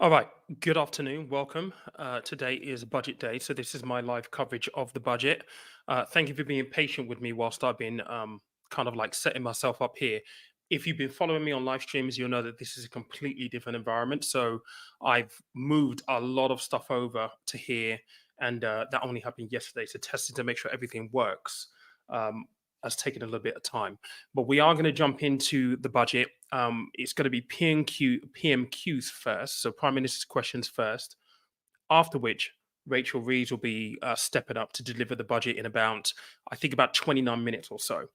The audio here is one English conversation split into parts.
All right. Good afternoon. Welcome. Today is budget day, so this is my live coverage of the budget. Thank you for being patient with me whilst I've been kind of like setting myself up here. If you've been following me on live streams, you'll know that this is a completely different environment. So I've moved a lot of stuff over to here, and that only happened yesterday. So testing to make sure everything works um, has taken a little bit of time. But we are going to jump into the budget. It's going to be PMQs first, so Prime Minister's questions first. After which, Rachel Reeves will be stepping up to deliver the budget in about, I think, about 29 minutes or so.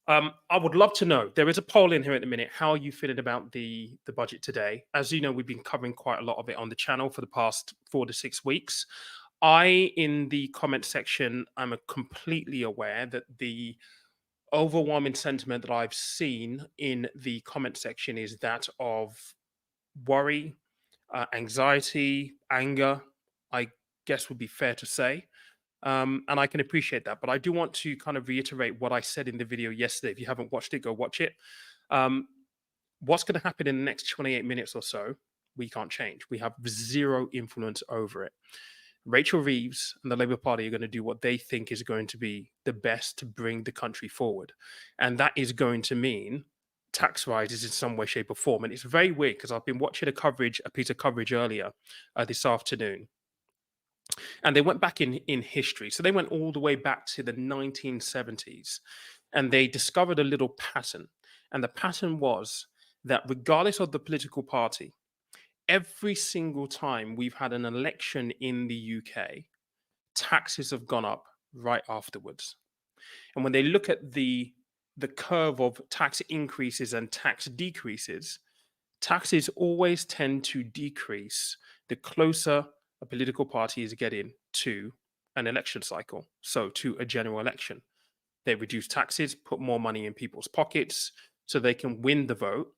I would love to know. There is a poll in here at the minute. How are you feeling about the budget today? As you know, we've been covering quite a lot of it on the channel for the past 4 to 6 weeks. In the comment section, I'm completely aware that the overwhelming sentiment that I've seen in the comment section is that of worry, anxiety, anger, I guess would be fair to say. And I can appreciate that. But I do want to kind of reiterate what I said in the video yesterday. If you haven't watched it, go watch it. Um, what's going to happen in the next 28 minutes or so, we can't change. We have zero influence over it. Rachel Reeves and the Labour Party are going to do what they think is going to be the best to bring the country forward. And that is going to mean tax rises in some way, shape, or form. And it's very weird because I've been watching a piece of coverage earlier this afternoon, and they went back in history. So they went all the way back to the 1970s, and they discovered a little pattern. And the pattern was that regardless of the political party, every single time we've had an election in the UK, taxes have gone up right afterwards. And when they look at the curve of tax increases and tax decreases, taxes always tend to decrease the closer a political party is getting to an election cycle, so to a general election. They reduce taxes, put more money in people's pockets so they can win the vote.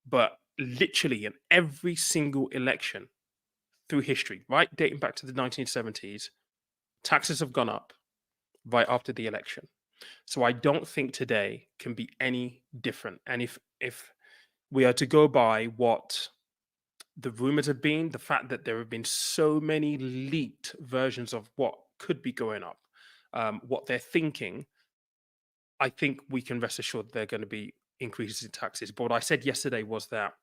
But literally in every single election through history, right, dating back to the 1970s, taxes have gone up right after the election. So I don't think today can be any different. And if we are to go by what the rumors have been, the fact that there have been so many leaked versions of what could be going up, what they're thinking, I think we can rest assured there are going to be increases in taxes. But what I said yesterday was that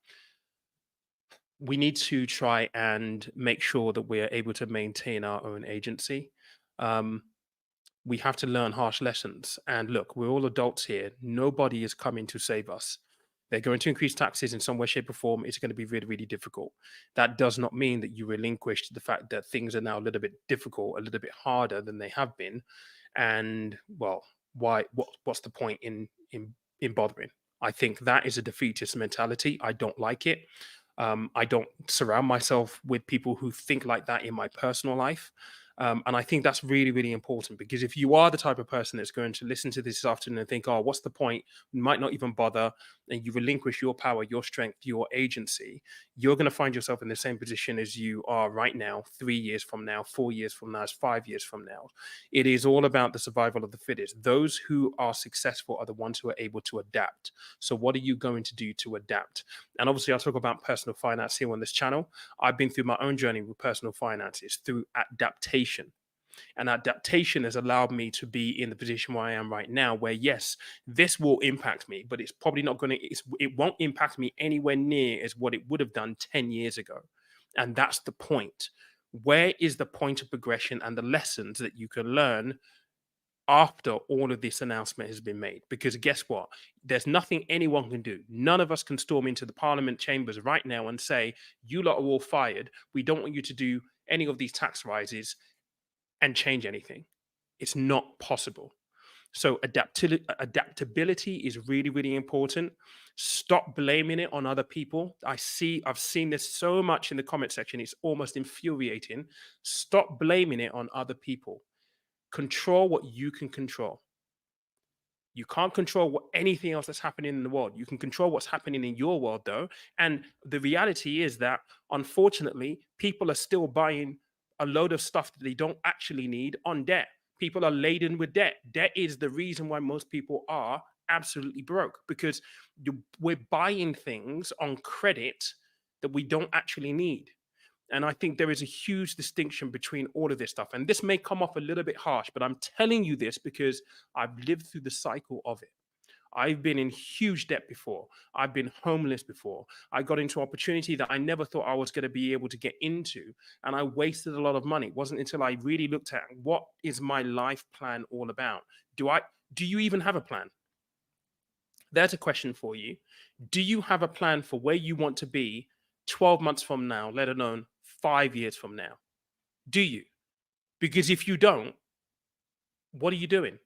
we need to try and make sure that we're able to maintain our own agency. Um, we have to learn harsh lessons. And look, we're all adults here. Nobody is coming to save us. They're going to increase taxes in some way, shape, or form. It's going to be really, really difficult. That does not mean that you relinquish the fact that things are now a little bit difficult, a little bit harder than they have been. And well, why? What's the point in bothering? I think that is a defeatist mentality. I don't like it. I don't surround myself with people who think like that in my personal life. And I think that's really, really important because if you are the type of person that's going to listen to this afternoon and think, oh, what's the point? You might not even bother, and you relinquish your power, your strength, your agency, you're going to find yourself in the same position as you are right now, 3 years from now, 4 years from now, 5 years from now. It is all about the survival of the fittest. Those who are successful are the ones who are able to adapt. So, what are you going to do to adapt? And obviously, I talk about personal finance here on this channel. I've been through my own journey with personal finances through adaptation. And adaptation has allowed me to be in the position where I am right now, where yes, this will impact me, but it's probably not going to, it won't impact me anywhere near as what it would have done 10 years ago. And that's the point. Where is the point of progression and the lessons that you can learn after all of this announcement has been made? Because guess what? There's nothing anyone can do. None of us can storm into the parliament chambers right now and say, you lot are all fired. We don't want you to do any of these tax rises and change anything. It's not possible. So adaptability is really, really important. Stop blaming it on other people. I've seen this so much in the comment section. It's almost infuriating. Stop blaming it on other people. Control what you can control. You can't control anything else that's happening in the world. You can control what's happening in your world, though. And the reality is that, unfortunately, people are still buying a load of stuff that they don't actually need on debt. People are laden with debt. Debt is the reason why most people are absolutely broke because we're buying things on credit that we don't actually need. And I think there is a huge distinction between all of this stuff. And this may come off a little bit harsh, but I'm telling you this because I've lived through the cycle of it. I've been in huge debt before. I've been homeless before. I got into opportunity that I never thought I was going to be able to get into. And I wasted a lot of money. It wasn't until I really looked at what is my life plan all about? Do you even have a plan? There's a question for you. Do you have a plan for where you want to be 12 months from now, let alone 5 years from now? Do you? Because if you don't, what are you doing?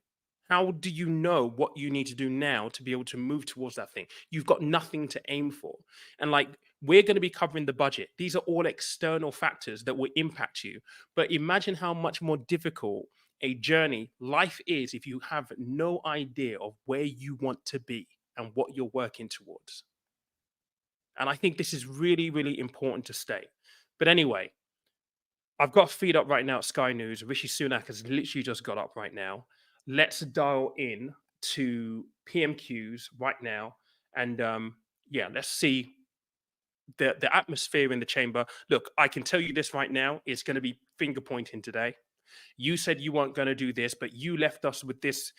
How do you know what you need to do now to be able to move towards that thing? You've got nothing to aim for. And like, we're going to be covering the budget. These are all external factors that will impact you. But imagine how much more difficult a journey life is if you have no idea of where you want to be and what you're working towards. And I think this is really, really important to state. But anyway, I've got a feed up right now at Sky News. Rishi Sunak has literally just got up right now. Let's dial in to PMQs right now. And yeah, let's see the atmosphere in the chamber. Look, I can tell you this right now. It's going to be finger pointing today. You said you weren't going to do this, but you left us with this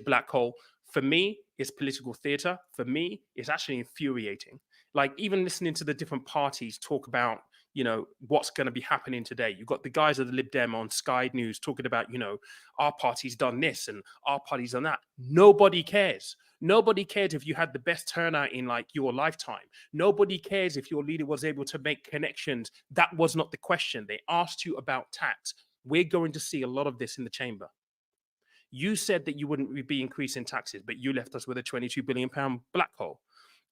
black hole. For me, it's political theater. For me, it's actually infuriating. Like, even listening to the different parties talk about, what's going to be happening today. You've got the guys of the Lib Dem on Sky News talking about, our party's done this and our party's done that. Nobody cares. Nobody cares if you had the best turnout in like your lifetime. Nobody cares if your leader was able to make connections. That was not the question. They asked you about tax. We're going to see a lot of this in the chamber. You said that you wouldn't be increasing taxes, but you left us with a £22 billion black hole.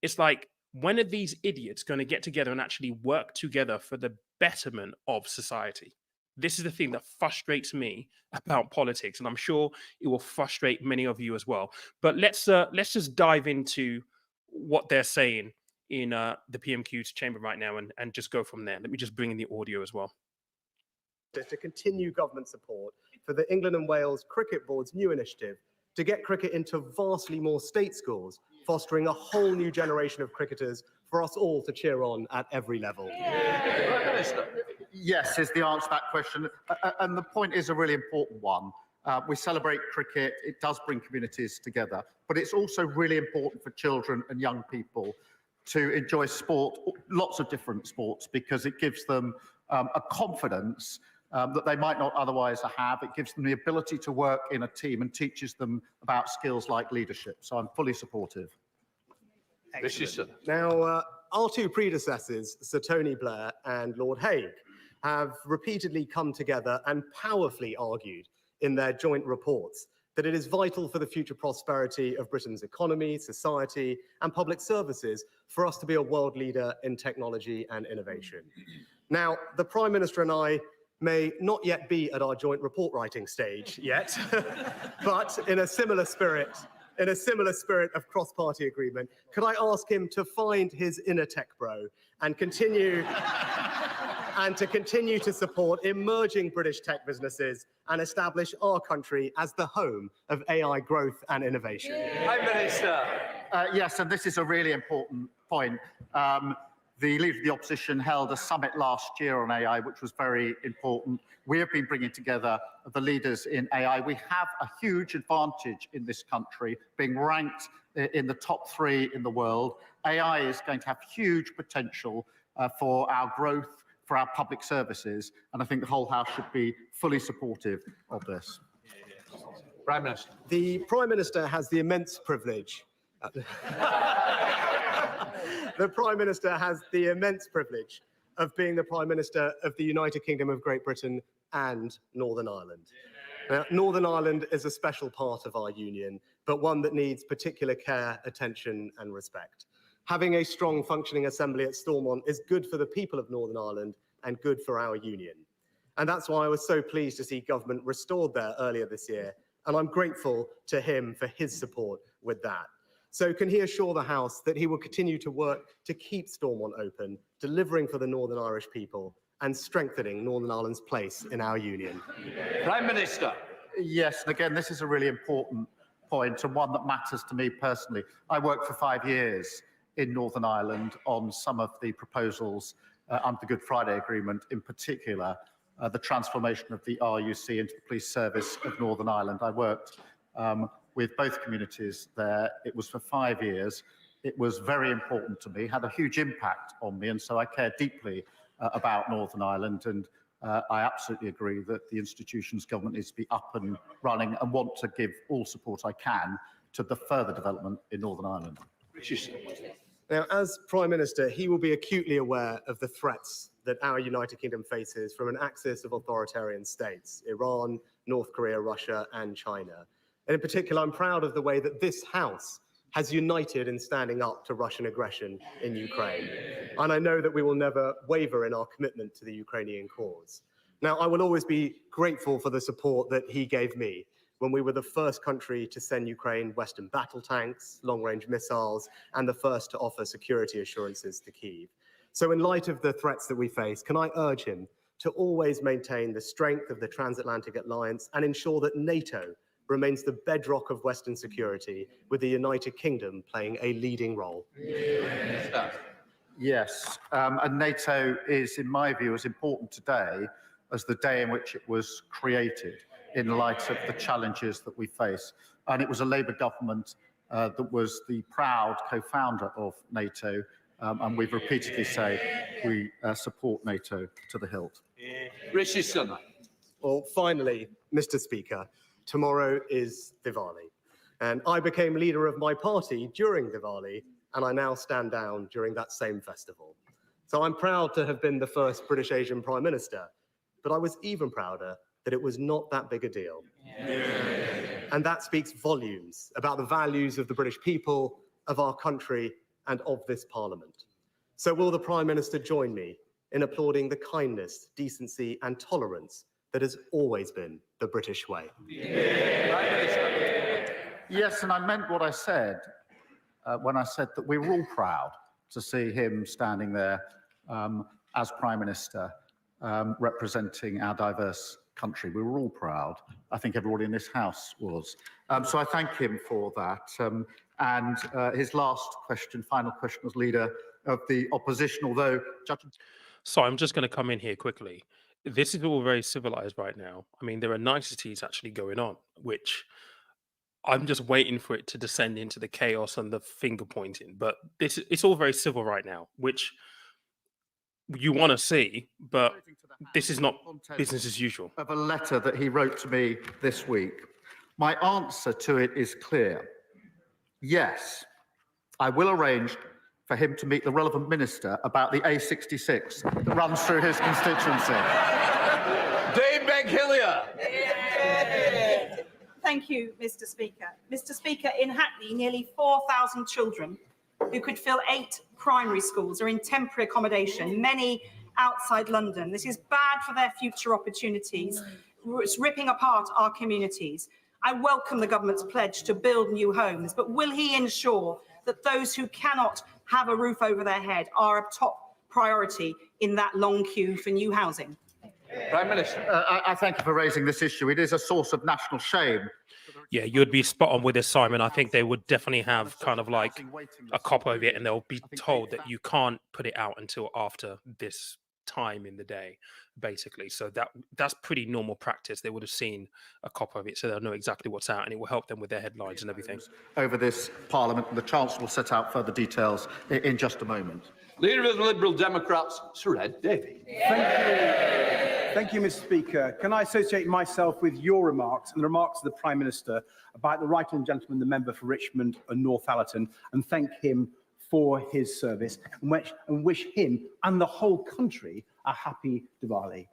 It's like, when are these idiots going to get together and actually work together for the betterment of society? This is the thing that frustrates me about politics, and I'm sure it will frustrate many of you as well. But let's just dive into what they're saying in the PMQ's chamber right now, and just go from there. Let me just bring in the audio as well. To continue government support for the England and Wales Cricket Board's new initiative to get cricket into vastly more state schools, fostering a whole new generation of cricketers for us all to cheer on at every level. Yes, is the answer to that question. And the point is a really important one. We celebrate cricket, it does bring communities together, but it's also really important for children and young people to enjoy sport, lots of different sports, because it gives them a confidence that they might not otherwise have. It gives them the ability to work in a team and teaches them about skills like leadership. So I'm fully supportive. Now, our two predecessors, Sir Tony Blair and Lord Hague, have repeatedly come together and powerfully argued in their joint reports that it is vital for the future prosperity of Britain's economy, society, and public services for us to be a world leader in technology and innovation. Now, the Prime Minister and I may not yet be at our joint report writing stage yet, but in a similar spirit of cross-party agreement, could I ask him to find his inner tech bro and continue to support emerging British tech businesses and establish our country as the home of AI growth and innovation? Prime Minister. Yes, and this is a really important point. The Leader of the Opposition held a summit last year on AI, which was very important. We have been bringing together the leaders in AI. We have a huge advantage in this country, being ranked in the top 3 in the world. AI is going to have huge potential for our growth, for our public services, and I think the whole House should be fully supportive of this. Prime Minister. The Prime Minister has the immense privilege. The Prime Minister has the immense privilege of being the Prime Minister of the United Kingdom of Great Britain and Northern Ireland. Now, Northern Ireland is a special part of our union, but one that needs particular care, attention, and respect. Having a strong functioning assembly at Stormont is good for the people of Northern Ireland and good for our union. And that's why I was so pleased to see government restored there earlier this year, and I'm grateful to him for his support with that. So can he assure the House that he will continue to work to keep Stormont open, delivering for the Northern Irish people and strengthening Northern Ireland's place in our union? Prime Minister. Yes, and again, this is a really important point and one that matters to me personally. I worked for 5 years in Northern Ireland on some of the proposals under the Good Friday Agreement, in particular, the transformation of the RUC into the Police Service of Northern Ireland. I worked with both communities there. It was for 5 years. It was very important to me, had a huge impact on me, and so I care deeply about Northern Ireland, and I absolutely agree that the institutions government needs to be up and running and want to give all support I can to the further development in Northern Ireland. Now, as Prime Minister, he will be acutely aware of the threats that our United Kingdom faces from an axis of authoritarian states, Iran, North Korea, Russia, and China. And in particular, I'm proud of the way that this House has united in standing up to Russian aggression in Ukraine. And I know that we will never waver in our commitment to the Ukrainian cause. Now, I will always be grateful for the support that he gave me when we were the first country to send Ukraine Western battle tanks, long-range missiles, and the first to offer security assurances to Kyiv. So in light of the threats that we face, can I urge him to always maintain the strength of the transatlantic alliance and ensure that NATO remains the bedrock of Western security, with the United Kingdom playing a leading role? Yes, and NATO is, in my view, as important today as the day in which it was created, in light of the challenges that we face. And it was a Labour government that was the proud co-founder of NATO, and we've repeatedly said we support NATO to the hilt. Well, finally, Mr. Speaker, tomorrow is Diwali. And I became leader of my party during Diwali, and I now stand down during that same festival. So I'm proud to have been the first British Asian Prime Minister, but I was even prouder that it was not that big a deal. And that speaks volumes about the values of the British people, of our country, and of this Parliament. So will the Prime Minister join me in applauding the kindness, decency, and tolerance that has always been the British way? Yes, and I meant what I said when I said that we were all proud to see him standing there as Prime Minister, representing our diverse country. We were all proud. I think everybody in this House was. So I thank him for that. And his last question, final question, as Leader of the Opposition, although judging... So I'm just going to come in here quickly. This is all very civilized right now. I mean, there are niceties actually going on, which I'm just waiting for it to descend into the chaos and the finger pointing. But it's all very civil right now, which you want to see, but this is not business as usual. Of a letter that he wrote to me this week. My answer to it is clear. Yes, I will arrange for him to meet the relevant minister about the A66 that runs through his constituency. Dave Hillier. Thank you, Mr. Speaker. Mr. Speaker, in Hackney, nearly 4,000 children who could fill 8 primary schools are in temporary accommodation, many outside London. This is bad for their future opportunities. It's ripping apart our communities. I welcome the government's pledge to build new homes, but will he ensure that those who cannot have a roof over their head are a top priority in that long queue for new housing? Prime Minister. I thank you for raising this issue. It is a source of national shame. Yeah, you'd be spot on with this, Simon. I think they would definitely have kind of like a copy of it, and they'll be told that you can't put it out until after this time in the day, basically. So that's pretty normal practice. They would have seen a copy of it, so they'll know exactly what's out, and it will help them with their headlines and everything. Over this Parliament, and the Chancellor will set out further details in just a moment. Leader of the Liberal Democrats, Sir Ed Davey. Thank you, Mr. Speaker. Can I associate myself with your remarks and the remarks of the Prime Minister about the right honourable gentleman, the member for Richmond and Northallerton, and thank him for his service and wish him and the whole country a happy Diwali.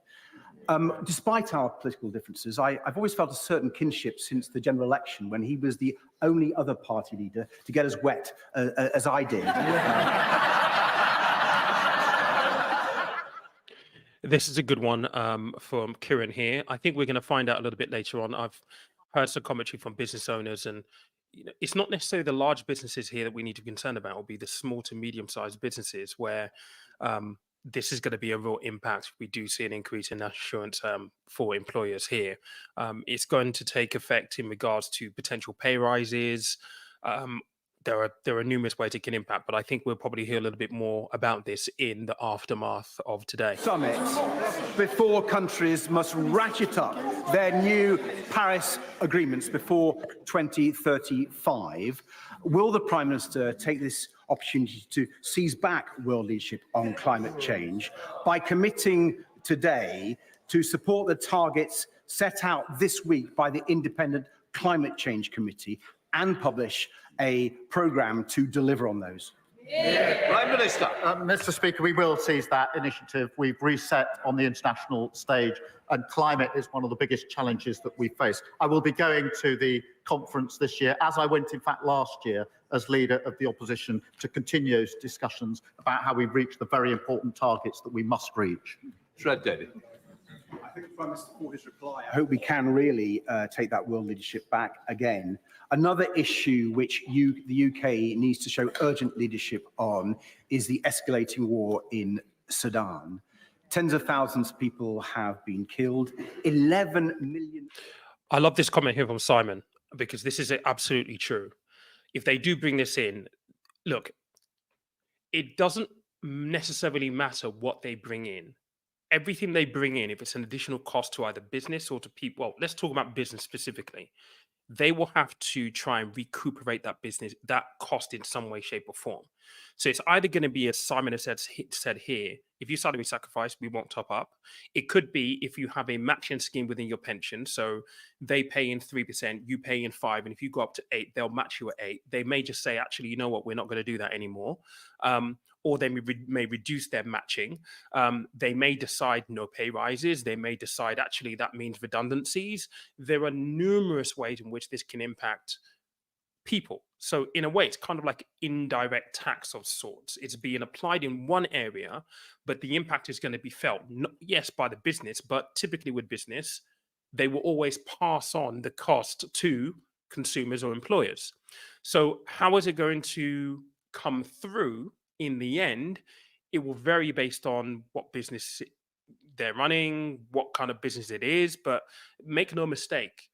Despite our political differences, I've always felt a certain kinship since the general election, when he was the only other party leader to get as wet as I did. This is a good one from Kieran here. I think we're going to find out a little bit later on. I've heard some commentary from business owners, and it's not necessarily the large businesses here that we need to be concerned about. It'll be the small to medium-sized businesses where this is going to be a real impact. We do see an increase in national insurance for employers here. It's going to take effect in regards to potential pay rises, there are numerous ways it can impact, but I think we'll probably hear a little bit more about this in the aftermath of today. Summit before countries must ratchet up their new Paris agreements before 2035. Will the Prime Minister take this opportunity to seize back world leadership on climate change by committing today to support the targets set out this week by the Independent Climate Change Committee and publish a programme to deliver on those? Prime Minister. Mr. Speaker, we will seize that initiative. We've reset on the international stage, and climate is one of the biggest challenges that we face. I will be going to the conference this year, as I went, in fact, last year, as leader of the opposition, to continue those discussions about how we reach the very important targets that we must reach. Shred David. I thank the Prime Minister for his reply. I hope we can really take that world leadership back again. Another issue which the UK needs to show urgent leadership on is the escalating war in Sudan. Tens of thousands of people have been killed. 11 million. I love this comment here from Simon, because this is absolutely true. If they do bring this in, look, it doesn't necessarily matter what they bring in. Everything they bring in, if it's an additional cost to either business or to people, well, let's talk about business specifically. They will have to try and recuperate that cost in some way, shape, or form. So it's either going to be, as Simon has said here, if you salary sacrifice, we won't top up. It could be if you have a matching scheme within your pension. So they pay in 3%, you pay in 5%, and if you go up to 8%, they'll match you at 8%. They may just say, actually, you know what, we're not going to do that anymore. Or they may reduce their matching. They may decide no pay rises. They may decide, actually, that means redundancies. There are numerous ways in which this can impact people. So in a way, it's kind of like indirect tax of sorts. It's being applied in one area, but the impact is going to be felt, yes, by the business, but typically with business, they will always pass on the cost to consumers or employers. So how is it going to come through? In the end, it will vary based on what business they're running, what kind of business it is. But make no mistake,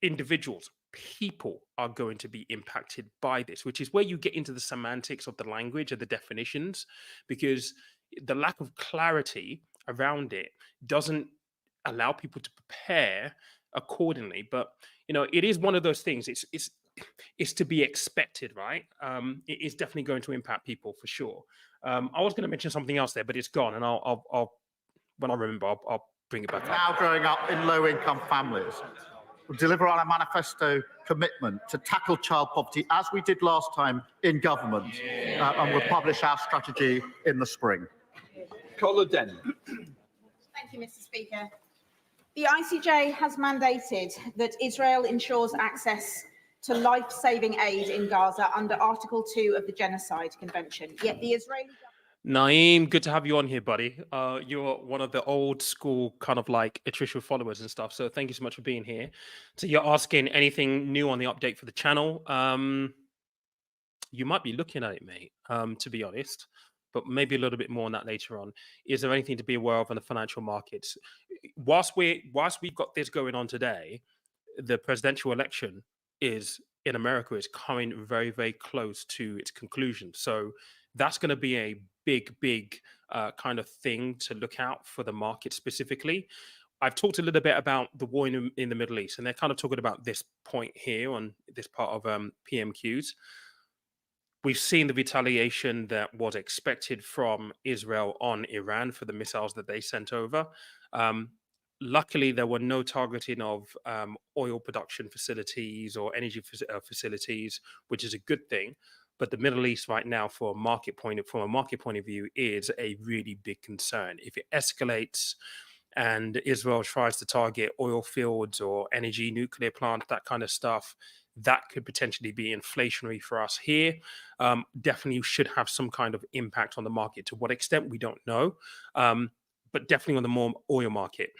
individuals, people are going to be impacted by this, which is where you get into the semantics of the language and the definitions, because the lack of clarity around it doesn't allow people to prepare accordingly. But, you know, it is one of those things. It's to be expected, right? It is definitely going to impact people for sure. I was going to mention something else there, but it's gone, and I'll when I remember, I'll bring it back up. Now growing up in low-income families, we'll deliver on a manifesto commitment to tackle child poverty, as we did last time in government, and we'll publish our strategy in the spring. Caller Den. Thank you, Mr. Speaker. The ICJ has mandated that Israel ensures access to life-saving aid in Gaza under Article 2 of the Genocide Convention. Yet the Israeli Naeem, good to have you on here, buddy. You're one of the old school kind of like attritional followers and stuff. So thank you so much for being here. So you're asking anything new on the update for the channel. You might be looking at it, mate, to be honest, but maybe a little bit more on that later on. Is there anything to be aware of in the financial markets? Whilst we've got this going on today, the presidential election in America is coming very, very close to its conclusion. So that's going to be a big kind of thing to look out for the market specifically. I've talked a little bit about the war in the Middle East, and they're kind of talking about this point here on this part of PMQs. We've seen the retaliation that was expected from Israel on Iran for the missiles that they sent over. Luckily, there were no targeting of oil production facilities or energy facilities, which is a good thing. But the Middle East right now, from a market point of view, is a really big concern. If it escalates and Israel tries to target oil fields or energy, nuclear plants, that kind of stuff, that could potentially be inflationary for us here. Definitely should have some kind of impact on the market. To what extent, we don't know. But definitely on the more oil market.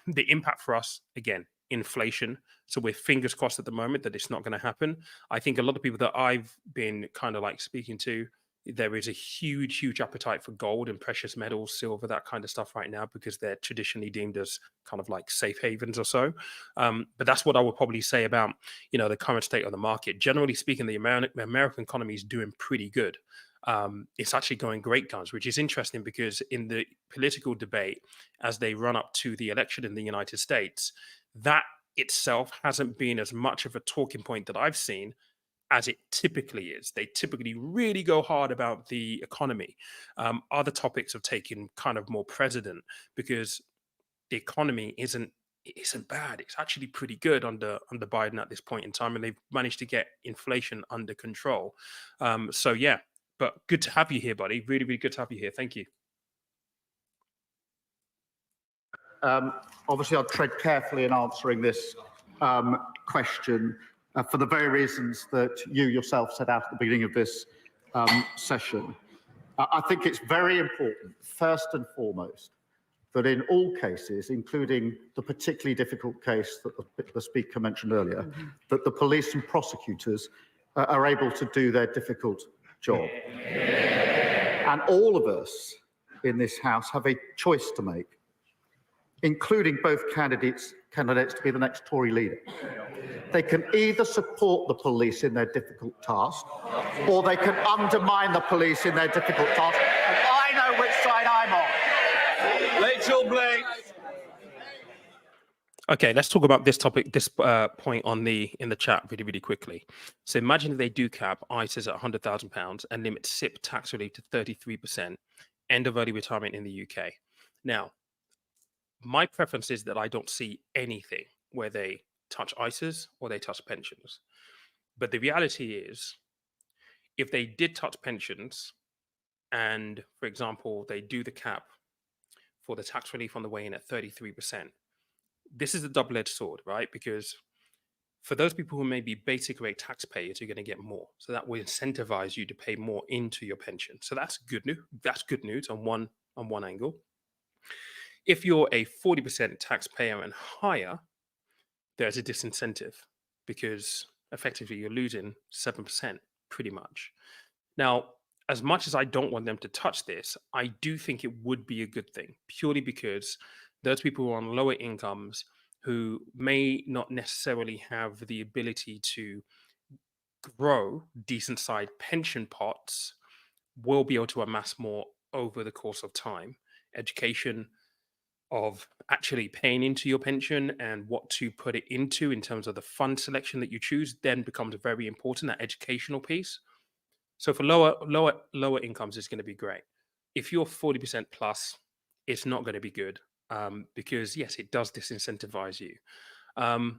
The impact for us, again, inflation. So we're fingers crossed at the moment that it's not going to happen. I think a lot of people that I've been kind of like speaking to There is a huge appetite for gold and precious metals, silver, that kind of stuff right now, because they're traditionally deemed as kind of like safe havens or so. But that's what I would probably say about, the current state of the market. Generally speaking, the American economy is doing pretty good. It's actually going great guns, which is interesting because in the political debate, as they run up to the election in the United States, that itself hasn't been as much of a talking point that I've seen as it typically is. They typically really go hard about the economy. Other topics have taken kind of more precedent because the economy isn't bad. It's actually pretty good under Biden at this point in time, and they've managed to get inflation under control. So yeah, but good to have you here, buddy. Really good to have you here. Thank you. Obviously, I'll tread carefully in answering this question for the very reasons that you yourself set out at the beginning of this session. I think it's very important, first and foremost, that in all cases, including the particularly difficult case that the speaker mentioned earlier, that the police and prosecutors are able to do their difficult job. And all of us in this House have a choice to make, including both candidates to be the next Tory leader. They can either support the police in their difficult task, or they can undermine the police in their difficult task. And I know which side I'm on. Rachel Blake. Okay, let's talk about this topic, this point in the chat really quickly. So imagine if they do cap ISAs at £100,000 and limit SIP tax relief to 33%, end of early retirement in the UK. Now, my preference is that I don't see anything where they touch ISAs or they touch pensions. But the reality is, if they did touch pensions and, for example, they do the cap for the tax relief on the way in at 33%, this is a double-edged sword, right? Because for those people who may be basic rate taxpayers, you're going to get more. So that will incentivize you to pay more into your pension. So that's good news. That's good news on one angle. If you're a 40% taxpayer and higher, there's a disincentive because effectively you're losing 7% pretty much. Now, as much as I don't want them to touch this, I do think it would be a good thing, purely because those people who are on lower incomes who may not necessarily have the ability to grow decent sized pension pots will be able to amass more over the course of time. Education of actually paying into your pension and what to put it into in terms of the fund selection that you choose then becomes very important, that educational piece. So for lower incomes, it's going to be great. If you're 40% plus, it's not going to be good because yes, it does disincentivize you. I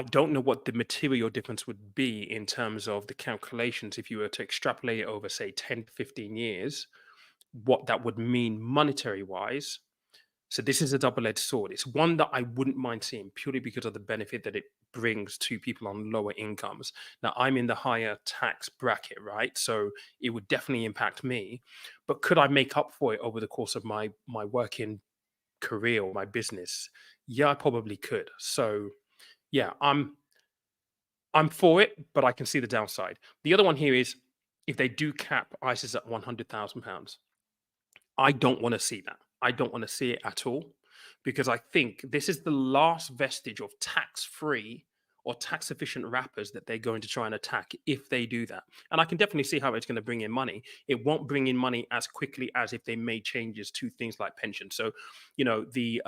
don't know what the material difference would be in terms of the calculations if you were to extrapolate it over, say, 10 to 15 years, what that would mean monetary wise. So this is a double-edged sword. It's one that I wouldn't mind seeing purely because of the benefit that it brings to people on lower incomes. Now, I'm in the higher tax bracket, right? So it would definitely impact me. But could I make up for it over the course of my working career or my business? Yeah, I probably could. So yeah, I'm for it, but I can see the downside. The other one here is if they do cap ISAs at £100,000, I don't want to see that. I don't want to see it at all because I think this is the last vestige of tax-free or tax-efficient wrappers that they're going to try and attack if they do that. And I can definitely see how it's going to bring in money. It won't bring in money as quickly as if they made changes to things like pension. So, the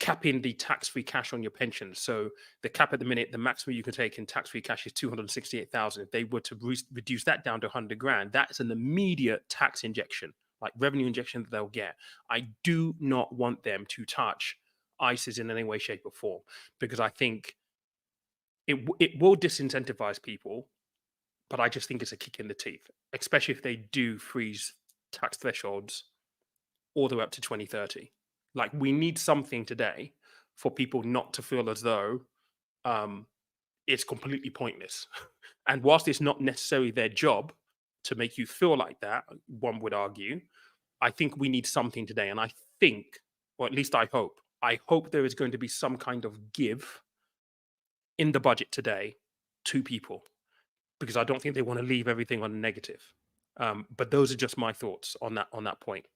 capping the tax-free cash on your pension. So the cap at the minute, the maximum you can take in tax-free cash is 268,000. If they were to reduce that down to 100 grand, that's an immediate tax injection, like revenue injection that they'll get. I do not want them to touch ISAs in any way, shape, or form because I think it will disincentivize people, but I just think it's a kick in the teeth, especially if they do freeze tax thresholds all the way up to 2030. Like we need something today for people not to feel as though it's completely pointless. And whilst it's not necessarily their job to make you feel like that, one would argue, I think we need something today. And I think, or at least I hope there is going to be some kind of give in the budget today to people. because I don't think they want to leave everything on a negative. But those are just my thoughts on that point.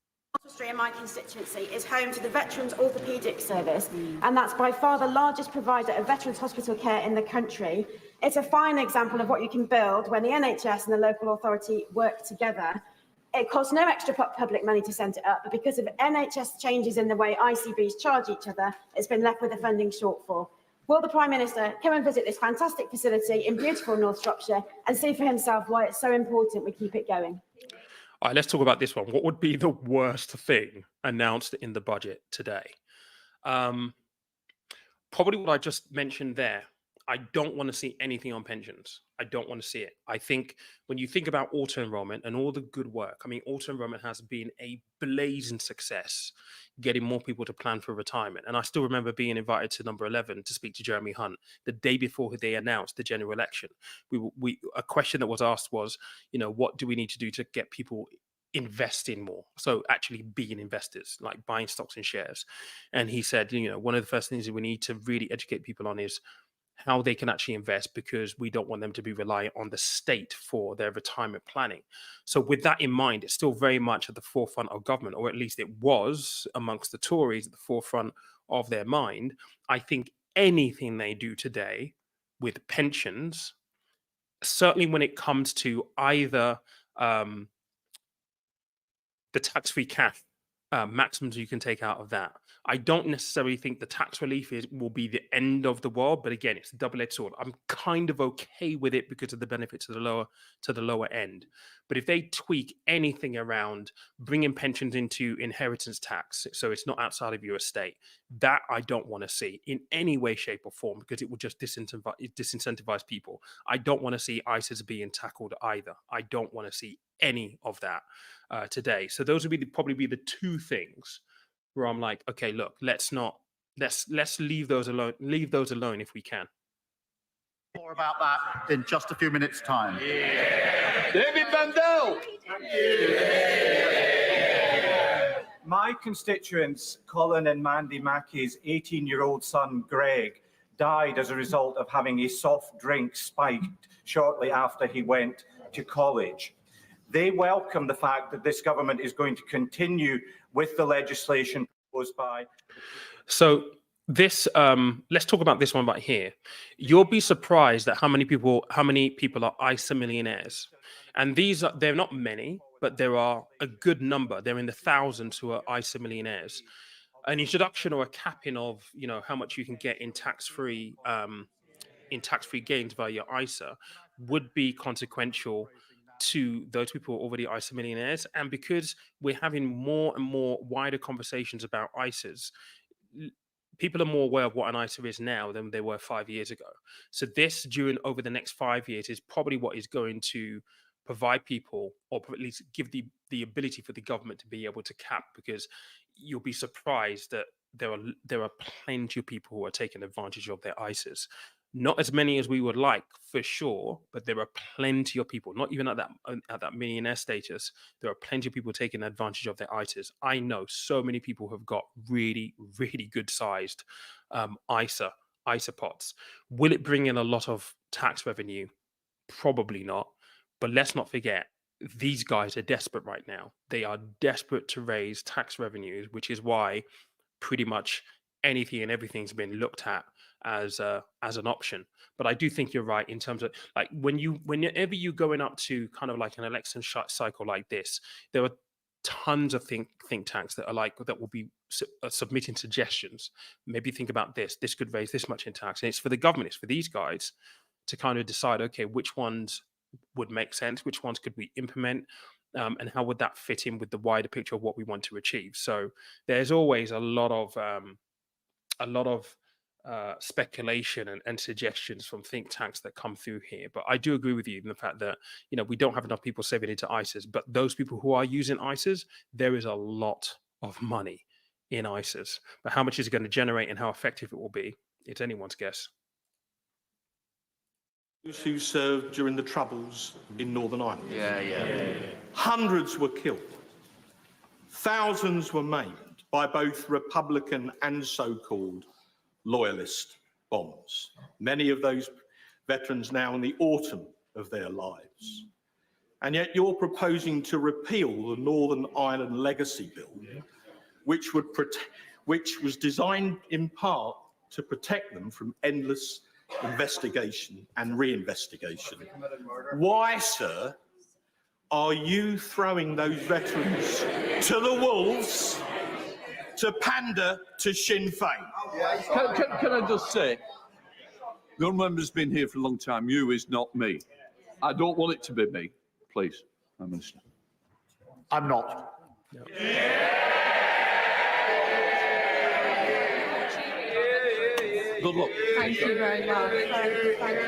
In my constituency is home to the Veterans Orthopaedic Service, and that's by far the largest provider of veterans hospital care in the country. It's a fine example of what you can build when the NHS and the local authority work together. It costs no extra public money to set it up, but because of NHS changes in the way ICBs charge each other, it's been left with a funding shortfall. Will the Prime Minister come and visit this fantastic facility in beautiful North Shropshire and see for himself why it's so important we keep it going? All right, let's talk about this one. What would be the worst thing announced in the budget today? Probably what I just mentioned there. I don't want to see anything on pensions. I don't want to see it. I think when you think about auto enrollment and all the good work, I mean, auto enrollment has been a blazing success, getting more people to plan for retirement. And I still remember being invited to number 11 to speak to Jeremy Hunt the day before they announced the general election. A question that was asked was, what do we need to do to get people investing more? So actually being investors, like buying stocks and shares. And he said, one of the first things that we need to really educate people on is how they can actually invest, because we don't want them to be reliant on the state for their retirement planning. So with that in mind, it's still very much at the forefront of government, or at least it was amongst the Tories at the forefront of their mind. I think anything they do today with pensions, certainly when it comes to either the tax-free cash maximums you can take out of that, I don't necessarily think the tax relief will be the end of the world, but again, it's a double-edged sword. I'm kind of okay with it because of the benefits to the lower end. But if they tweak anything around bringing pensions into inheritance tax, so it's not outside of your estate, that I don't want to see in any way, shape, or form, because it will just disincentivize people. I don't want to see ISAs being tackled either. I don't want to see any of that today. So those would probably be the two things where I'm like, okay, look, let's leave those alone. Leave those alone if we can. More about that in just a few minutes' time. David Vandell. My constituents, Colin and Mandy Mackey's 18-year-old son, Greg, died as a result of having a soft drink spiked shortly after he went to college. They welcome the fact that this government is going to continue with the legislation proposed by. So this, let's talk about this one right here. You'll be surprised at how many people are ISA millionaires, and they're not many, but there are a good number. They're in the thousands who are ISA millionaires. An introduction or a capping of how much you can get in tax-free gains via your ISA would be consequential to those people who are already ISA millionaires. And because we're having more and more wider conversations about ISAs, people are more aware of what an ISA is now than they were 5 years ago. So this, over the next 5 years, is probably what is going to provide people, or at least give the ability for the government to be able to cap, because you'll be surprised that there are plenty of people who are taking advantage of their ISAs. Not as many as we would like, for sure, but there are plenty of people, not even at that millionaire status. There are plenty of people taking advantage of their ISAs. I know so many people who have got really, really good sized ISA pots. Will it bring in a lot of tax revenue? Probably not. But let's not forget, these guys are desperate right now. They are desperate to raise tax revenues, which is why pretty much anything and everything's been looked at as an option. But I do think you're right in terms of, like, whenever you're going up to kind of like an election cycle like this, there are tons of think tanks that will be submitting suggestions. Maybe think about this could raise this much in tax, and it's for the government, it's for these guys to kind of decide, okay, which ones would make sense, which ones could we implement, and how would that fit in with the wider picture of what we want to achieve. So there's always a lot of speculation and suggestions from think tanks that come through here. But I do agree with you in the fact that we don't have enough people saving into ISAs, but those people who are using ISAs, there is a lot of money in ISAs. But how much is it going to generate and how effective it will be, it's anyone's guess. Those who served during the Troubles in Northern Ireland. Yeah. Hundreds were killed. Thousands were maimed by both Republican and so-called loyalist bombs. Many of those veterans now in the autumn of their lives. And yet you're proposing to repeal the Northern Ireland Legacy Bill, which was designed in part to protect them from endless investigation and reinvestigation. Why, sir, are you throwing those veterans to the wolves to pander to Sinn Féin? Can I just say, the honourable member's been here for a long time. You is not me. I don't want it to be me. Please, Prime Minister. I'm not. Good luck. Thank you very much. Thank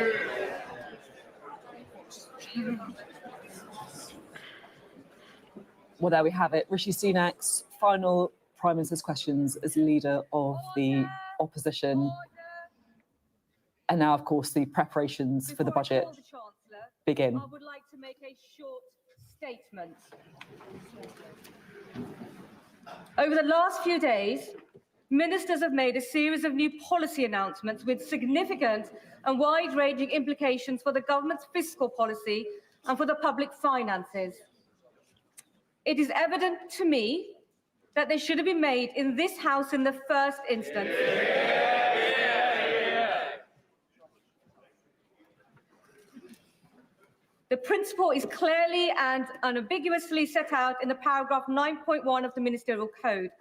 you. Well, there we have it. Rishi Sunak's final Prime Minister's questions as leader of the opposition. And now, of course, the preparations for the budget begin. I would like to make a short statement. Over the last few days, ministers have made a series of new policy announcements with significant and wide-ranging implications for the government's fiscal policy and for the public finances. It is evident to me that they should have been made in this House in the first instance. The principle is clearly and unambiguously set out in the paragraph 9.1 of the Ministerial Code.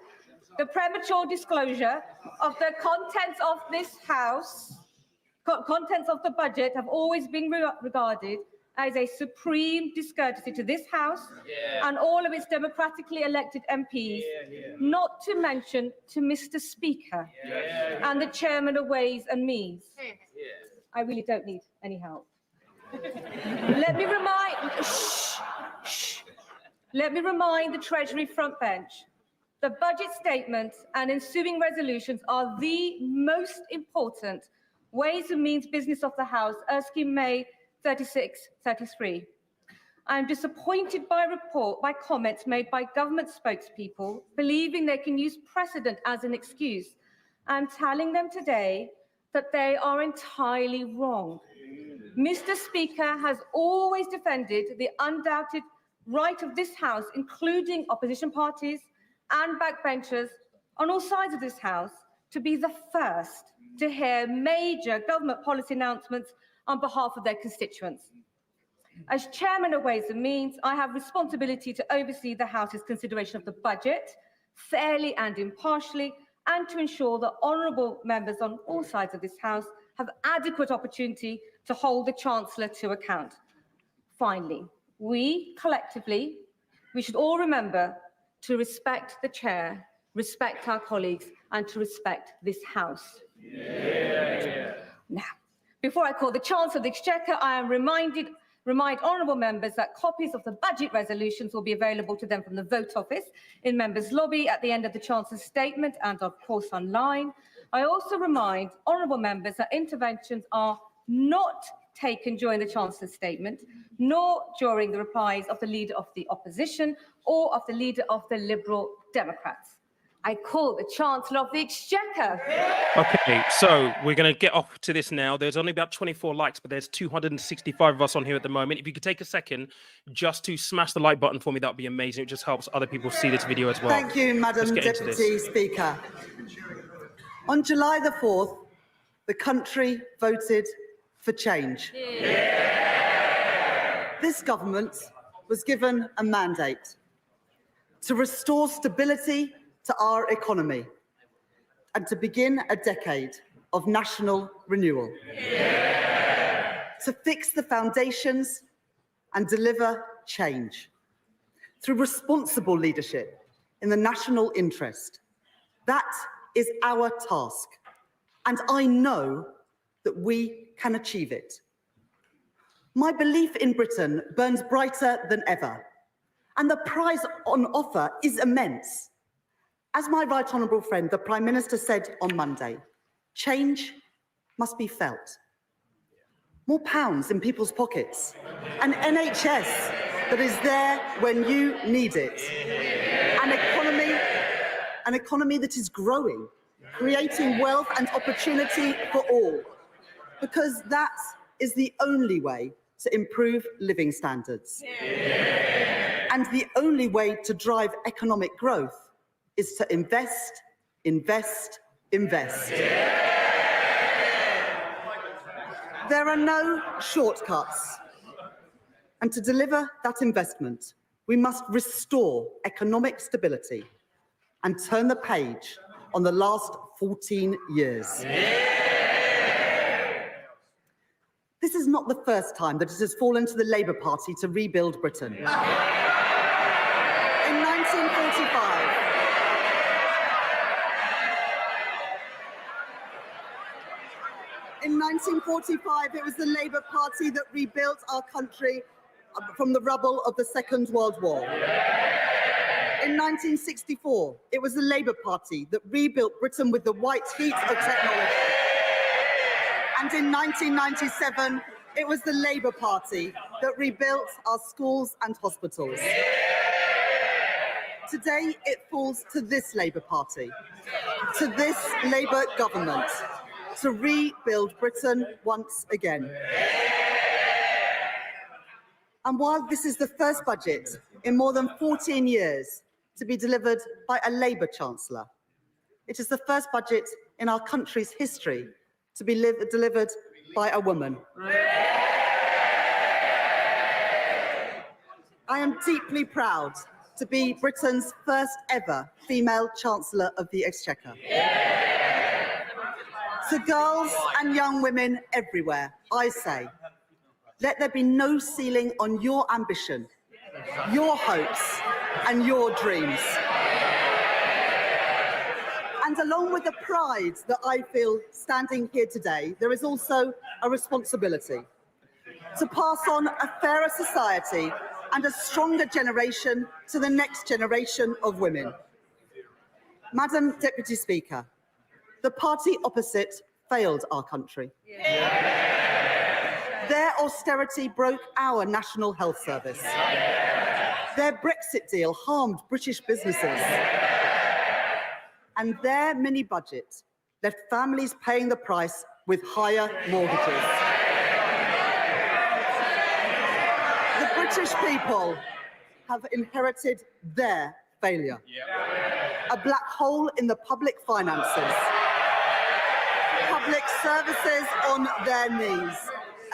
The premature disclosure of the contents of this House, contents of the budget, have always been regarded as a supreme discourtesy to this House and all of its democratically elected MPs, not to mention to Mr. Speaker and the Chairman of Ways and Means. I really don't need any help. Let me remind the Treasury front bench. The budget statement and ensuing resolutions are the most important Ways and Means business of the House, Erskine May 36-33. I am disappointed by comments made by government spokespeople, believing they can use precedent as an excuse. I'm telling them today that they are entirely wrong. Mr. Speaker has always defended the undoubted right of this House, including opposition parties and backbenchers on all sides of this House, to be the first to hear major government policy announcements on behalf of their constituents. As Chairman of Ways and Means, I have responsibility to oversee the House's consideration of the budget fairly and impartially, and to ensure that honourable members on all sides of this House have adequate opportunity to hold the Chancellor to account. Finally, we collectively, we should all remember to respect the Chair, respect our colleagues, and to respect this House. Now, before I call the Chancellor of the Exchequer, I am remind honourable members that copies of the budget resolutions will be available to them from the Vote Office in Members' Lobby at the end of the Chancellor's statement and, of course, online. I also remind honourable members that interventions are not taken during the Chancellor's statement, nor during the replies of the Leader of the Opposition or of the Leader of the Liberal Democrats. I call the Chancellor of the Exchequer. Okay, so we're going to get off to this now. There's only about 24 likes, but there's 265 of us on here at the moment. If you could take a second just to smash the like button for me, that would be amazing. It just helps other people see this video as well. Thank you, Madam Deputy Speaker. On July the 4th, the country voted for change. This government was given a mandate to restore stability to our economy and to begin a decade of national renewal. To fix the foundations and deliver change through responsible leadership in the national interest. That is our task, and I know that we can achieve it. My belief in Britain burns brighter than ever, and the prize on offer is immense. As my right honourable friend, the Prime Minister, said on Monday, change must be felt. More pounds in people's pockets, an NHS that is there when you need it, an economy that is growing, creating wealth and opportunity for all, because that is the only way to improve living standards. And the only way to drive economic growth is to invest, invest, invest. There are no shortcuts. And to deliver that investment, we must restore economic stability and turn the page on the last 14 years. This is not the first time that it has fallen to the Labour Party to rebuild Britain. In 1945, it was the Labour Party that rebuilt our country from the rubble of the Second World War. In 1964, it was the Labour Party that rebuilt Britain with the white heat of technology. And in 1997, it was the Labour Party that rebuilt our schools and hospitals. Today, it falls to this Labour Party, to this Labour government, to rebuild Britain once again. And while this is the first budget in more than 14 years to be delivered by a Labour Chancellor, it is the first budget in our country's history to be delivered by a woman. I am deeply proud to be Britain's first ever female Chancellor of the Exchequer. To girls and young women everywhere, I say, let there be no ceiling on your ambition, your hopes, and your dreams. And along with the pride that I feel standing here today, there is also a responsibility to pass on a fairer society and a stronger generation to the next generation of women. Madam Deputy Speaker, the party opposite failed our country. Their austerity broke our National Health Service. Their Brexit deal harmed British businesses. And their mini-budget left families paying the price with higher mortgages. The British people have inherited their failure. A black hole in the public finances. Public services on their knees.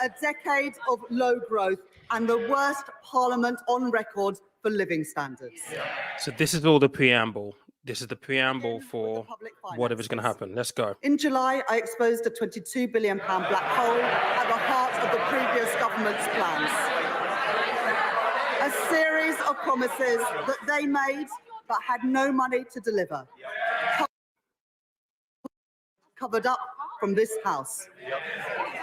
A decade of low growth and the worst parliament on record for living standards. So this is all the preamble. This is the preamble for whatever's going to happen. Let's go. In July, I exposed a £22 billion black hole at the heart of the previous government's plans. A series of promises that they made but had no money to deliver. Covered up from this House.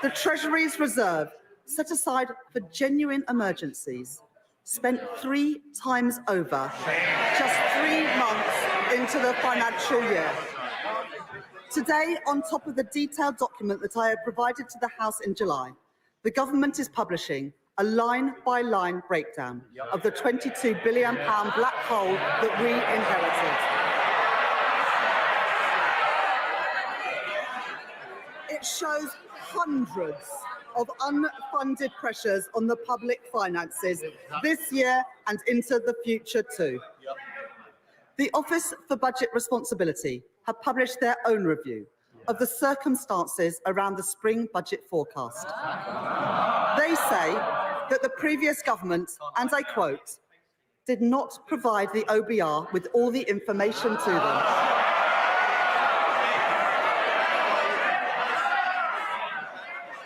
The Treasury's reserve, set aside for genuine emergencies, spent 3 times over just 3 months into the financial year. Today, on top of the detailed document that I have provided to the House in July, the government is publishing a line-by-line breakdown of the £22 billion black hole that we inherited. It shows hundreds of unfunded pressures on the public finances this year and into the future too. The Office for Budget Responsibility have published their own review of the circumstances around the spring budget forecast. They say that the previous government, and I quote, did not provide the OBR with all the information to them.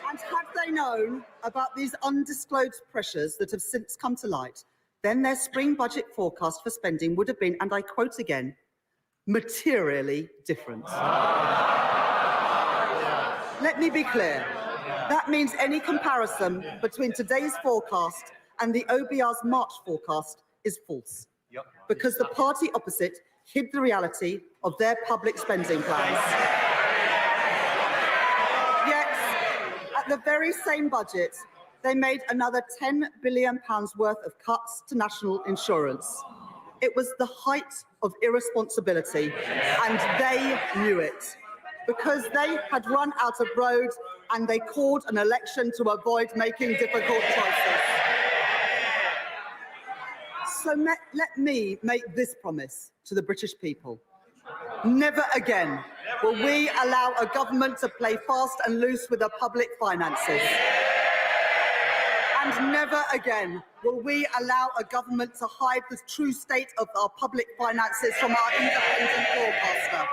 And had they known about these undisclosed pressures that have since come to light, then their spring budget forecast for spending would have been, and I quote again, materially different. Let me be clear. That means any comparison between today's forecast and the OBR's March forecast is false, because the party opposite hid the reality of their public spending plans. Yet, at the very same budget, they made another £10 billion worth of cuts to national insurance. It was the height of irresponsibility, and they knew it, because they had run out of road and they called an election to avoid making difficult choices. So let me make this promise to the British people. Never again will we allow a government to play fast and loose with the public finances. And never again will we allow a government to hide the true state of our public finances from our independent forecaster.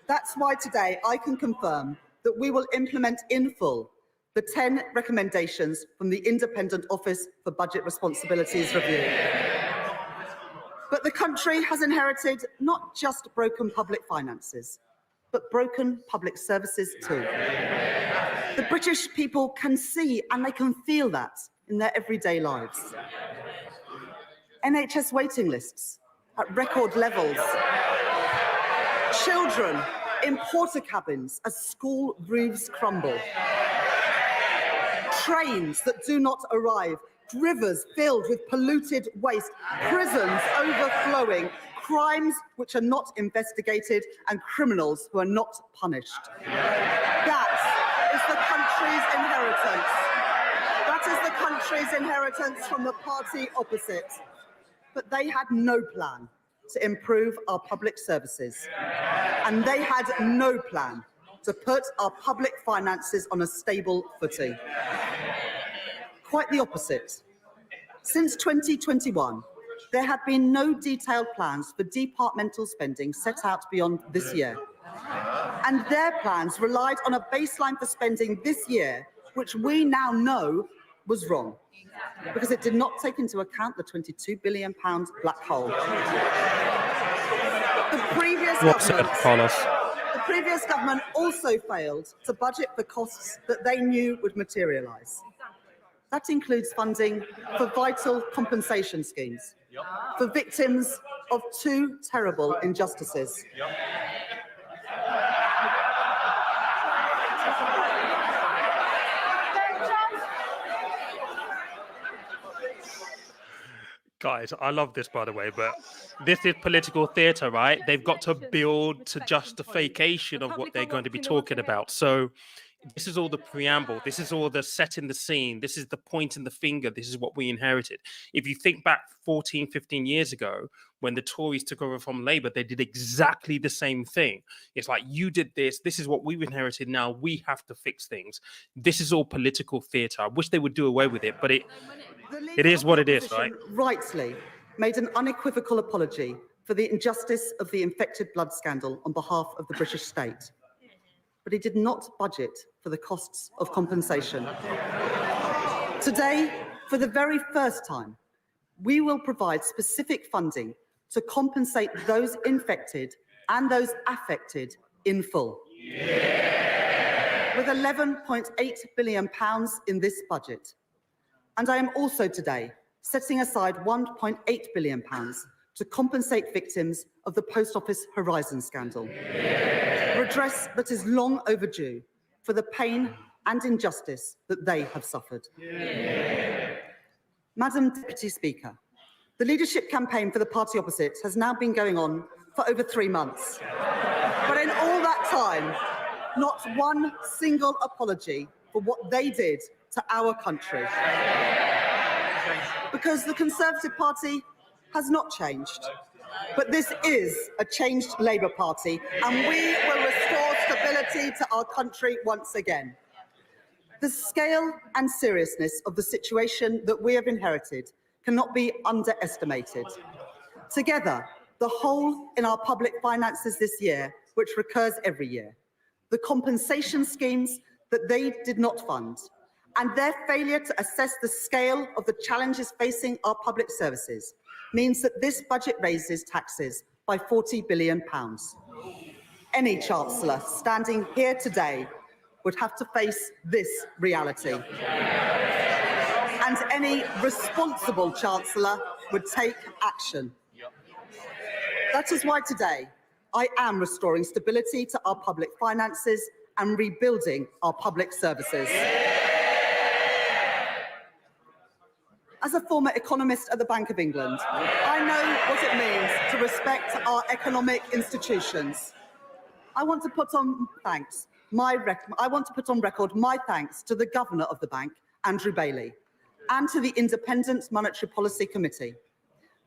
That's why today I can confirm that we will implement in full the 10 recommendations from the Independent Office for Budget Responsibilities Review. But the country has inherited not just broken public finances, but broken public services too. The British people can see and they can feel that in their everyday lives. NHS waiting lists at record levels. Children in porter cabins as school roofs crumble. Trains that do not arrive. Rivers filled with polluted waste. Prisons overflowing. Crimes which are not investigated and criminals who are not punished. That is the country's inheritance. That is the country's inheritance from the party opposite. But they had no plan to improve our public services. And they had no plan to put our public finances on a stable footing. Quite the opposite. Since 2021, there have been no detailed plans for departmental spending set out beyond this year. And their plans relied on a baseline for spending this year, which we now know was wrong, because it did not take into account the £22 billion black hole. The previous government also failed to budget for costs that they knew would materialise. That includes funding for vital compensation schemes for victims of two terrible injustices. Guys, I love this, by the way, but this is political theatre, right? They've got to build to justification of what they're going to be talking about. So this is all the preamble. This is all the setting the scene. This is the pointing the finger. This is what we inherited. If you think back 14, 15 years ago, when the Tories took over from Labour, they did exactly the same thing. It's like, you did this. This is what we've inherited. Now we have to fix things. This is all political theatre. I wish they would do away with it, but it is what it is, right? Rightly made an unequivocal apology for the injustice of the infected blood scandal on behalf of the British state. But he did not budget for the costs of compensation. Today, for the very first time, we will provide specific funding to compensate those infected and those affected in full. With £11.8 billion in this budget. And I am also today setting aside £1.8 billion to compensate victims of the Post Office Horizon scandal. Redress that is long overdue for the pain and injustice that they have suffered. Madam Deputy Speaker, the leadership campaign for the party opposite has now been going on for over 3 months. But in all that time, not one single apology for what they did to our country. Because the Conservative Party has not changed. But this is a changed Labour Party, and we will restore stability to our country once again. The scale and seriousness of the situation that we have inherited cannot be underestimated. Together, the hole in our public finances this year, which recurs every year, the compensation schemes that they did not fund, and their failure to assess the scale of the challenges facing our public services means that this budget raises taxes by £40 billion. Any Chancellor standing here today would have to face this reality. And any responsible Chancellor would take action. That is why today I am restoring stability to our public finances and rebuilding our public services. As a former economist at the Bank of England, I know what it means to respect our economic institutions. I want to put on thanks I want to put on record my thanks to the Governor of the Bank, Andrew Bailey, and to the Independent Monetary Policy Committee.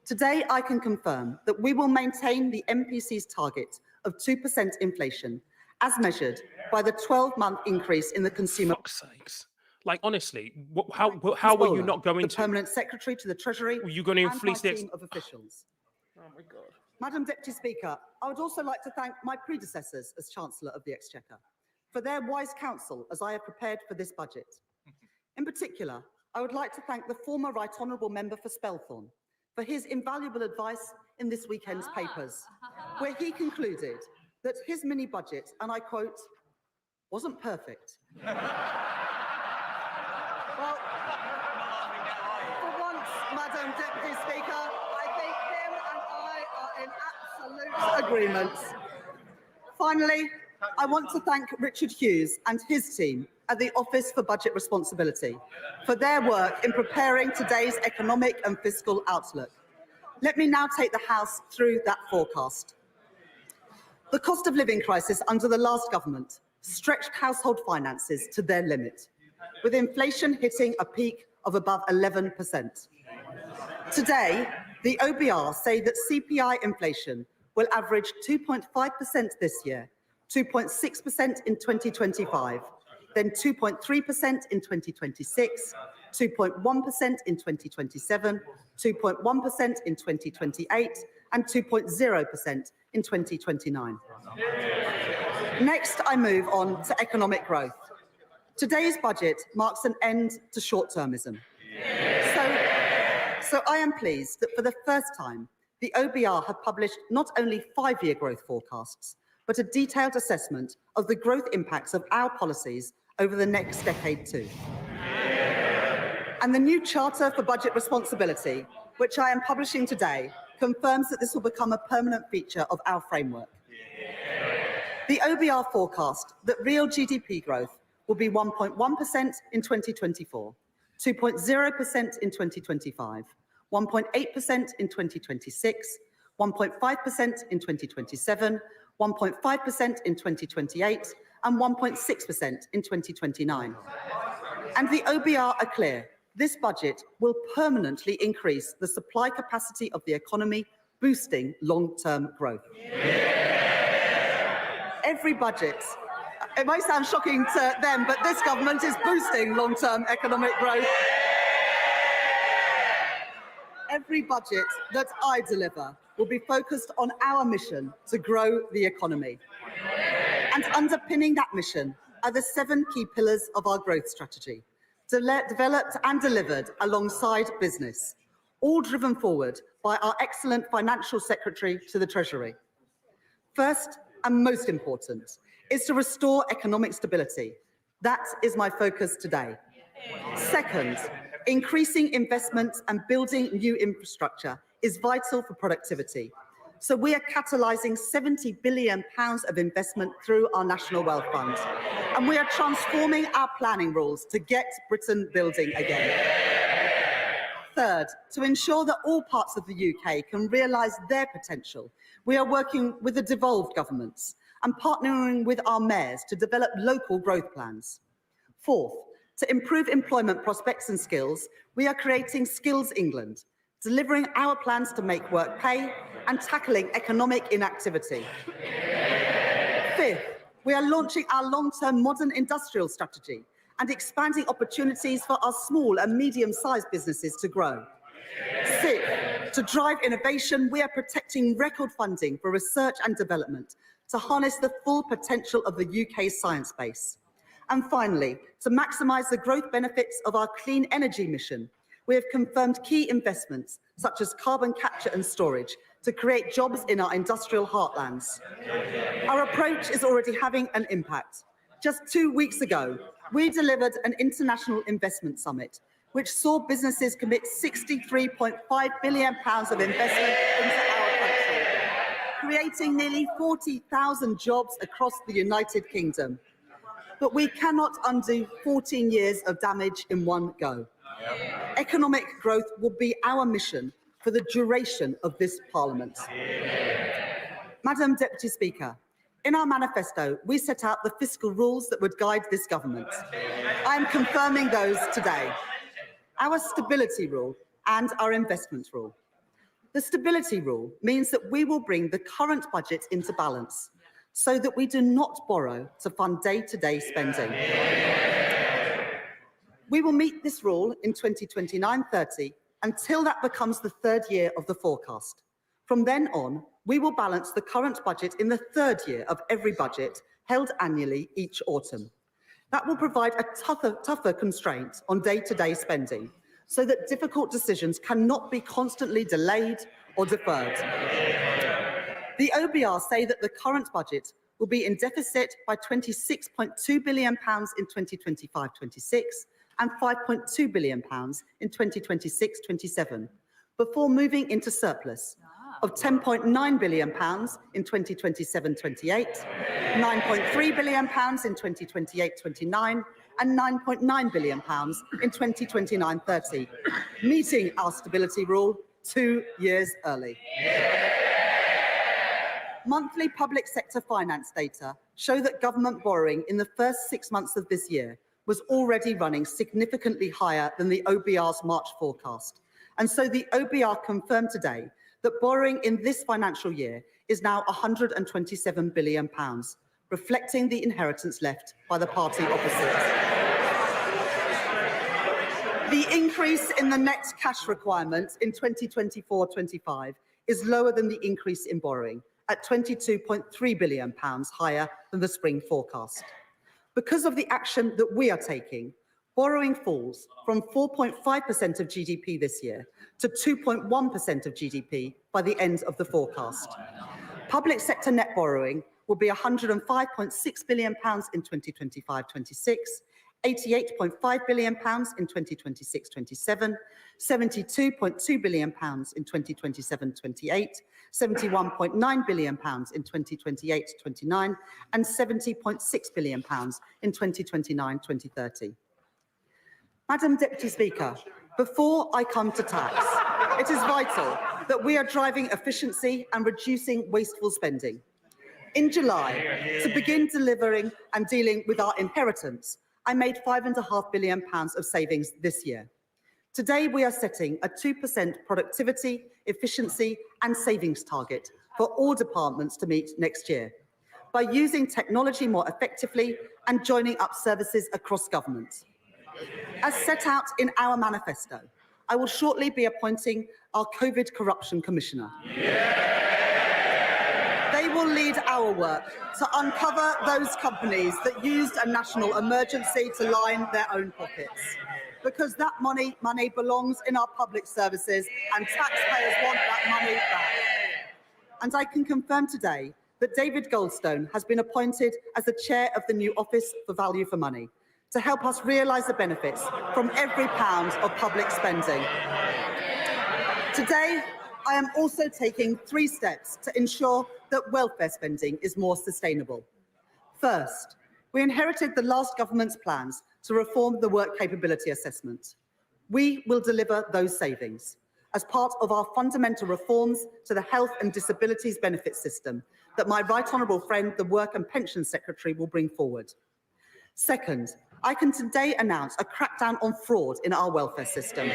Today, I can confirm that we will maintain the MPC's target of 2% inflation as measured by the 12-month increase in the consumer. Fuck's sakes. Like, honestly, how were you not going the to? Permanent Secretary to the Treasury, Were you going to and my inflict this? team of officials. Oh my God. Madam Deputy Speaker, I would also like to thank my predecessors as Chancellor of the Exchequer for their wise counsel as I have prepared for this budget. In particular, I would like to thank the former Right Honourable Member for Spelthorne for his invaluable advice in this weekend's papers, where he concluded that his mini-budget, and I quote, wasn't perfect. Well, for once, Madam Deputy Speaker, I think him and I are in absolute agreement. Finally, I want to thank Richard Hughes and his team at the Office for Budget Responsibility for their work in preparing today's economic and fiscal outlook. Let me now take the House through that forecast. The cost of living crisis under the last government stretched household finances to their limit, with inflation hitting a peak of above 11%. Today, the OBR say that CPI inflation will average 2.5% this year, 2.6% in 2025, then 2.3% in 2026, 2.1% in 2027, 2.1% in 2028, and 2.0% in 2029. Next, I move on to economic growth. Today's budget marks an end to short-termism. So I am pleased that for the first time, the OBR have published not only 5-year growth forecasts, but a detailed assessment of the growth impacts of our policies over the next decade too. And the new Charter for Budget Responsibility, which I am publishing today, confirms that this will become a permanent feature of our framework. The OBR forecast that real GDP growth will be 1.1% in 2024, 2.0% in 2025, 1.8% in 2026, 1.5% in 2027, 1.5% in 2028, and 1.6% in 2029. And the OBR are clear. This budget will permanently increase the supply capacity of the economy, boosting long-term growth. Every budget, it might sound shocking to them, but this government is boosting long-term economic growth. Every budget that I deliver will be focused on our mission to grow the economy. And underpinning that mission are the 7 key pillars of our growth strategy, developed and delivered alongside business, all driven forward by our excellent Financial Secretary to the Treasury. First, and most important, is to restore economic stability. That is my focus today. Second, increasing investment and building new infrastructure is vital for productivity. So we are catalysing £70 billion of investment through our National Wealth Fund. And we are transforming our planning rules to get Britain building again. Third, to ensure that all parts of the UK can realise their potential, we are working with the devolved governments and partnering with our mayors to develop local growth plans. Fourth, to improve employment prospects and skills, we are creating Skills England, delivering our plans to make work pay and tackling economic inactivity. Fifth, we are launching our long-term modern industrial strategy and expanding opportunities for our small and medium-sized businesses to grow. Sixth, to drive innovation, we are protecting record funding for research and development to harness the full potential of the UK's science base. And finally, to maximise the growth benefits of our clean energy mission, we have confirmed key investments such as carbon capture and storage to create jobs in our industrial heartlands. Our approach is already having an impact. Just 2 weeks ago, we delivered an international investment summit, which saw businesses commit £63.5 billion of investment into our country, creating nearly 40,000 jobs across the United Kingdom. But we cannot undo 14 years of damage in one go. Economic growth will be our mission for the duration of this Parliament. Madam Deputy Speaker, In our manifesto, we set out the fiscal rules that would guide this government. I am confirming those today. Our stability rule and our investment rule. The stability rule means that we will bring the current budget into balance so that we do not borrow to fund day-to-day spending. We will meet this rule in 2029-30 until that becomes the third year of the forecast. From then on, we will balance the current budget in the third year of every budget held annually each autumn. That will provide a tougher constraint on day-to-day spending so that difficult decisions cannot be constantly delayed or deferred. The OBR say that the current budget will be in deficit by £26.2 billion in 2025-26 and £5.2 billion in 2026-27, before moving into surplus of £10.9 billion in 2027-28, £9.3 billion in 2028-29, and £9.9 billion in 2029-30, meeting our stability rule 2 years early. Monthly public sector finance data show that government borrowing in the first 6 months of this year was already running significantly higher than the OBR's March forecast. And so the OBR confirmed today that borrowing in this financial year is now £127 billion, reflecting the inheritance left by the party opposite. The increase in the net cash requirement in 2024-25 is lower than the increase in borrowing, at £22.3 billion higher than the spring forecast. Because of the action that we are taking, borrowing falls from 4.5% of GDP this year to 2.1% of GDP by the end of the forecast. Public sector net borrowing will be £105.6 billion in 2025-26, £88.5 billion in 2026-27, £72.2 billion in 2027-28, £71.9 billion in 2028-29, and £70.6 billion in 2029-2030. Madam Deputy Speaker, before I come to tax, it is vital that we are driving efficiency and reducing wasteful spending. In July, to begin delivering and dealing with our inheritance, I made £5.5 billion of savings this year. Today, we are setting a 2% productivity, efficiency and savings target for all departments to meet next year by using technology more effectively and joining up services across government. As set out in our manifesto, I will shortly be appointing our COVID Corruption Commissioner. They will lead our work to uncover those companies that used a national emergency to line their own pockets, because that money belongs in our public services and taxpayers want that money back. And I can confirm today that David Goldstone has been appointed as the chair of the new Office for Value for Money to help us realise the benefits from every pound of public spending. Today, I am also taking 3 steps to ensure that welfare spending is more sustainable. First, we inherited the last government's plans to reform the work capability assessment. We will deliver those savings as part of our fundamental reforms to the health and disabilities benefit system that my right honourable friend, the Work and Pensions Secretary, will bring forward. Second, I can today announce a crackdown on fraud in our welfare system,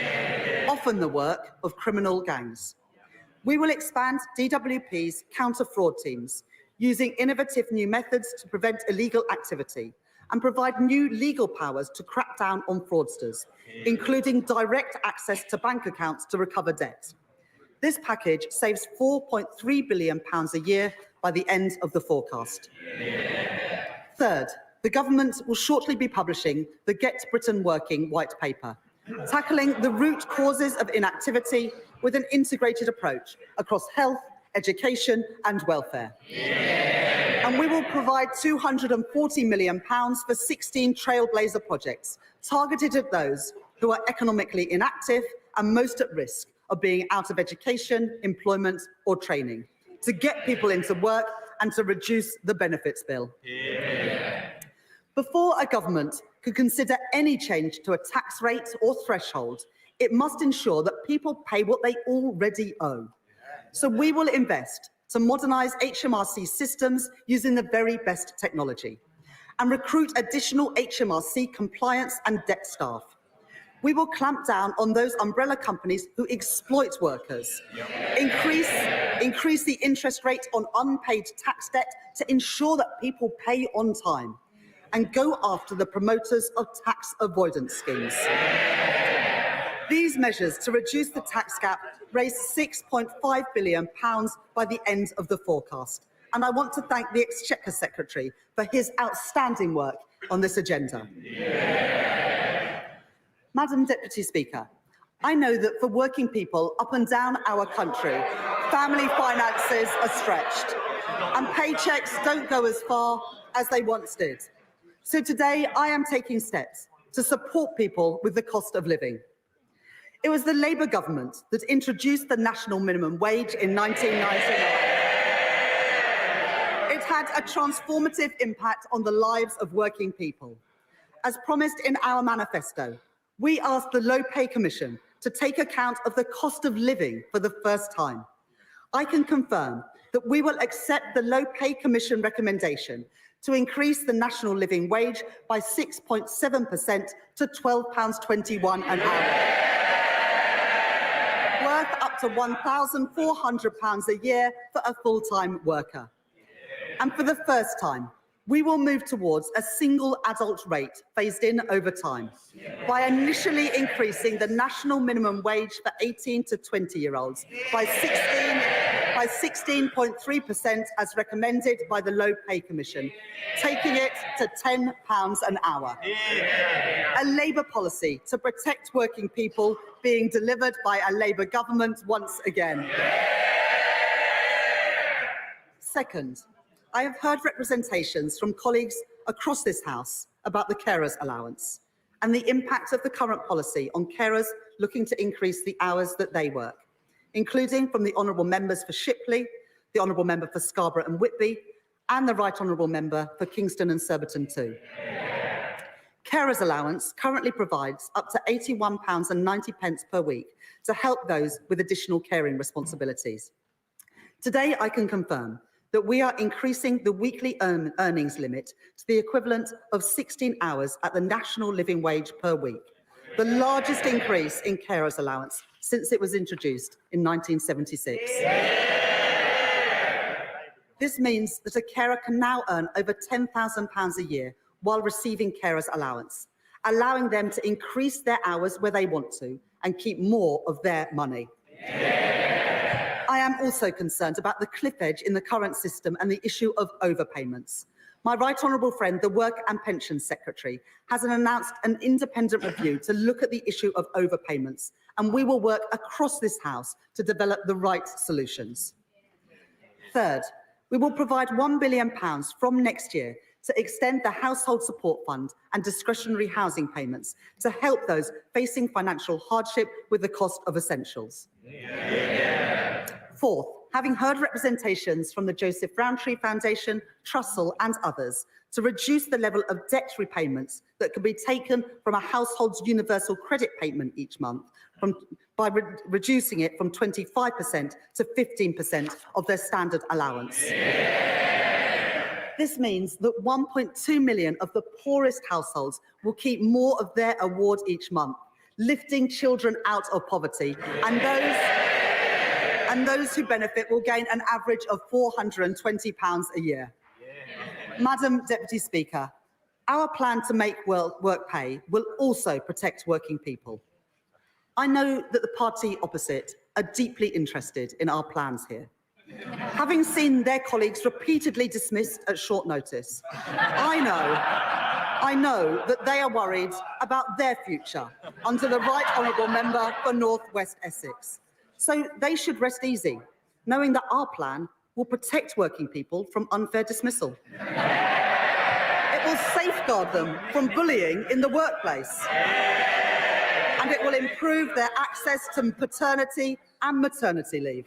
often the work of criminal gangs. We will expand DWP's counter-fraud teams using innovative new methods to prevent illegal activity and provide new legal powers to crack down on fraudsters, including direct access to bank accounts to recover debt. This package saves £4.3 billion a year by the end of the forecast. Third, the government will shortly be publishing the Get Britain Working white paper, tackling the root causes of inactivity with an integrated approach across health, education and welfare. And we will provide £240 million for 16 trailblazer projects targeted at those who are economically inactive and most at risk of being out of education, employment or training, to get people into work and to reduce the benefits bill. Before a government can consider any change to a tax rate or threshold, it must ensure that people pay what they already owe. So we will invest to modernise HMRC systems using the very best technology, and recruit additional HMRC compliance and debt staff. We will clamp down on those umbrella companies who exploit workers, increase the interest rate on unpaid tax debt to ensure that people pay on time, and go after the promoters of tax avoidance schemes. These measures to reduce the tax gap raise £6.5 billion by the end of the forecast. And I want to thank the Exchequer Secretary for his outstanding work on this agenda. Madam Deputy Speaker, I know that for working people up and down our country, family finances are stretched and paychecks don't go as far as they once did. So today I am taking steps to support people with the cost of living. It was the Labour government that introduced the national minimum wage in 1999. It had a transformative impact on the lives of working people. As promised in our manifesto, we asked the Low Pay Commission to take account of the cost of living for the first time. I can confirm that we will accept the Low Pay Commission recommendation to increase the national living wage by 6.7% to £12.21 an hour. Worth up to £1,400 a year for a full-time worker. And for the first time, we will move towards a single adult rate phased in over time by initially increasing the national minimum wage for 18 to 20-year-olds by 16.3% as recommended by the Low Pay Commission, taking it to £10 an hour. A Labour policy to protect working people being delivered by a Labour government once again. Second, I have heard representations from colleagues across this House about the carers allowance and the impact of the current policy on carers looking to increase the hours that they work, including from the honourable members for Shipley, the honourable member for Scarborough and Whitby, and the right honourable member for Kingston and Surbiton too. Carers allowance currently provides up to £81.90 per week to help those with additional caring responsibilities. Today, I can confirm that we are increasing the weekly earnings limit to the equivalent of 16 hours at the national living wage per week, the largest increase in carers allowance since it was introduced in 1976. This means that a carer can now earn over £10,000 a year while receiving carers allowance, allowing them to increase their hours where they want to and keep more of their money. I am also concerned about the cliff edge in the current system and the issue of overpayments. My right honourable friend, the Work and Pensions Secretary, has announced an independent review to look at the issue of overpayments, and we will work across this House to develop the right solutions. Third, we will provide £1 billion from next year to extend the Household Support Fund and discretionary housing payments to help those facing financial hardship with the cost of essentials. Fourth, having heard representations from the Joseph Rowntree Foundation, Trussell and others to reduce the level of debt repayments that can be taken from a household's universal credit payment each month by reducing it from 25% to 15% of their standard allowance. This means that 1.2 million of the poorest households will keep more of their award each month, lifting children out of poverty, and those who benefit will gain an average of £420 a year. Madam Deputy Speaker, our plan to make work pay will also protect working people. I know that the party opposite are deeply interested in our plans here. Having seen their colleagues repeatedly dismissed at short notice, I know that they are worried about their future under the Right Honourable Member for North West Essex. So they should rest easy, knowing that our plan will protect working people from unfair dismissal. It will safeguard them from bullying in the workplace. And it will improve their access to paternity and maternity leave.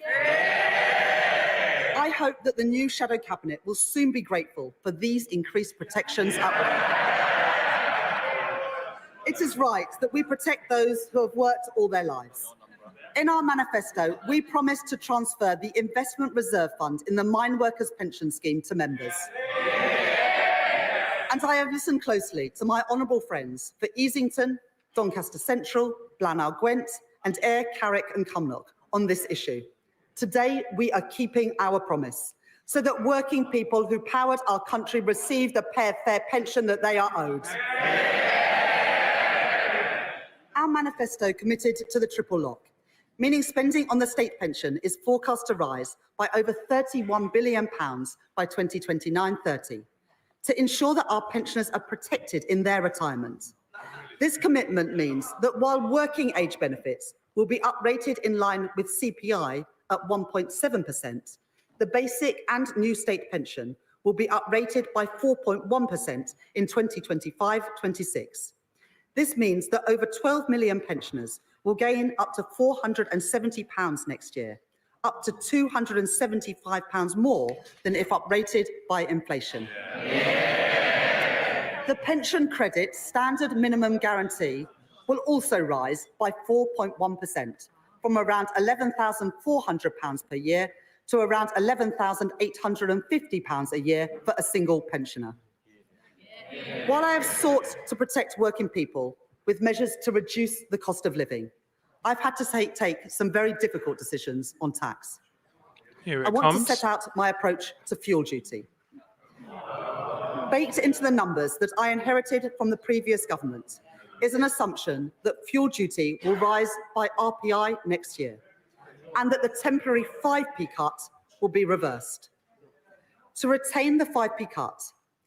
I hope that the new Shadow Cabinet will soon be grateful for these increased protections at work. It is right that we protect those who have worked all their lives. in our manifesto, we promised to transfer the Investment Reserve Fund in the Mine Workers Pension Scheme to members. And I have listened closely to my honourable friends for Easington, Doncaster Central, Blaenau Gwent and Ayr, Carrick and Cumnock on this issue. Today, we are keeping our promise so that working people who powered our country receive the fair pension that they are owed. Our manifesto committed to the triple lock, meaning spending on the state pension is forecast to rise by over £31 billion by 2029-30 to ensure that our pensioners are protected in their retirement. This commitment means that while working age benefits will be uprated in line with CPI at 1.7%, the basic and new state pension will be uprated by 4.1% in 2025-26. This means that over 12 million pensioners will gain up to £470 next year, up to £275 more than if uprated by inflation. The pension credit standard minimum guarantee will also rise by 4.1%, from around £11,400 per year to around £11,850 a year for a single pensioner. While I have sought to protect working people with measures to reduce the cost of living, I've had to take some very difficult decisions on tax. Here I it want comes. to set out my approach to fuel duty. Baked into the numbers that I inherited from the previous government is an assumption that fuel duty will rise by RPI next year and that the temporary 5p cut will be reversed. To retain the 5p cut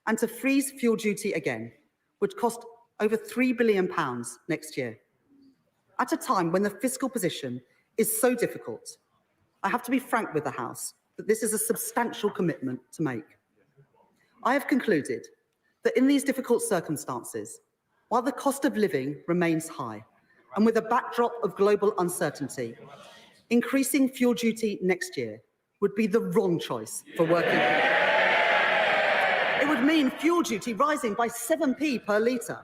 and to freeze fuel duty again would cost over £3 billion next year. At a time when the fiscal position is so difficult, I have to be frank with the House that this is a substantial commitment to make. I have concluded that in these difficult circumstances, while the cost of living remains high and with a backdrop of global uncertainty, increasing fuel duty next year would be the wrong choice for working people. It would mean fuel duty rising by 7p per litre.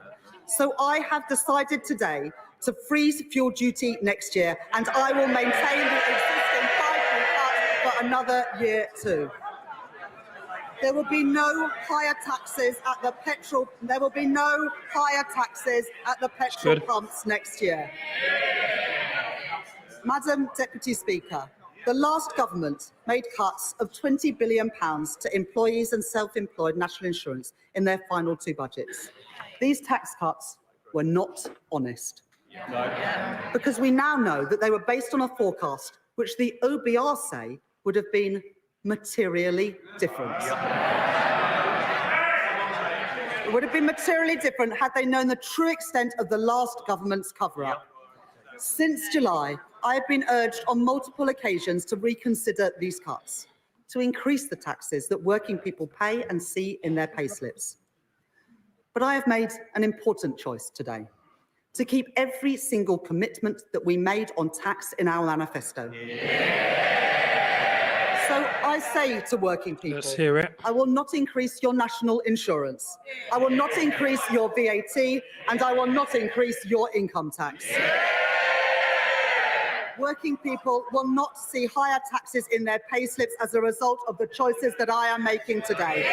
So I have decided today to freeze fuel duty next year, and I will maintain the existing 5p cut for another year too. There will be no higher taxes at the petrol. There will be no higher taxes at the petrol pumps next year. Madam Deputy Speaker, the last government made cuts of £20 billion to employees and self-employed national insurance in their final two budgets. These tax cuts were not honest. Because we now know that they were based on a forecast which the OBR say would have been materially different. It would have been materially different had they known the true extent of the last government's cover-up. Since July, I have been urged on multiple occasions to reconsider these cuts, to increase the taxes that working people pay and see in their payslips. But I have made an important choice today, to keep every single commitment that we made on tax in our manifesto. So I say to working people, Let's hear it. I will not increase your national insurance. I will not increase your VAT, and I will not increase your income tax. Working people will not see higher taxes in their payslips as a result of the choices that I am making today.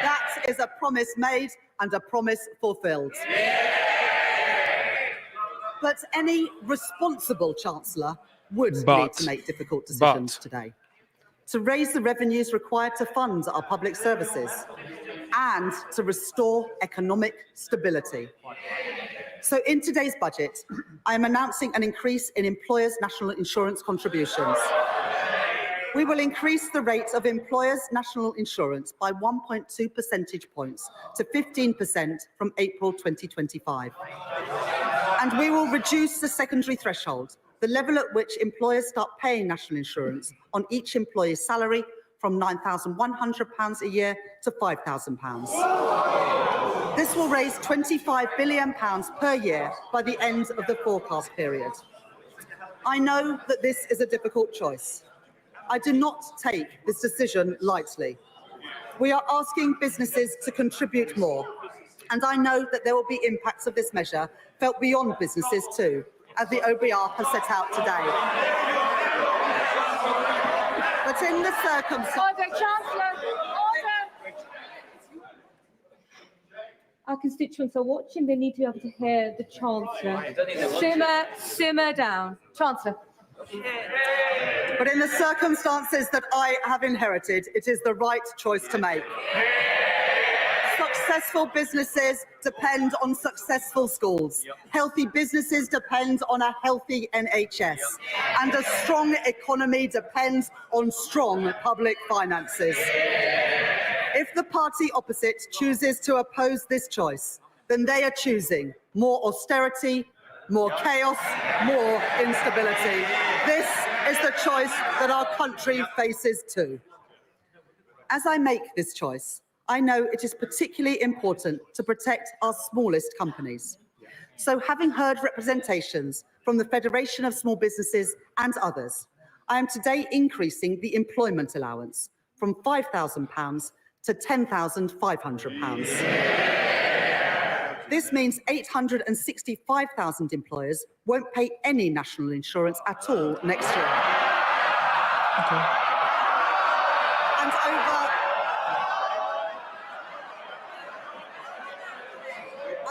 That is a promise made and a promise fulfilled. But any responsible Chancellor would need to make difficult decisions today, to raise the revenues required to fund our public services and to restore economic stability. So in today's budget, I am announcing an increase in employers' national insurance contributions. We will increase the rate of employers' national insurance by 1.2 percentage points to 15% from April 2025. And we will reduce the secondary threshold, the level at which employers start paying national insurance on each employee's salary, from £9,100 a year to £5,000. This will raise £25 billion per year by the end of the forecast period. I know that this is a difficult choice. I do not take this decision lightly. We are asking businesses to contribute more, and I know that there will be impacts of this measure felt beyond businesses too, as the OBR has set out today. But in the circumstances... Order, Chancellor, order. Our constituents are watching. They need to be able to hear the Chancellor. Simmer down. Chancellor. But in the circumstances that I have inherited, it is the right choice to make. Successful businesses depend on successful schools. Healthy businesses depend on a healthy NHS. And a strong economy depends on strong public finances. If the party opposite chooses to oppose this choice, then they are choosing more austerity, more chaos, more instability. This is the choice that our country faces too. As I make this choice, I know it is particularly important to protect our smallest companies. So, having heard representations from the Federation of Small Businesses and others, I am today increasing the employment allowance from £5,000 to £10,500. This means 865,000 employers won't pay any national insurance at all next year. Okay.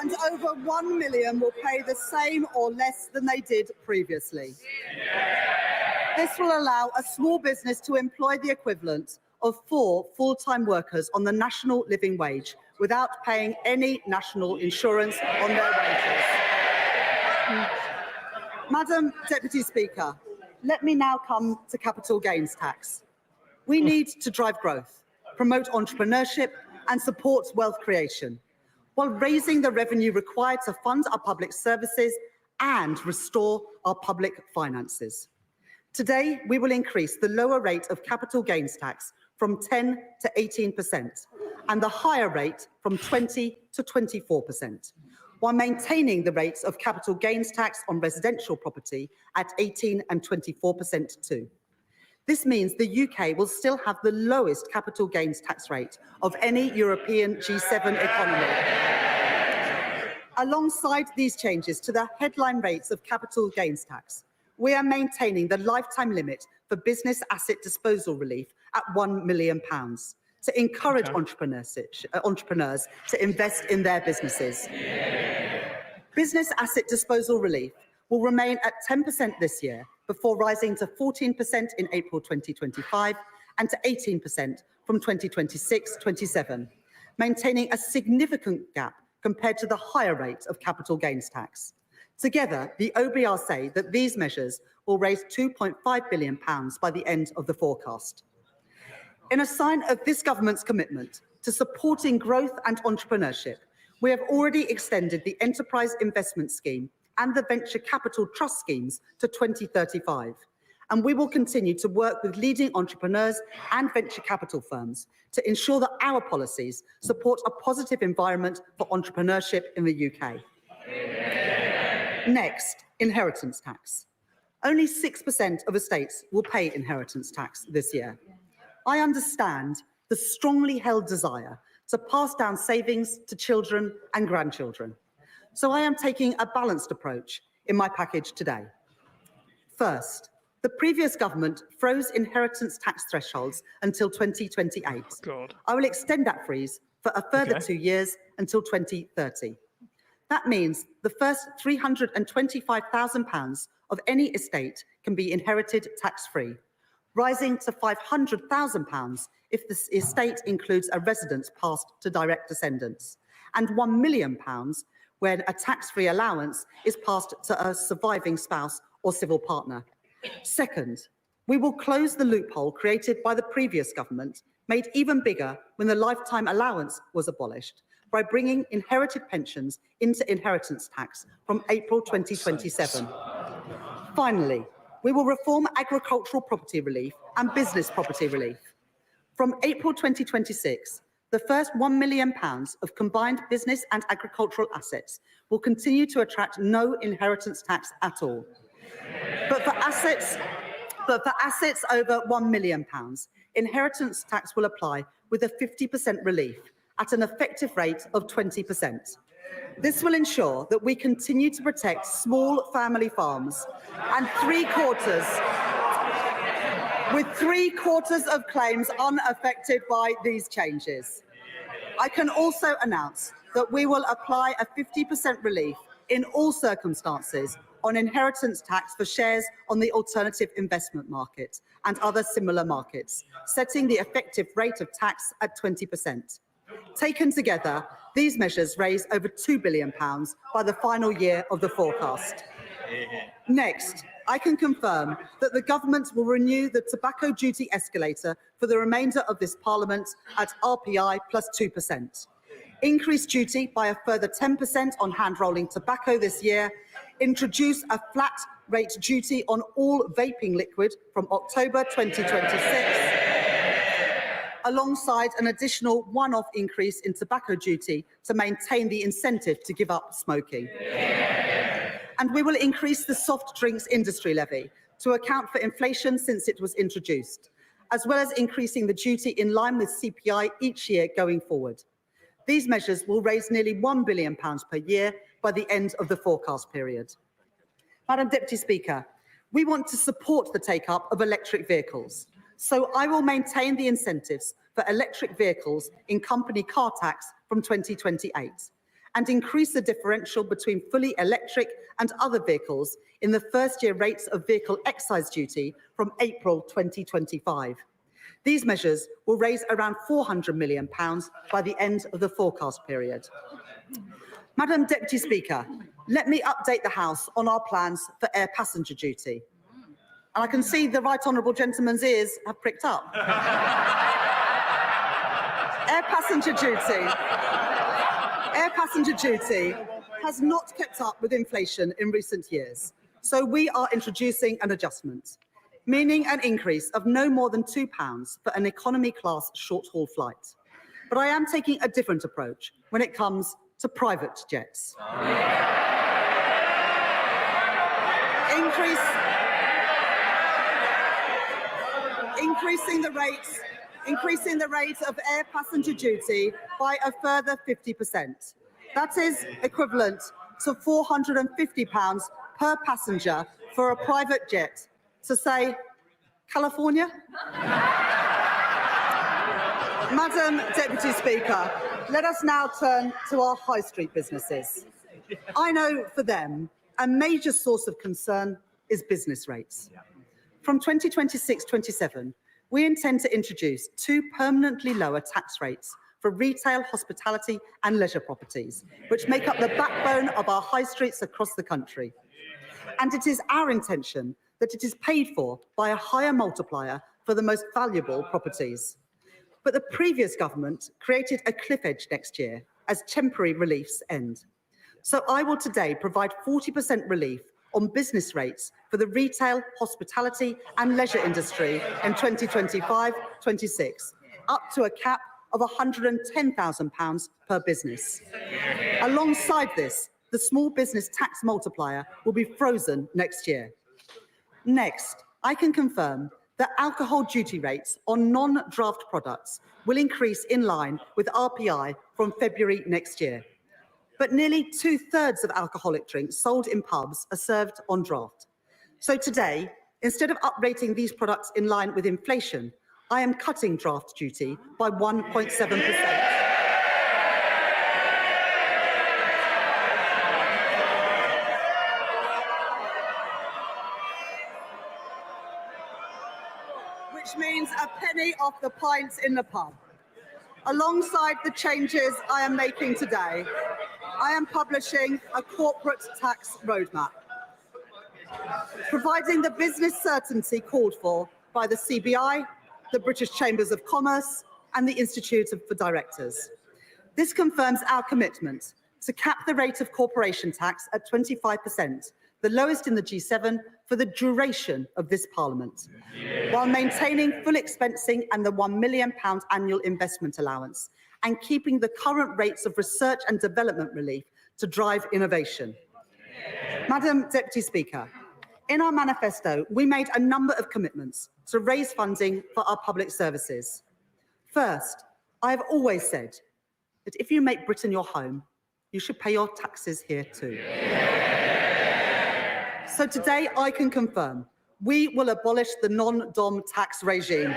And over 1 million will pay the same or less than they did previously. This will allow a small business to employ the equivalent of 4 full-time workers on the national living wage without paying any national insurance on their wages. Madam Deputy Speaker, let me now come to capital gains tax. We need to drive growth, promote entrepreneurship and support wealth creation, while raising the revenue required to fund our public services and restore our public finances. Today, we will increase the lower rate of capital gains tax from 10 to 18% and the higher rate from 20 to 24%, while maintaining the rates of capital gains tax on residential property at 18 and 24% too. This means the UK will still have the lowest capital gains tax rate of any European G7 economy. Alongside these changes to the headline rates of capital gains tax, we are maintaining the lifetime limit for business asset disposal relief at £1 million to encourage entrepreneurs to invest in their businesses. Business asset disposal relief will remain at 10% this year before rising to 14% in April 2025 and to 18% from 2026-27, maintaining a significant gap compared to the higher rate of capital gains tax. Together, the OBR say that these measures will raise £2.5 billion by the end of the forecast. In a sign of this government's commitment to supporting growth and entrepreneurship, we have already extended the Enterprise Investment Scheme and the Venture Capital Trust schemes to 2035. And we will continue to work with leading entrepreneurs and venture capital firms to ensure that our policies support a positive environment for entrepreneurship in the UK. Next, inheritance tax. Only 6% of estates will pay inheritance tax this year. I understand the strongly held desire to pass down savings to children and grandchildren. So I am taking a balanced approach in my package today. First, the previous government froze inheritance tax thresholds until 2028. God. I will extend that freeze for a further 2 years until 2030. That means the first £325,000 of any estate can be inherited tax-free, rising to £500,000 if the estate includes a residence passed to direct descendants, and £1 million when a tax-free allowance is passed to a surviving spouse or civil partner. Second, we will close the loophole created by the previous government, made even bigger when the lifetime allowance was abolished, by bringing inherited pensions into inheritance tax from April 2027. Finally, we will reform agricultural property relief and business property relief. From April 2026, the first £1 million of combined business and agricultural assets will continue to attract no inheritance tax at all. But for assets over £1 million, inheritance tax will apply with a 50% relief at an effective rate of 20%. This will ensure that we continue to protect small family farms and with three quarters of claims unaffected by these changes. I can also announce that we will apply a 50% relief in all circumstances on inheritance tax for shares on the alternative investment market and other similar markets, setting the effective rate of tax at 20%. Taken together, these measures raise over £2 billion by the final year of the forecast. Next, I can confirm that the government will renew the tobacco duty escalator for the remainder of this Parliament at RPI plus 2%. Increase duty by a further 10% on hand-rolling tobacco this year, introduce a flat rate duty on all vaping liquid from October 2026, alongside an additional one-off increase in tobacco duty to maintain the incentive to give up smoking. And we will increase the soft drinks industry levy to account for inflation since it was introduced, as well as increasing the duty in line with CPI each year going forward. These measures will raise nearly £1 billion per year by the end of the forecast period. Madam Deputy Speaker, we want to support the take-up of electric vehicles, so I will maintain the incentives for electric vehicles in company car tax from 2028 and increase the differential between fully electric and other vehicles in the first-year rates of vehicle excise duty from April 2025. These measures will raise around £400 million by the end of the forecast period. Madam Deputy Speaker, let me update the House on our plans for air passenger duty. And I can see the right honourable gentleman's ears have pricked up. Air passenger duty has not kept up with inflation in recent years, so we are introducing an adjustment, meaning an increase of no more than £2 for an economy-class short-haul flight. But I am taking a different approach when it comes to private jets. Increasing the rate of air passenger duty by a further 50%. That is equivalent to £450 per passenger for a private jet to, say, California? Madam Deputy Speaker, let us now turn to our high street businesses. I know for them, a major source of concern is business rates. From 2026-27, we intend to introduce two permanently lower tax rates for retail, hospitality and leisure properties, which make up the backbone of our high streets across the country. And it is our intention that it is paid for by a higher multiplier for the most valuable properties. But the previous government created a cliff edge next year as temporary reliefs end. So I will today provide 40% relief on business rates for the retail, hospitality and leisure industry in 2025-26, up to a cap of £110,000 per business. Alongside this, the small business tax multiplier will be frozen next year. Next, I can confirm that alcohol duty rates on non-draft products will increase in line with RPI from February next year. But nearly 2/3 of alcoholic drinks sold in pubs are served on draft. So today, instead of uprating these products in line with inflation, I am cutting draft duty by 1.7%. Which means a penny off the pints in the pub. Alongside the changes I am making today, I am publishing a corporate tax roadmap, providing the business certainty called for by the CBI, the British Chambers of Commerce and the Institute for Directors. This confirms our commitment to cap the rate of corporation tax at 25%, the lowest in the G7 for the duration of this Parliament, while maintaining full expensing and the £1 million annual investment allowance, and keeping the current rates of research and development relief to drive innovation. Madam Deputy Speaker, in our manifesto, we made a number of commitments to raise funding for our public services. First, I have always said that if you make Britain your home, you should pay your taxes here too. So today I can confirm we will abolish the non-dom tax regime.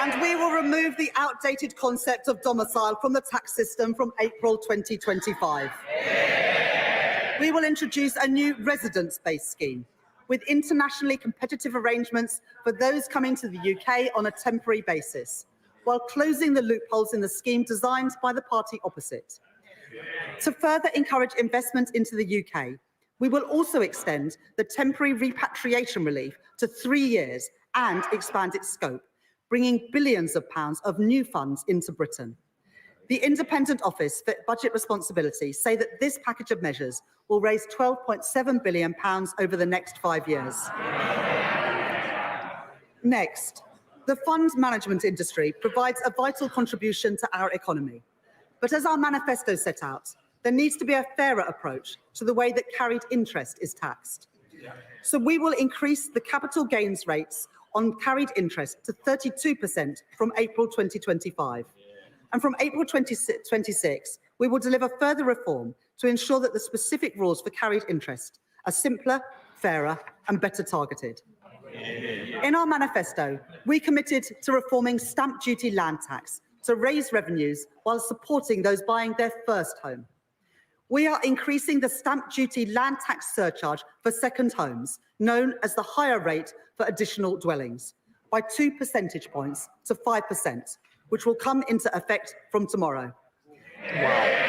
And we will remove the outdated concept of domicile from the tax system from April 2025. We will introduce a new residence-based scheme with internationally competitive arrangements for those coming to the UK on a temporary basis, while closing the loopholes in the scheme designed by the party opposite. To further encourage investment into the UK, we will also extend the temporary repatriation relief to 3 years and expand its scope, bringing billions of pounds of new funds into Britain. The Independent Office for Budget Responsibility say that this package of measures will raise £12.7 billion over the next 5 years. Next, the funds management industry provides a vital contribution to our economy. But as our manifesto set out, there needs to be a fairer approach to the way that carried interest is taxed. So we will increase the capital gains rates on carried interest to 32% from April 2025. And from April 2026, we will deliver further reform to ensure that the specific rules for carried interest are simpler, fairer and better targeted. In our manifesto, we committed to reforming stamp duty land tax to raise revenues while supporting those buying their first home. We are increasing the stamp duty land tax surcharge for second homes, known as the higher rate for additional dwellings, by 2 percentage points to 5%, which will come into effect from tomorrow. Wow.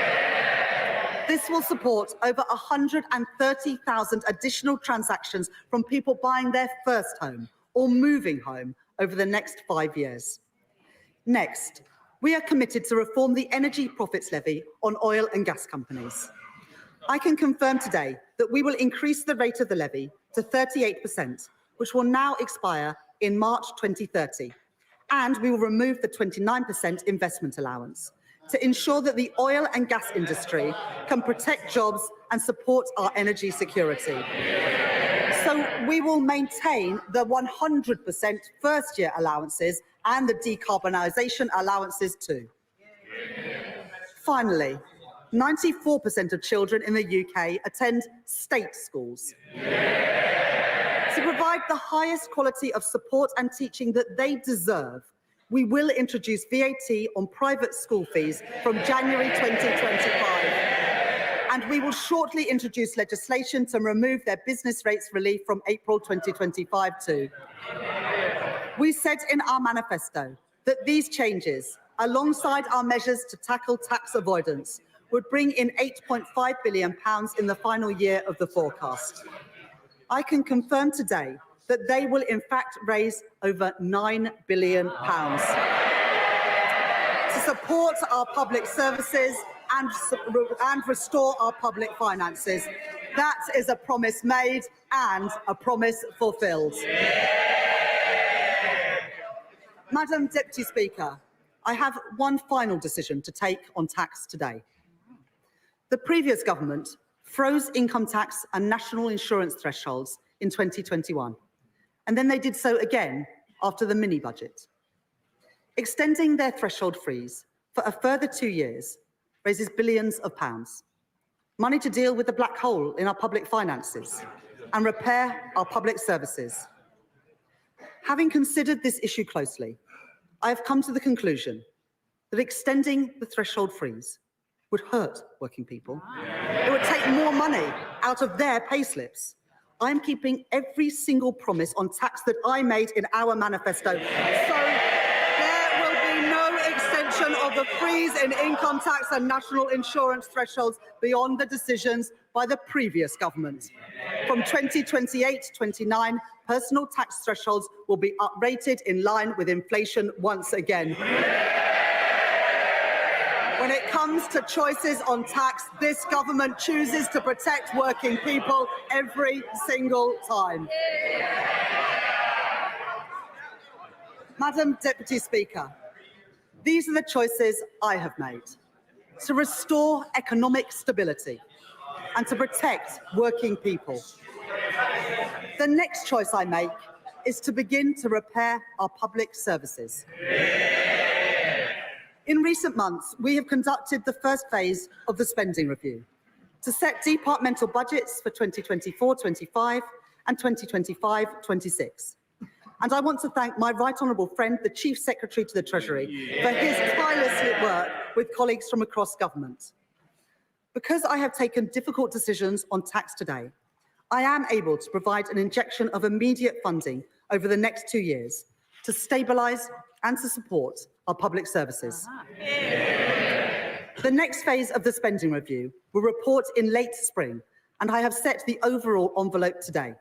This will support over 130,000 additional transactions from people buying their first home or moving home over the next 5 years. Next, we are committed to reform the energy profits levy on oil and gas companies. I can confirm today that we will increase the rate of the levy to 38%, which will now expire in March 2030, and we will remove the 29% investment allowance to ensure that the oil and gas industry can protect jobs and support our energy security. So we will maintain the 100% first-year allowances and the decarbonisation allowances too. Finally, 94% of children in the UK attend state schools. To provide the highest quality of support and teaching that they deserve, we will introduce VAT on private school fees from January 2025. And we will shortly introduce legislation to remove their business rates relief from April 2025 too. We said in our manifesto that these changes, alongside our measures to tackle tax avoidance, would bring in £8.5 billion in the final year of the forecast. I can confirm today that they will in fact raise over £9 billion to support our public services and restore our public finances. That is a promise made and a promise fulfilled. Madam Deputy Speaker, I have one final decision to take on tax today. The previous government froze income tax and national insurance thresholds in 2021, and then they did so again after the mini-budget. Extending their threshold freeze for a further 2 years raises billions of pounds, money to deal with the black hole in our public finances and repair our public services. Having considered this issue closely, I have come to the conclusion that extending the threshold freeze would hurt working people. It would take more money out of their payslips. I'm keeping every single promise on tax that I made in our manifesto. So there will be no extension of the freeze in income tax and national insurance thresholds beyond the decisions by the previous government. From 2028-29, personal tax thresholds will be uprated in line with inflation once again. When it comes to choices on tax, this government chooses to protect working people every single time. Madam Deputy Speaker, these are the choices I have made to restore economic stability and to protect working people. The next choice I make is to begin to repair our public services. In recent months, we have conducted the first phase of the spending review to set departmental budgets for 2024-25 and 2025-26. And I want to thank my right honourable friend, the Chief Secretary to the Treasury, for his tireless work with colleagues from across government. Because I have taken difficult decisions on tax today, I am able to provide an injection of immediate funding over the next 2 years to stabilise and to support our public services. The next phase of the spending review will report in late spring, and I have set the overall envelope today.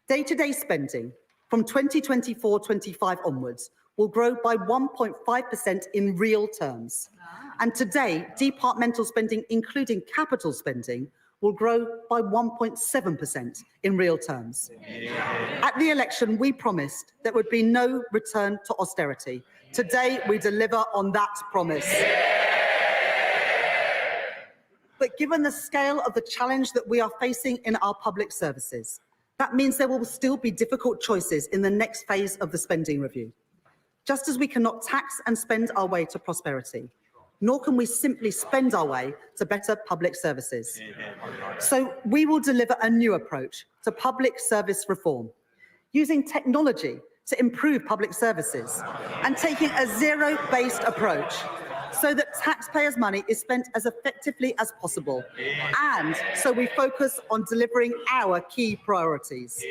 Day-to-day spending from 2024-25 onwards will grow by 1.5% in real terms. And today, departmental spending, including capital spending, will grow by 1.7% in real terms. At the election, we promised there would be no return to austerity. Today, we deliver on that promise. But given the scale of the challenge that we are facing in our public services, that means there will still be difficult choices in the next phase of the spending review. Just as we cannot tax and spend our way to prosperity, nor can we simply spend our way to better public services. So we will deliver a new approach to public service reform, using technology to improve public services and taking a zero-based approach so that taxpayers' money is spent as effectively as possible, and so we focus on delivering our key priorities.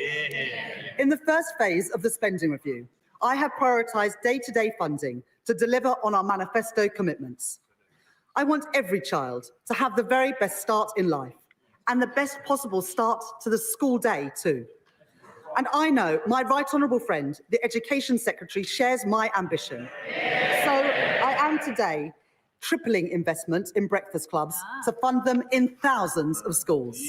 In the first phase of the spending review, I have prioritised day-to-day funding to deliver on our manifesto commitments. I want every child to have the very best start in life and the best possible start to the school day too. And I know my right honourable friend, the Education Secretary, shares my ambition. So I am today tripling investment in breakfast clubs to fund them in thousands of schools.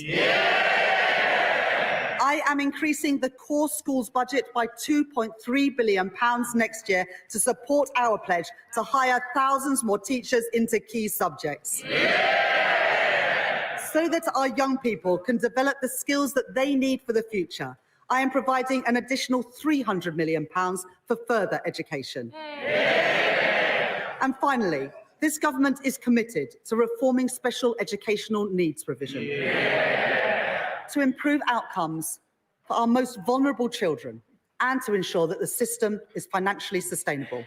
I am increasing the core schools budget by £2.3 billion next year to support our pledge to hire thousands more teachers into key subjects. So that our young people can develop the skills that they need for the future, I am providing an additional £300 million for further education. And finally, this government is committed to reforming special educational needs provision to improve outcomes for our most vulnerable children and to ensure that the system is financially sustainable.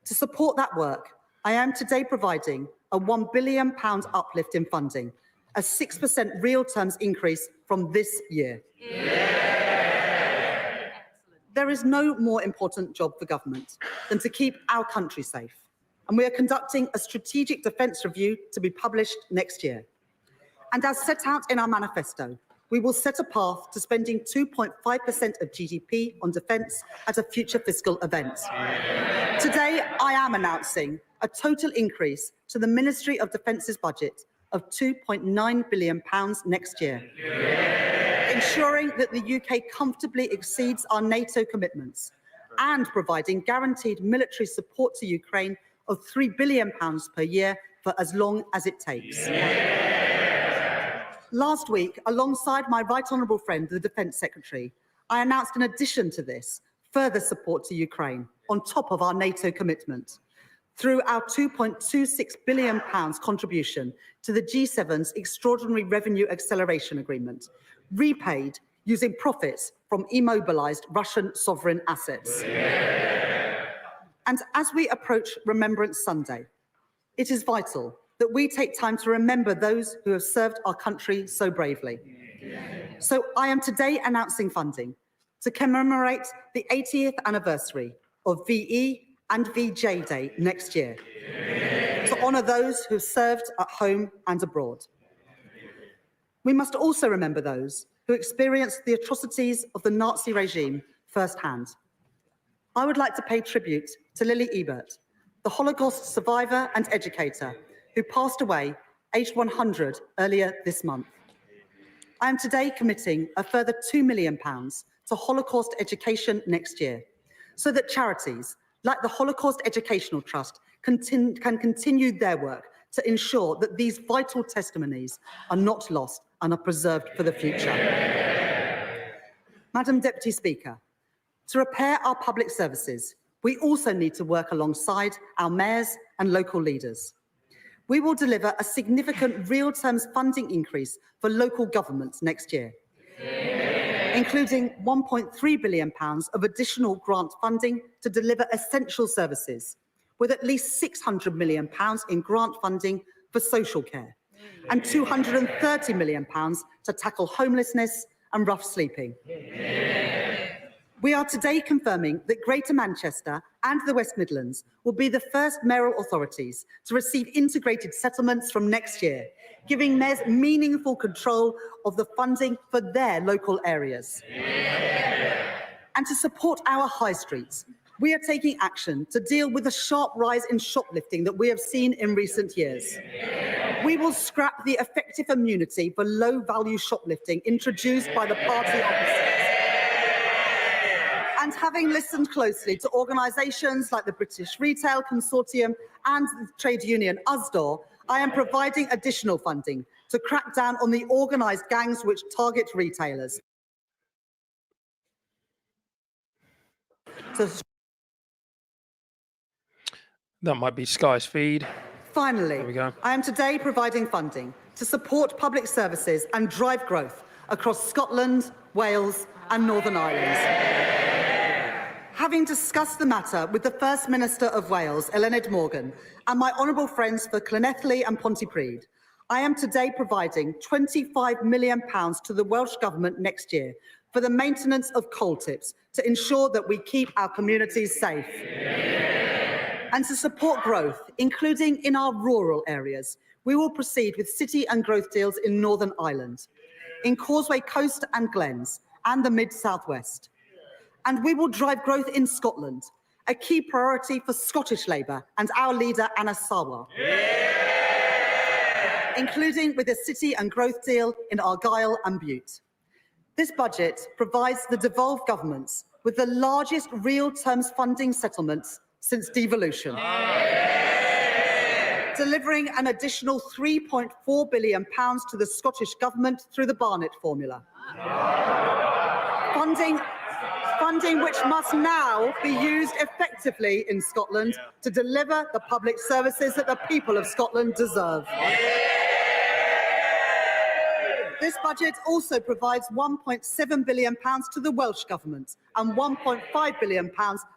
To support that work, I am today providing a £1 billion uplift in funding, a 6% real terms increase from this year. There is no more important job for government than to keep our country safe, and we are conducting a strategic defence review to be published next year. And as set out in our manifesto, we will set a path to spending 2.5% of GDP on defence at a future fiscal event. Today, I am announcing a total increase to the Ministry of Defence's budget of £2.9 billion next year, ensuring that the UK comfortably exceeds our NATO commitments and providing guaranteed military support to Ukraine of £3 billion per year for as long as it takes. Last week, alongside my right honourable friend, the Defence Secretary, I announced in addition to this, further support to Ukraine on top of our NATO commitment through our £2.26 billion contribution to the G7's Extraordinary Revenue Acceleration Agreement, repaid using profits from immobilised Russian sovereign assets. And as we approach Remembrance Sunday, it is vital that we take time to remember those who have served our country so bravely. So I am today announcing funding to commemorate the 80th anniversary of VE and VJ Day next year, to honour those who have served at home and abroad. We must also remember those who experienced the atrocities of the Nazi regime firsthand. I would like to pay tribute to Lily Ebert, the Holocaust survivor and educator who passed away aged 100 earlier this month. I am today committing a further £2 million to Holocaust education next year, so that charities like the Holocaust Educational Trust can continue their work to ensure that these vital testimonies are not lost and are preserved for the future. Madam Deputy Speaker, to repair our public services, we also need to work alongside our mayors and local leaders. We will deliver a significant real terms funding increase for local governments next year, including £1.3 billion of additional grant funding to deliver essential services, with at least £600 million in grant funding for social care and £230 million to tackle homelessness and rough sleeping. We are today confirming that Greater Manchester and the West Midlands will be the first mayoral authorities to receive integrated settlements from next year, giving mayors meaningful control of the funding for their local areas. And to support our high streets, we are taking action to deal with the sharp rise in shoplifting that we have seen in recent years. We will scrap the effective immunity for low-value shoplifting introduced by the party opposite. And having listened closely to organisations like the British Retail Consortium and the trade union USDOR, I am providing additional funding to crack down on the organised gangs which target retailers. That might be Sky's feed. Finally, There we go. I am today providing funding to support public services and drive growth across Scotland, Wales and Northern Ireland. Having discussed the matter with the First Minister of Wales, Eluned Morgan, and my honourable friends for Llanelli and Pontypridd, I am today providing £25 million to the Welsh Government next year for the maintenance of coal tips to ensure that we keep our communities safe. And to support growth, including in our rural areas, we will proceed with city and growth deals in Northern Ireland, in Causeway Coast and Glens, and the Mid-South West. And we will drive growth in Scotland, a key priority for Scottish Labour and our leader, Anna Sawar, including with a city and growth deal in Argyll and Bute. This budget provides the devolved governments with the largest real terms funding settlements since devolution, delivering an additional £3.4 billion to the Scottish Government through the Barnett formula. Funding which must now be used effectively in Scotland to deliver the public services that the people of Scotland deserve. This budget also provides £1.7 billion to the Welsh Government and £1.5 billion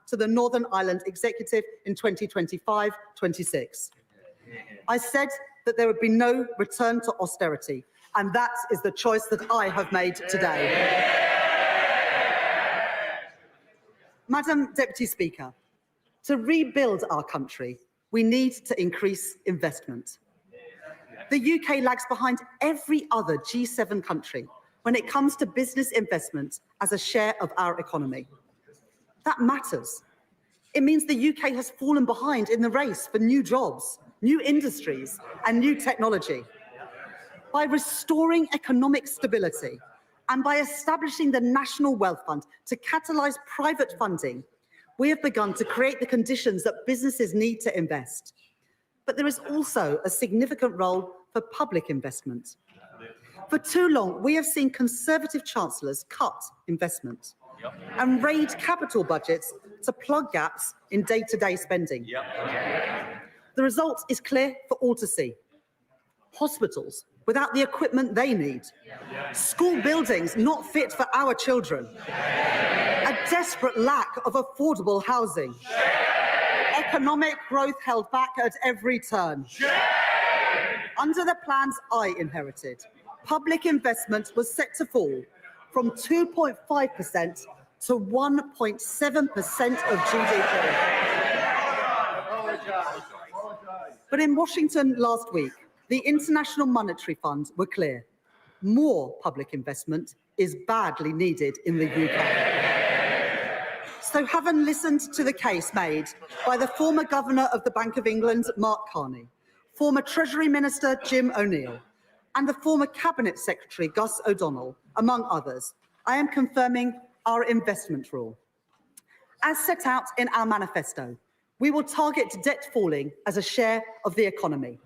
to the Northern Ireland Executive in 2025-26. I said that there would be no return to austerity, and that is the choice that I have made today. Madam Deputy Speaker, to rebuild our country, we need to increase investment. The UK lags behind every other G7 country when it comes to business investment as a share of our economy. That matters. It means the UK has fallen behind in the race for new jobs, new industries, and new technology. By restoring economic stability and by establishing the National Wealth Fund to catalyse private funding, we have begun to create the conditions that businesses need to invest. But there is also a significant role for public investment. For too long, we have seen Conservative chancellors cut investment and raid capital budgets to plug gaps in day-to-day spending. The result is clear for all to see. Hospitals without the equipment they need. School buildings not fit for our children. A desperate lack of affordable housing. Economic growth held back at every turn. Under the plans I inherited, public investment was set to fall from 2.5% to 1.7% of GDP. But in Washington last week, the International Monetary Fund were clear. More public investment is badly needed in the UK. So having listened to the case made by the former Governor of the Bank of England, Mark Carney, former Treasury Minister Jim O'Neill, and the former Cabinet Secretary Gus O'Donnell, among others, I am confirming our investment rule. As set out in our manifesto, we will target debt falling as a share of the economy.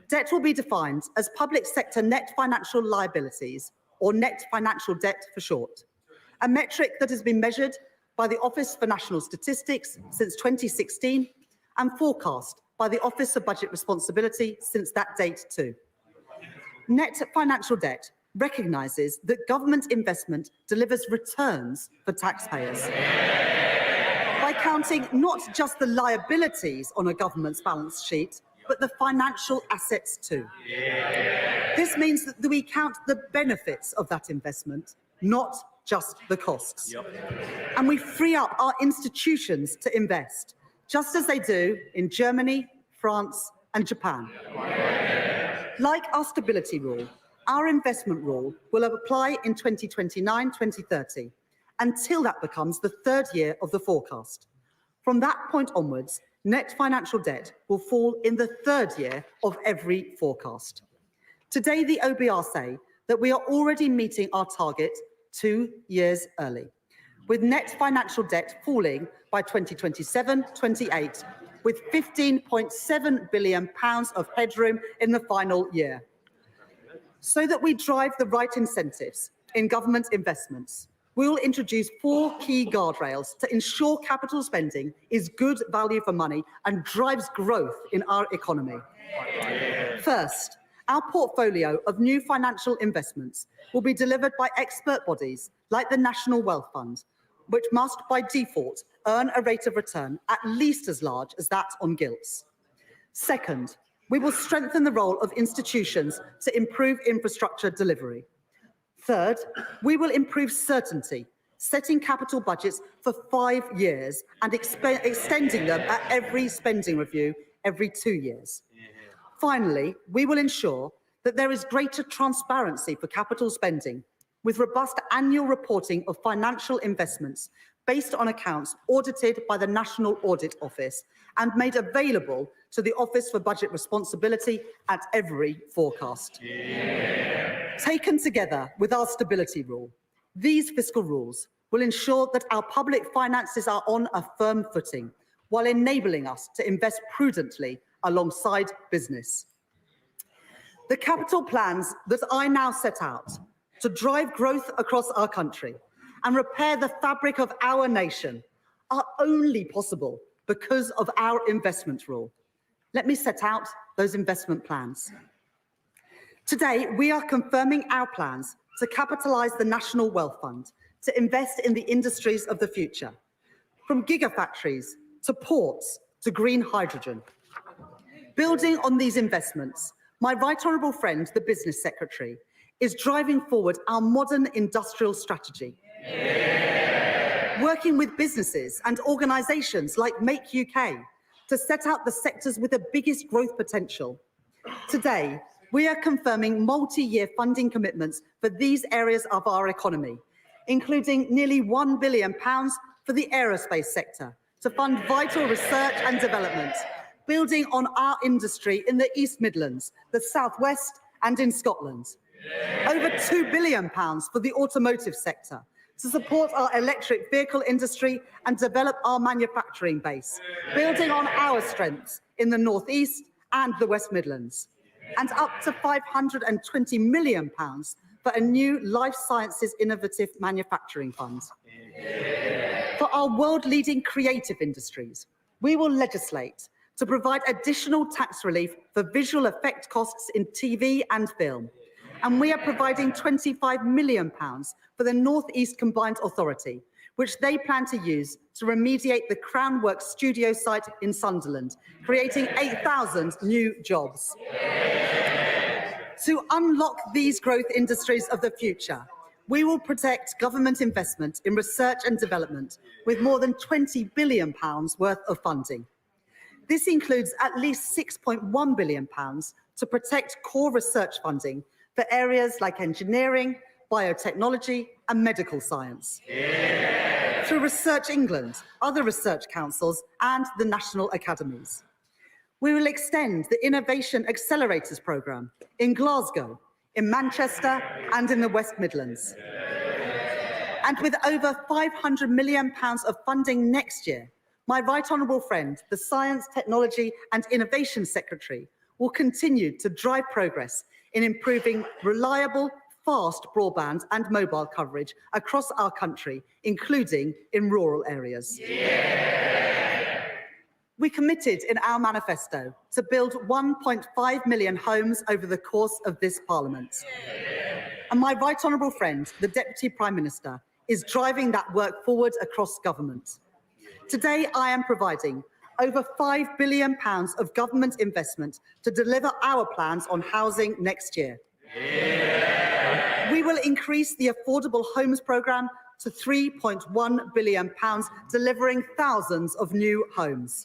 Debt will be defined as public sector net financial liabilities, or net financial debt for short, a metric that has been measured by the Office for National Statistics since 2016 and forecast by the Office for Budget Responsibility since that date too. Net financial debt recognises that government investment delivers returns for taxpayers. By counting not just the liabilities on a government's balance sheet, but the financial assets too. This means that we count the benefits of that investment, not just the costs. And we free up our institutions to invest, just as they do in Germany, France, and Japan. Like our stability rule, our investment rule will apply in 2029-2030 until that becomes the third year of the forecast. From that point onwards, net financial debt will fall in the third year of every forecast. Today, the OBR say that we are already meeting our target 2 years early, with net financial debt falling by 2027-28, with £15.7 billion of headroom in the final year. So that we drive the right incentives in government investments, we will introduce 4 key guardrails to ensure capital spending is good value for money and drives growth in our economy. First, our portfolio of new financial investments will be delivered by expert bodies like the National Wealth Fund, which must, by default, earn a rate of return at least as large as that on gilts. Second, we will strengthen the role of institutions to improve infrastructure delivery. Third, we will improve certainty, setting capital budgets for 5 years and extending them at every spending review every 2 years. Finally, we will ensure that there is greater transparency for capital spending, with robust annual reporting of financial investments based on accounts audited by the National Audit Office and made available to the Office for Budget Responsibility at every forecast. Taken together with our stability rule, these fiscal rules will ensure that our public finances are on a firm footing while enabling us to invest prudently alongside business. The capital plans that I now set out to drive growth across our country and repair the fabric of our nation are only possible because of our investment rule. Let me set out those investment plans. Today, we are confirming our plans to capitalise the National Wealth Fund to invest in the industries of the future, from gigafactories to ports to green hydrogen. Building on these investments, my right honourable friend, the Business Secretary, is driving forward our modern industrial strategy. Working with businesses and organisations like Make UK to set out the sectors with the biggest growth potential. Today, we are confirming multi-year funding commitments for these areas of our economy, including nearly £1 billion for the aerospace sector to fund vital research and development, building on our industry in the East Midlands, the South West and in Scotland. Over £2 billion for the automotive sector to support our electric vehicle industry and develop our manufacturing base, building on our strengths in the North East and the West Midlands. And up to £520 million for a new life sciences innovative manufacturing fund. For our world-leading creative industries, we will legislate to provide additional tax relief for visual effect costs in TV and film. And we are providing £25 million for the North East Combined Authority, which they plan to use to remediate the Crownworks studio site in Sunderland, creating 8,000 new jobs. To unlock these growth industries of the future, we will protect government investment in research and development with more than £20 billion worth of funding. This includes at least £6.1 billion to protect core research funding for areas like engineering, biotechnology and medical science. Through Research England, other research councils and the national academies. We will extend the Innovation Accelerators programme in Glasgow, in Manchester and in the West Midlands. And with over £500 million of funding next year, my right honourable friend, the Science, Technology and Innovation Secretary, will continue to drive progress in improving reliable, fast broadband and mobile coverage across our country, including in rural areas. We committed in our manifesto to build 1.5 million homes over the course of this Parliament. And my right honourable friend, the Deputy Prime Minister, is driving that work forward across government. Today, I am providing over £5 billion of government investment to deliver our plans on housing next year. We will increase the Affordable Homes Programme to £3.1 billion, delivering thousands of new homes.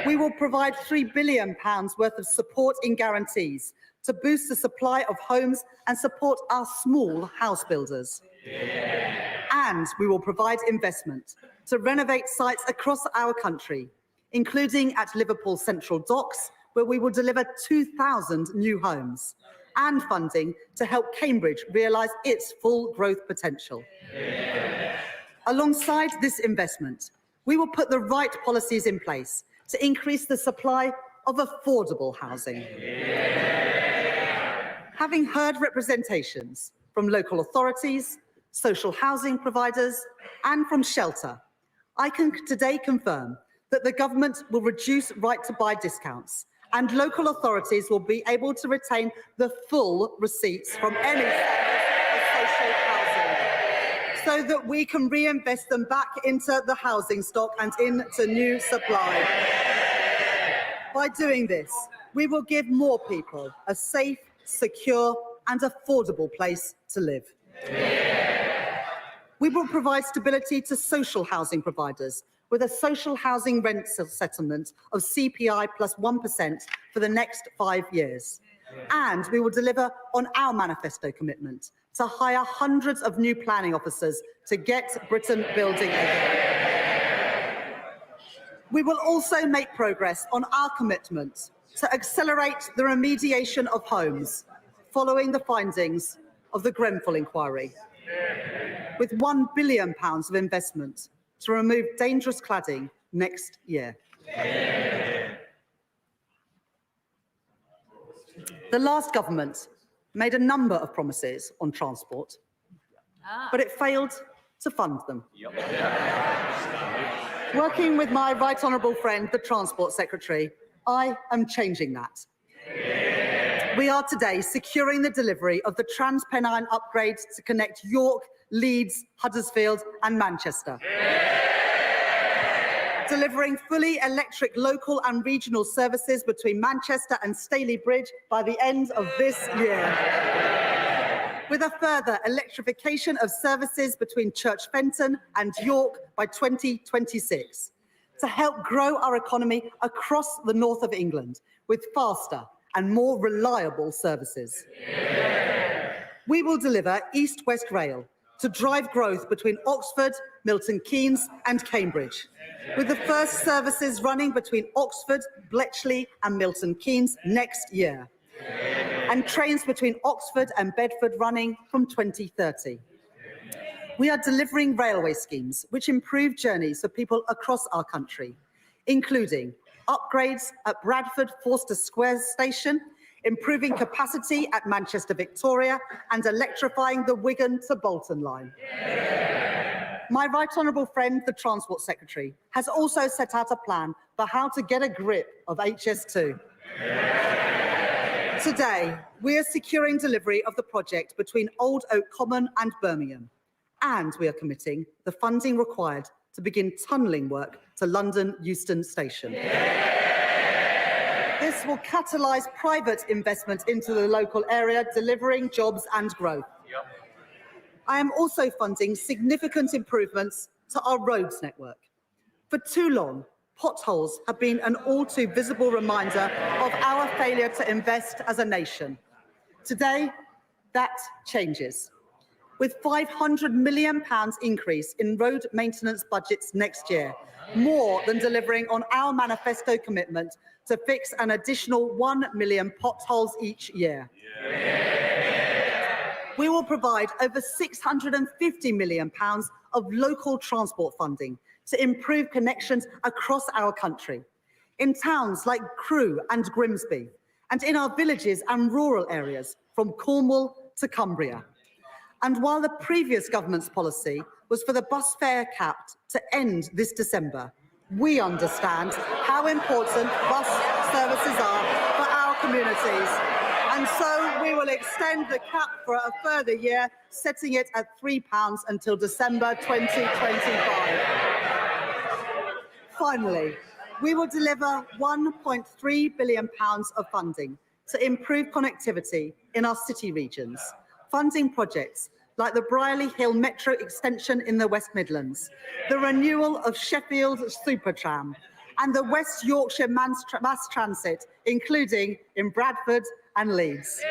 We will provide £3 billion worth of support in guarantees to boost the supply of homes and support our small house builders. And we will provide investment to renovate sites across our country, including at Liverpool Central Docks, where we will deliver 2,000 new homes, and funding to help Cambridge realise its full growth potential. Alongside this investment, we will put the right policies in place to increase the supply of affordable housing. Having heard representations from local authorities, social housing providers, and from Shelter, I can today confirm that the government will reduce right-to-buy discounts and local authorities will be able to retain the full receipts from any sales of social housing so that we can reinvest them back into the housing stock and into new supply. By doing this, we will give more people a safe, secure and affordable place to live. We will provide stability to social housing providers with a social housing rent settlement of CPI plus 1% for the next 5 years. And we will deliver on our manifesto commitment to hire hundreds of new planning officers to get Britain building again. We will also make progress on our commitment to accelerate the remediation of homes following the findings of the Grenfell inquiry, with £1 billion of investment to remove dangerous cladding next year. The last government made a number of promises on transport, but it failed to fund them. Working with my right honourable friend, the Transport Secretary, I am changing that. We are today securing the delivery of the Transpennine upgrades to connect York, Leeds, Huddersfield and Manchester. Delivering fully electric local and regional services between Manchester and Staley Bridge by the end of this year. With a further electrification of services between Church Fenton and York by 2026 to help grow our economy across the north of England with faster and more reliable services. We will deliver East-West Rail to drive growth between Oxford, Milton Keynes and Cambridge, with the first services running between Oxford, Bletchley and Milton Keynes next year, and trains between Oxford and Bedford running from 2030. We are delivering railway schemes which improve journeys for people across our country, including upgrades at Bradford Forster Square Station, improving capacity at Manchester Victoria and electrifying the Wigan to Bolton line. My right honourable friend, the Transport Secretary, has also set out a plan for how to get a grip of HS2. Today, we are securing delivery of the project between Old Oak Common and Birmingham, and we are committing the funding required to begin tunnelling work to London Euston Station. This will catalyse private investment into the local area, delivering jobs and growth. I am also funding significant improvements to our roads network. For too long, potholes have been an all too visible reminder of our failure to invest as a nation. Today, that changes. With £500 million increase in road maintenance budgets next year, more than delivering on our manifesto commitment to fix an additional 1 million potholes each year. We will provide over £650 million of local transport funding to improve connections across our country, in towns like Crewe and Grimsby, and in our villages and rural areas from Cornwall to Cumbria. And while the previous government's policy was for the bus fare cap to end this December, We understand how important bus services are for our communities, and so we will extend the cap for a further year, setting it at £3 until December 2025. Finally, we will deliver £1.3 billion of funding to improve connectivity in our city regions, funding projects like the Brierley Hill Metro extension in the West Midlands, the renewal of Sheffield Supertram, and the West Yorkshire Mass Transit, including in Bradford and Leeds.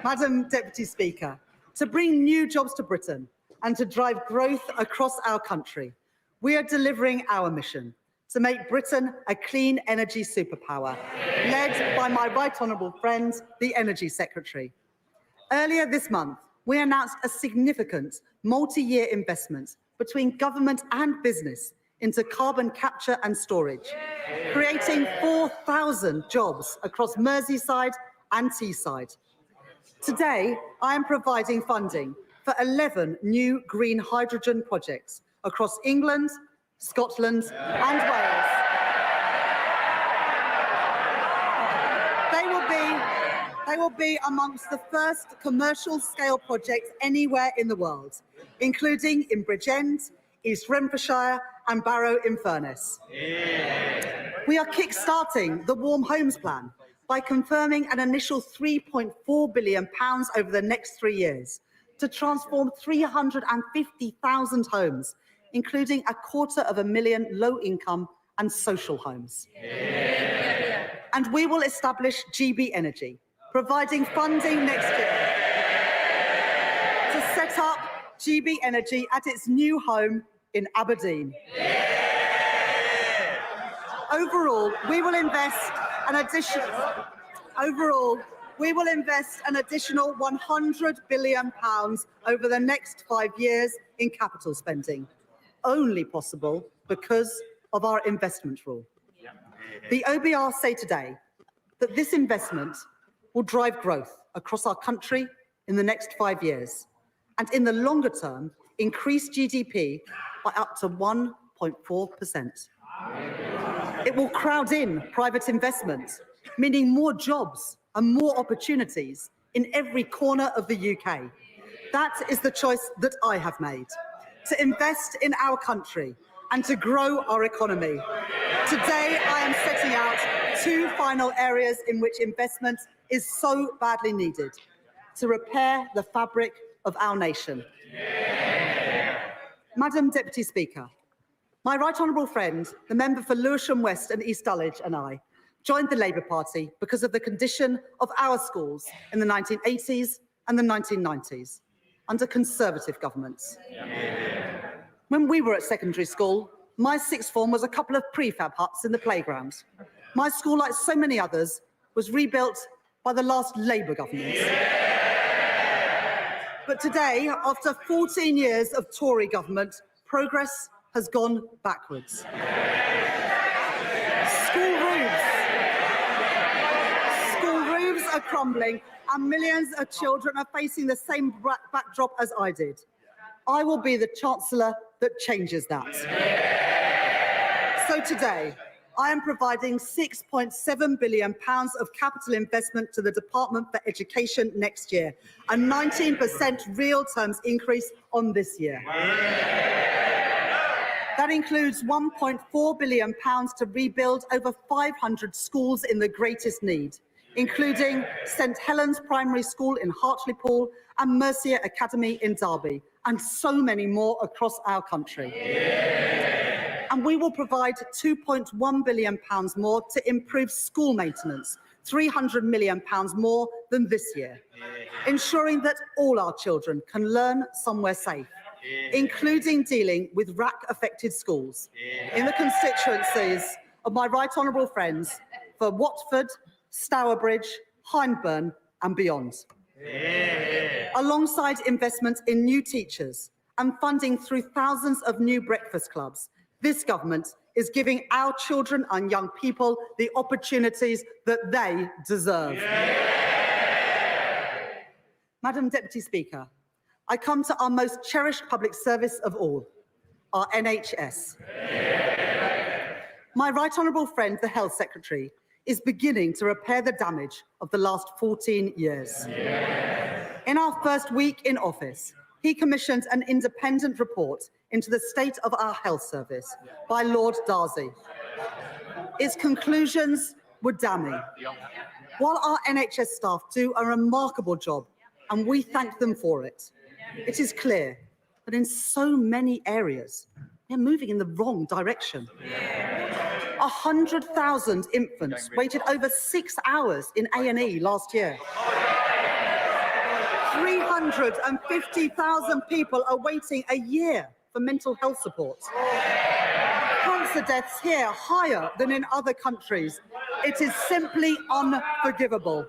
Madam Deputy Speaker, to bring new jobs to Britain and to drive growth across our country, we are delivering our mission to make Britain a clean energy superpower, led by my right honourable friend, the Energy Secretary. Earlier this month, we announced a significant multi-year investment between government and business into carbon capture and storage, creating 4,000 jobs across Merseyside and Teesside. Today, I am providing funding for 11 new green hydrogen projects across England, Scotland and Wales. They will be amongst the first commercial-scale projects anywhere in the world, including in Bridgend, East Renfrewshire and Barrow-in-Furness. We are kick-starting the Warm Homes Plan by confirming an initial £3.4 billion over the next 3 years to transform 350,000 homes, including 250,000 low-income and social homes. And we will establish GB Energy, providing funding next year to set up GB Energy at its new home in Aberdeen. Overall, we will invest an additional £100 billion over the next 5 years in capital spending, only possible because of our investment rule. The OBR say today that this investment will drive growth across our country in the next 5 years, and in the longer term, increase GDP by up to 1.4%. It will crowd in private investment, meaning more jobs and more opportunities in every corner of the UK. That is the choice that I have made, to invest in our country and to grow our economy. Today, I am setting out 2 final areas in which investment is so badly needed to repair the fabric of our nation. Madam Deputy Speaker, my right honourable friend, the member for Lewisham West and East Dulwich and I joined the Labour Party because of the condition of our schools in the 1980s and the 1990s under Conservative governments. When we were at secondary school, my sixth form was a couple of prefab huts in the playground. My school, like so many others, was rebuilt by the last Labour government. But today, after 14 years of Tory government, progress has gone backwards. School roofs are crumbling and millions of children are facing the same backdrop as I did. I will be the Chancellor that changes that. So today, I am providing £6.7 billion of capital investment to the Department for Education next year, a 19% real terms increase on this year. That includes £1.4 billion to rebuild over 500 schools in the greatest need, including St Helens Primary School in Hartlepool and Mercia Academy in Derby, and so many more across our country. And we will provide £2.1 billion more to improve school maintenance, £300 million more than this year, ensuring that all our children can learn somewhere safe, including dealing with RAC-affected schools in the constituencies of my right honourable friends for Watford, Stourbridge, Hyndburn and beyond. Alongside investment in new teachers and funding through thousands of new breakfast clubs, this government is giving our children and young people the opportunities that they deserve. Madam Deputy Speaker, I come to our most cherished public service of all, our NHS. My right honourable friend, the Health Secretary, is beginning to repair the damage of the last 14 years. In our first week in office, he commissioned an independent report into the state of our health service by Lord Darzi. Its conclusions were damning. While our NHS staff do a remarkable job, and we thank them for it, it is clear that in so many areas, they're moving in the wrong direction. 100,000 infants waited over 6 hours in A&E last year. 350,000 people are waiting a year for mental health support. Cancer deaths here higher than in other countries. It is simply unforgivable.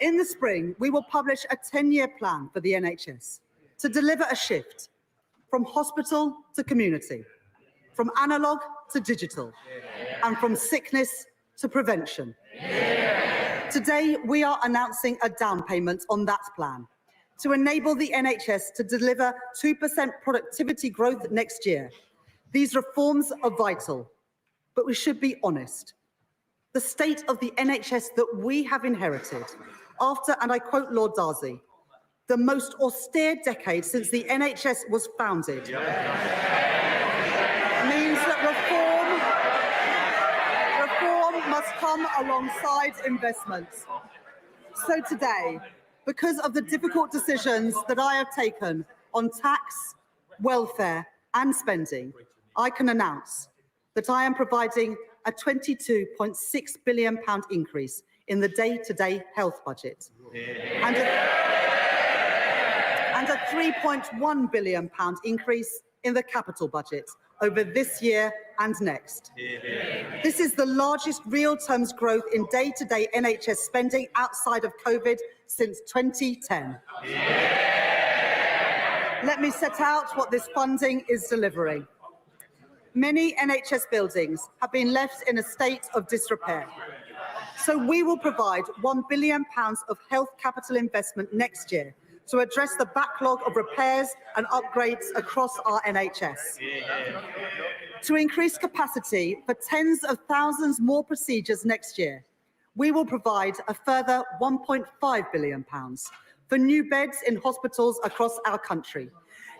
In the spring, we will publish a 10-year plan for the NHS to deliver a shift from hospital to community, from analogue to digital, and from sickness to prevention. Today, we are announcing a down payment on that plan to enable the NHS to deliver 2% productivity growth next year. These reforms are vital, but we should be honest. The state of the NHS that we have inherited after, and I quote Lord Darzi, the most austere decade since the NHS was founded, means that reform must come alongside investments. So today, because of the difficult decisions that I have taken on tax, welfare and spending, I can announce that I am providing a £22.6 billion increase in the day-to-day health budget and a £3.1 billion increase in the capital budget over this year and next. This is the largest real terms growth in day-to-day NHS spending outside of COVID since 2010. Let me set out what this funding is delivering. Many NHS buildings have been left in a state of disrepair. So we will provide £1 billion of health capital investment next year to address the backlog of repairs and upgrades across our NHS. To increase capacity for tens of thousands more procedures next year, we will provide a further £1.5 billion for new beds in hospitals across our country,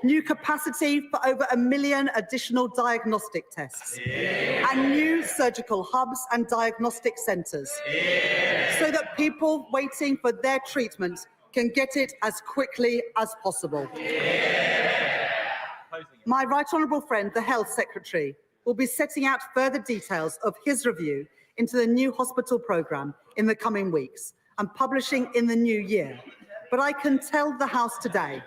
new capacity for over 1 million additional diagnostic tests, and new surgical hubs and diagnostic centres, so that people waiting for their treatment can get it as quickly as possible. My right honourable friend, the Health Secretary, will be setting out further details of his review into the new hospital programme in the coming weeks and publishing in the new year. But I can tell the House today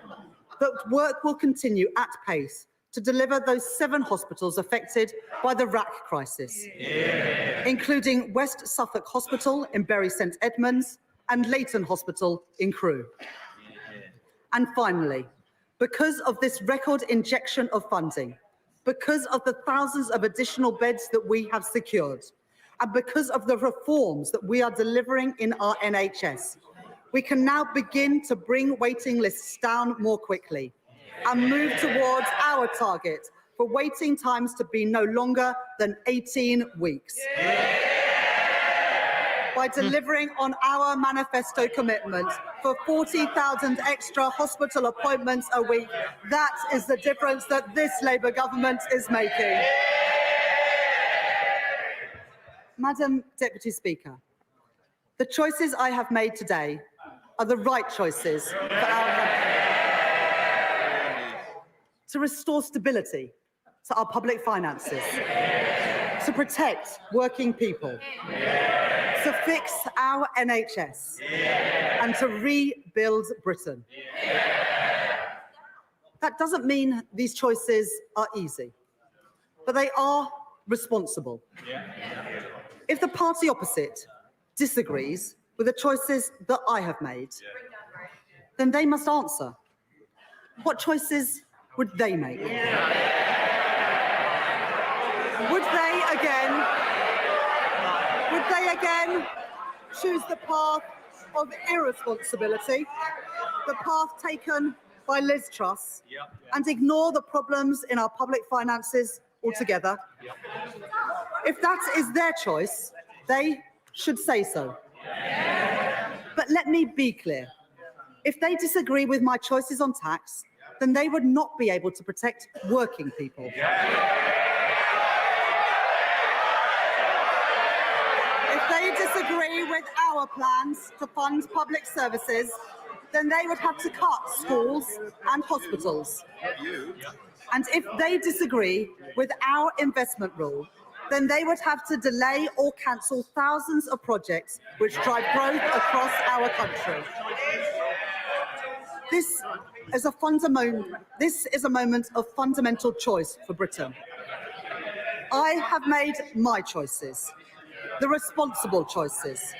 that work will continue at pace to deliver those 7 hospitals affected by the RAC crisis, including West Suffolk Hospital in Bury St Edmunds and Leighton Hospital in Crewe. And finally, because of this record injection of funding, because of the thousands of additional beds that we have secured, and because of the reforms that we are delivering in our NHS, we can now begin to bring waiting lists down more quickly and move towards our target for waiting times to be no longer than 18 weeks. By delivering on our manifesto commitment for 40,000 extra hospital appointments a week, that is the difference that this Labour government is making. Madam Deputy Speaker, the choices I have made today are the right choices for our country. To restore stability to our public finances, to protect working people, to fix our NHS, and to rebuild Britain. That doesn't mean these choices are easy, but they are responsible. If the party opposite disagrees with the choices that I have made, then they must answer. What choices would they make? Would they again choose the path of irresponsibility, the path taken by Liz Truss, and ignore the problems in our public finances altogether? If that is their choice, they should say so. But let me be clear. If they disagree with my choices on tax, then they would not be able to protect working people. If they disagree with our plans to fund public services, then they would have to cut schools and hospitals. And if they disagree with our investment rule, then they would have to delay or cancel thousands of projects which drive growth across our country. This is a moment of fundamental choice for Britain. I have made my choices, the responsible choices,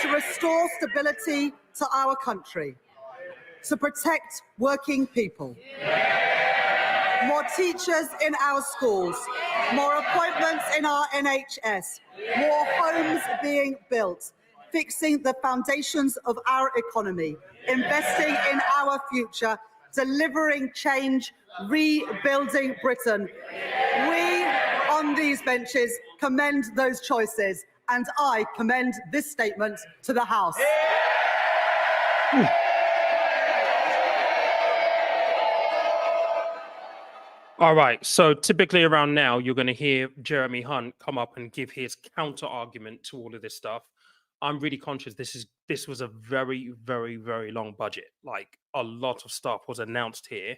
to restore stability to our country, to protect working people. More teachers in our schools, more appointments in our NHS, more homes being built, fixing the foundations of our economy, investing in our future, delivering change, rebuilding Britain. We on these benches commend those choices, and I commend this statement to the House. All right. So typically around now, you're going to hear Jeremy Hunt come up and give his counter argument to all of this stuff. I'm really conscious this was a very, very, very long budget. Like a lot of stuff was announced here.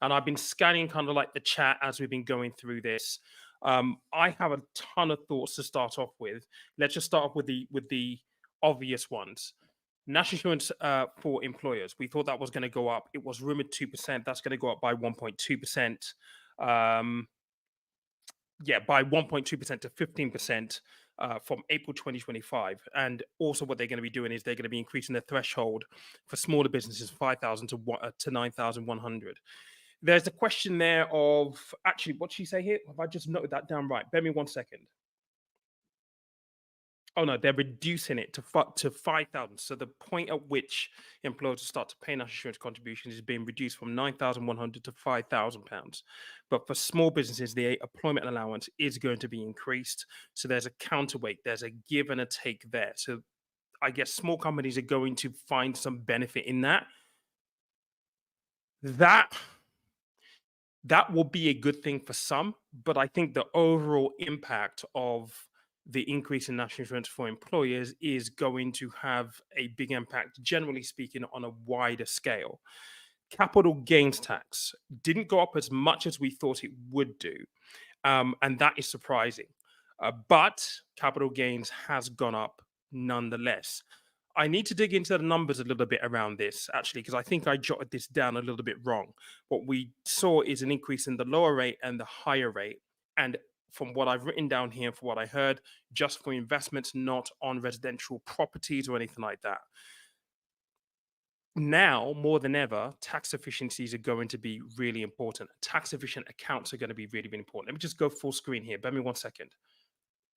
And I've been scanning kind of like the chat as we've been going through this. I have a ton of thoughts to start off with. Let's just start off with the obvious ones. National insurance for employers. We thought that was going to go up. It was rumored 2%. That's going to go up by 1.2%. By 1.2% to 15% from April 2025. And also what they're going to be doing is they're going to be increasing the threshold for smaller businesses, 5,000 to 9,100. There's a question there of, actually, what did she say here? Have I just noted that down right? Bear me 1 second. Oh no, they're reducing it to 5,000. So the point at which employers start to pay national insurance contributions is being reduced from 9,100 to 5,000 pounds. But for small businesses, the employment allowance is going to be increased. So there's a counterweight, there's a give and a take there. So I guess small companies are going to find some benefit in that. That will be a good thing for some, but I think the overall impact of the increase in national insurance for employers is going to have a big impact, generally speaking, on a wider scale. Capital gains tax didn't go up as much as we thought it would do, and that is surprising. But capital gains has gone up nonetheless. I need to dig into the numbers a little bit around this, actually, because I think I jotted this down a little bit wrong. What we saw is an increase in the lower rate and the higher rate. And from what I've written down here, for what I heard, just for investments, not on residential properties or anything like that. Now, more than ever, tax efficiencies are going to be really important. Tax efficient accounts are going to be really, really important. Let me just go full screen here. Bear me 1 second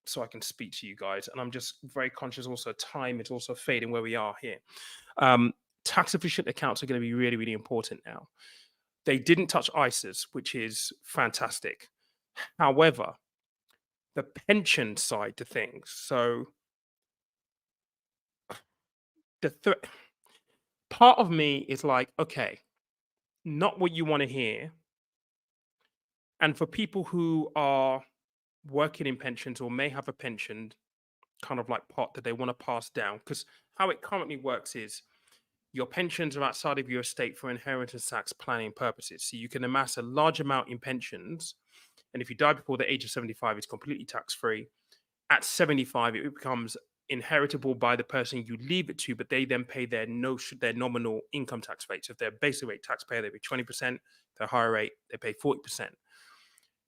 so I can speak to you guys. And I'm just very conscious also time is also fading where we are here. Tax efficient accounts are going to be really, really important now. They didn't touch ISAs, which is fantastic. However, the pension side to things. So part of me is like, okay, not what you want to hear. And for people who are working in pensions or may have a pension kind of like pot that they want to pass down, because how it currently works is your pensions are outside of your estate for inheritance tax planning purposes. So you can amass a large amount in pensions. And if you die before the age of 75, it's completely tax-free. At 75, it becomes inheritable by the person you leave it to, but they then pay their nominal income tax rate. So if they're basic rate taxpayer, they pay 20%. Their higher rate, they pay 40%.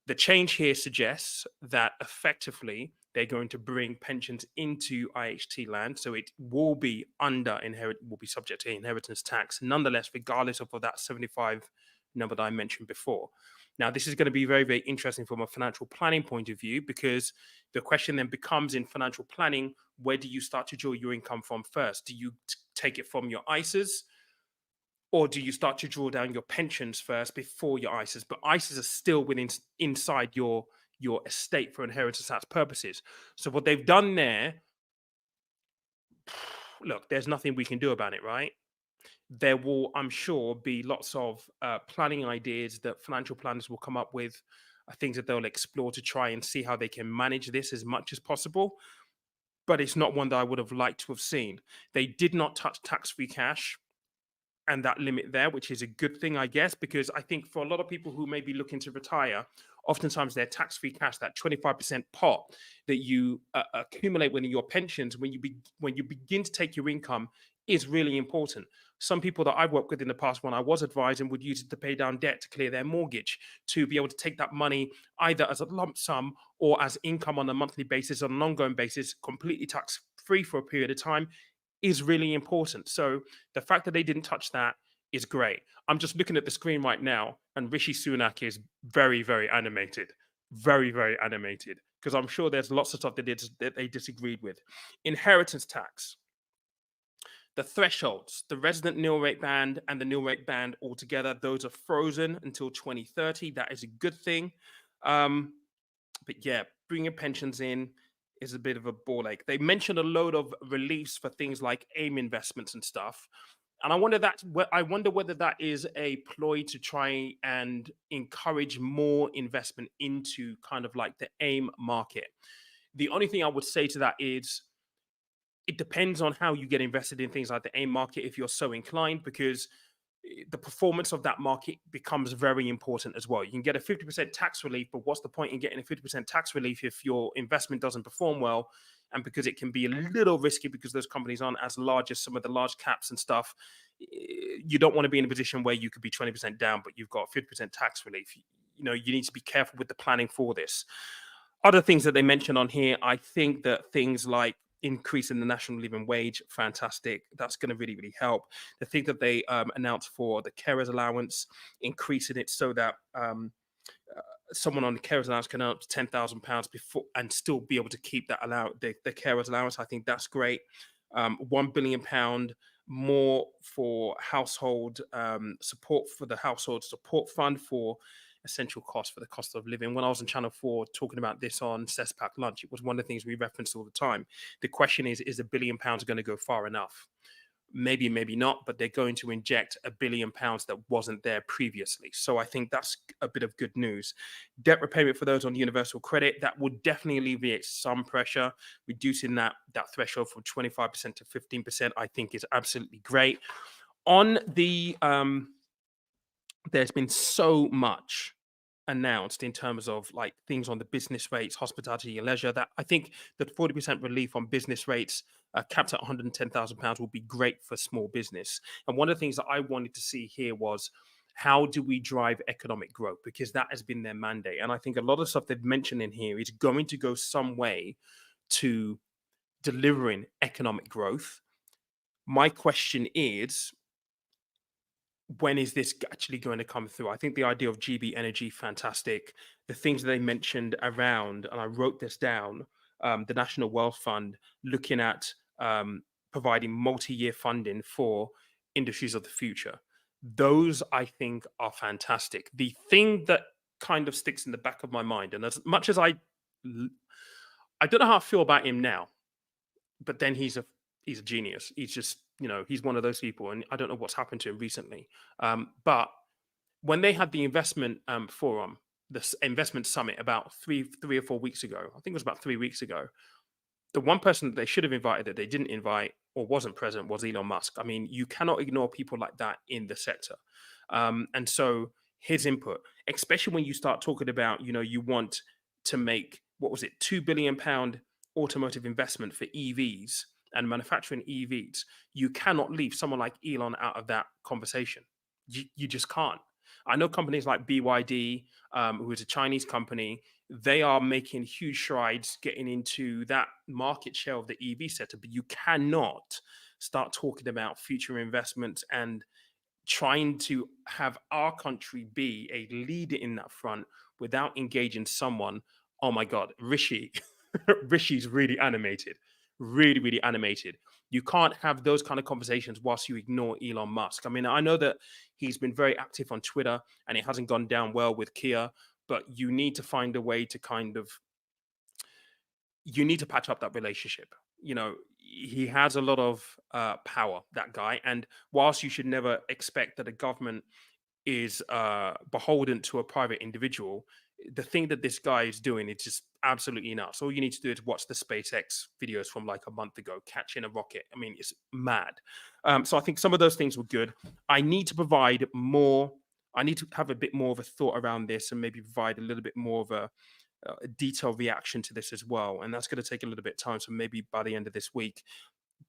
The change here suggests that effectively they're going to bring pensions into IHT land, so it will be will be subject to inheritance tax, nonetheless, regardless of that 75 number that I mentioned before. Now, this is going to be very, very interesting from a financial planning point of view, because the question then becomes in financial planning, where do you start to draw your income from first? Do you take it from your ISAs, Or do you start to draw down your pensions first before your ISAs? But ISAs are still inside your estate for inheritance tax purposes. So what they've done there, look, there's nothing we can do about it, right? There will, I'm sure, be lots of planning ideas that financial planners will come up with, things that they'll explore to try and see how they can manage this as much as possible. But it's not one that I would have liked to have seen. They did not touch tax-free cash and that limit there, which is a good thing, I guess, because I think for a lot of people who may be looking to retire, oftentimes their tax-free cash, that 25% pot that you accumulate within your pensions when you begin to take your income, is really important. Some people that I've worked with in the past, when I was advising, would use it to pay down debt, to clear their mortgage, to be able to take that money either as a lump sum or as income on a monthly basis, on an ongoing basis, completely tax-free for a period of time, is really important. So the fact that they didn't touch that is great. I'm just looking at the screen right now, and Rishi Sunak is very, very animated. Very, very animated. Because I'm sure there's lots of stuff that they disagreed with. Inheritance tax. The thresholds, the resident nil rate band and the nil rate band altogether, those are frozen until 2030. That is a good thing. But yeah, bringing pensions in is a bit of a ball ache. They mentioned a load of reliefs for things like AIM investments and stuff. And I wonder whether that is a ploy to try and encourage more investment into kind of like the AIM market. The only thing I would say to that is, it depends on how you get invested in things like the AIM market if you're so inclined, because the performance of that market becomes very important as well. You can get a 50% tax relief, but what's the point in getting a 50% tax relief if your investment doesn't perform well? And because it can be a little risky because those companies aren't as large as some of the large caps and stuff, you don't want to be in a position where you could be 20% down, but you've got 50% tax relief. You know, you need to be careful with the planning for this. Other things that they mention on here, I think that things like increasing the national living wage, fantastic. That's going to really, really help. The thing that they announced for the carers allowance, increasing it so that someone on the carers allowance can earn up to £10,000 before and still be able to keep that the carers allowance. I think that's great. £1 billion more for household support, for the household support fund for essential costs, for the cost of living. When I was on Channel 4 talking about this on CESPAC Lunch, it was one of the things we referenced all the time. The question is £1 billion going to go far enough? Maybe, maybe not, but they're going to inject £1 billion that wasn't there previously. So I think that's a bit of good news. Debt repayment for those on universal credit, that would definitely alleviate some pressure. Reducing that threshold from 25% to 15%, I think is absolutely great. On the there's been so much announced in terms of like things on the business rates, hospitality and leisure, that I think that 40% relief on business rates capped at £110,000 will be great for small business. And one of the things that I wanted to see here was, how do we drive economic growth? Because that has been their mandate. And I think a lot of stuff they've mentioned in here is going to go some way to delivering economic growth. My question is, when is this actually going to come through? I think the idea of GB Energy, fantastic. The things that they mentioned around, and I wrote this down, the National Wealth Fund, looking at providing multi-year funding for industries of the future. Those, I think, are fantastic. The thing that kind of sticks in the back of my mind, and as much as I don't know how I feel about him now, but then he's a genius. He's just, he's one of those people, and I don't know what's happened to him recently. But when they had the investment forum, this investment summit about three or 4 weeks ago, I think it was about 3 weeks ago, the one person that they should have invited that they didn't invite or wasn't present was Elon Musk. I mean, you cannot ignore people like that in the sector. And so his input, especially when you start talking about, you want to make, £2 billion automotive investment for EVs and manufacturing EVs, you cannot leave someone like Elon out of that conversation. You just can't. I know companies like BYD, who is a Chinese company, they are making huge strides getting into that market share of the EV sector, but you cannot start talking about future investments and trying to have our country be a leader in that front without engaging someone. Oh my God, Rishi's really animated. really, really animated. You can't have those kind of conversations whilst you ignore Elon Musk. I mean, I know that he's been very active on Twitter and it hasn't gone down well with Kia, but you need to find a way to you need to patch up that relationship. You know, he has a lot of power, that guy. And whilst you should never expect that a government is beholden to a private individual, the thing that this guy is doing is just absolutely nuts. All you need to do is watch the SpaceX videos from like a month ago, catching a rocket. I mean, it's mad. So I think some of those things were good. I need to provide more. I need to have a bit more of a thought around this and maybe provide a little bit more of a detailed reaction to this as well. And that's going to take a little bit of time. So maybe by the end of this week,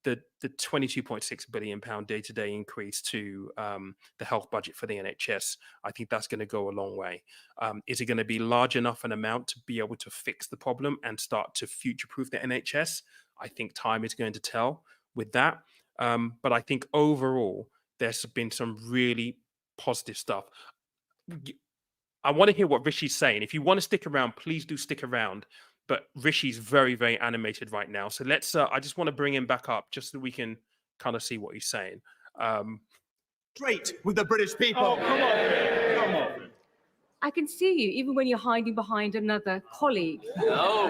the 22.6 billion pound day-to-day increase to the health budget for the NHS, I think that's going to go a long way. Is it going to be large enough an amount to be able to fix the problem and start to future-proof the NHS? I think time is going to tell with that. But I think overall, there's been some really positive stuff. I want to hear what Rishi's saying. If you want to stick around, please do stick around. But Rishi's very, very animated right now. So let's, I just want to bring him back up just so we can kind of see what he's saying. Straight with the British people. Oh, come on. Come on. I can see you even when you're hiding behind another colleague. No.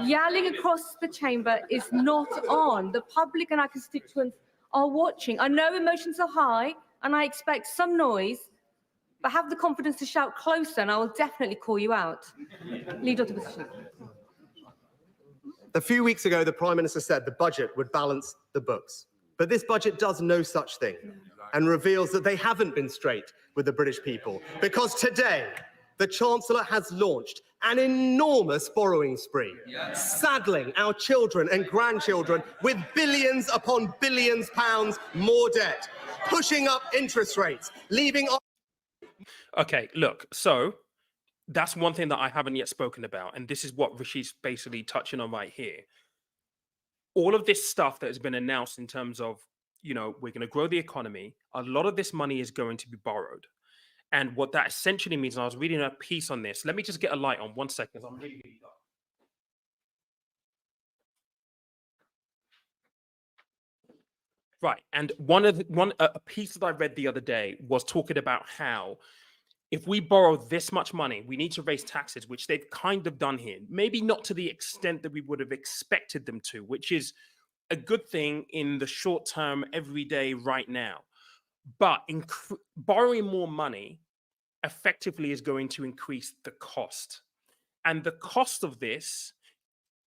Yelling across the chamber is not on. The public and our constituents are watching. I know emotions are high and I expect some noise, but have the confidence to shout closer and I will definitely call you out. Leader of the Opposition. A few weeks ago, the Prime Minister said the budget would balance the books. But this budget does no such thing and reveals that they haven't been straight with the British people, because today the Chancellor has launched an enormous borrowing spree, saddling our children and grandchildren with billions upon billions pounds more debt, pushing up interest rates, leaving... Okay, look, so that's one thing that I haven't yet spoken about. And this is what Rishi's basically touching on right here. All of this stuff that has been announced in terms of, you know, we're going to grow the economy. A lot of this money is going to be borrowed. And what that essentially means, and I was reading a piece on this. Let me just get a light on 1 second. I'm really dark. Right. And a piece that I read the other day was talking about how if we borrow this much money, we need to raise taxes, which they've kind of done here. Maybe not to the extent that we would have expected them to, which is a good thing in the short term, every day, right now. But borrowing more money effectively is going to increase the cost. And the cost of this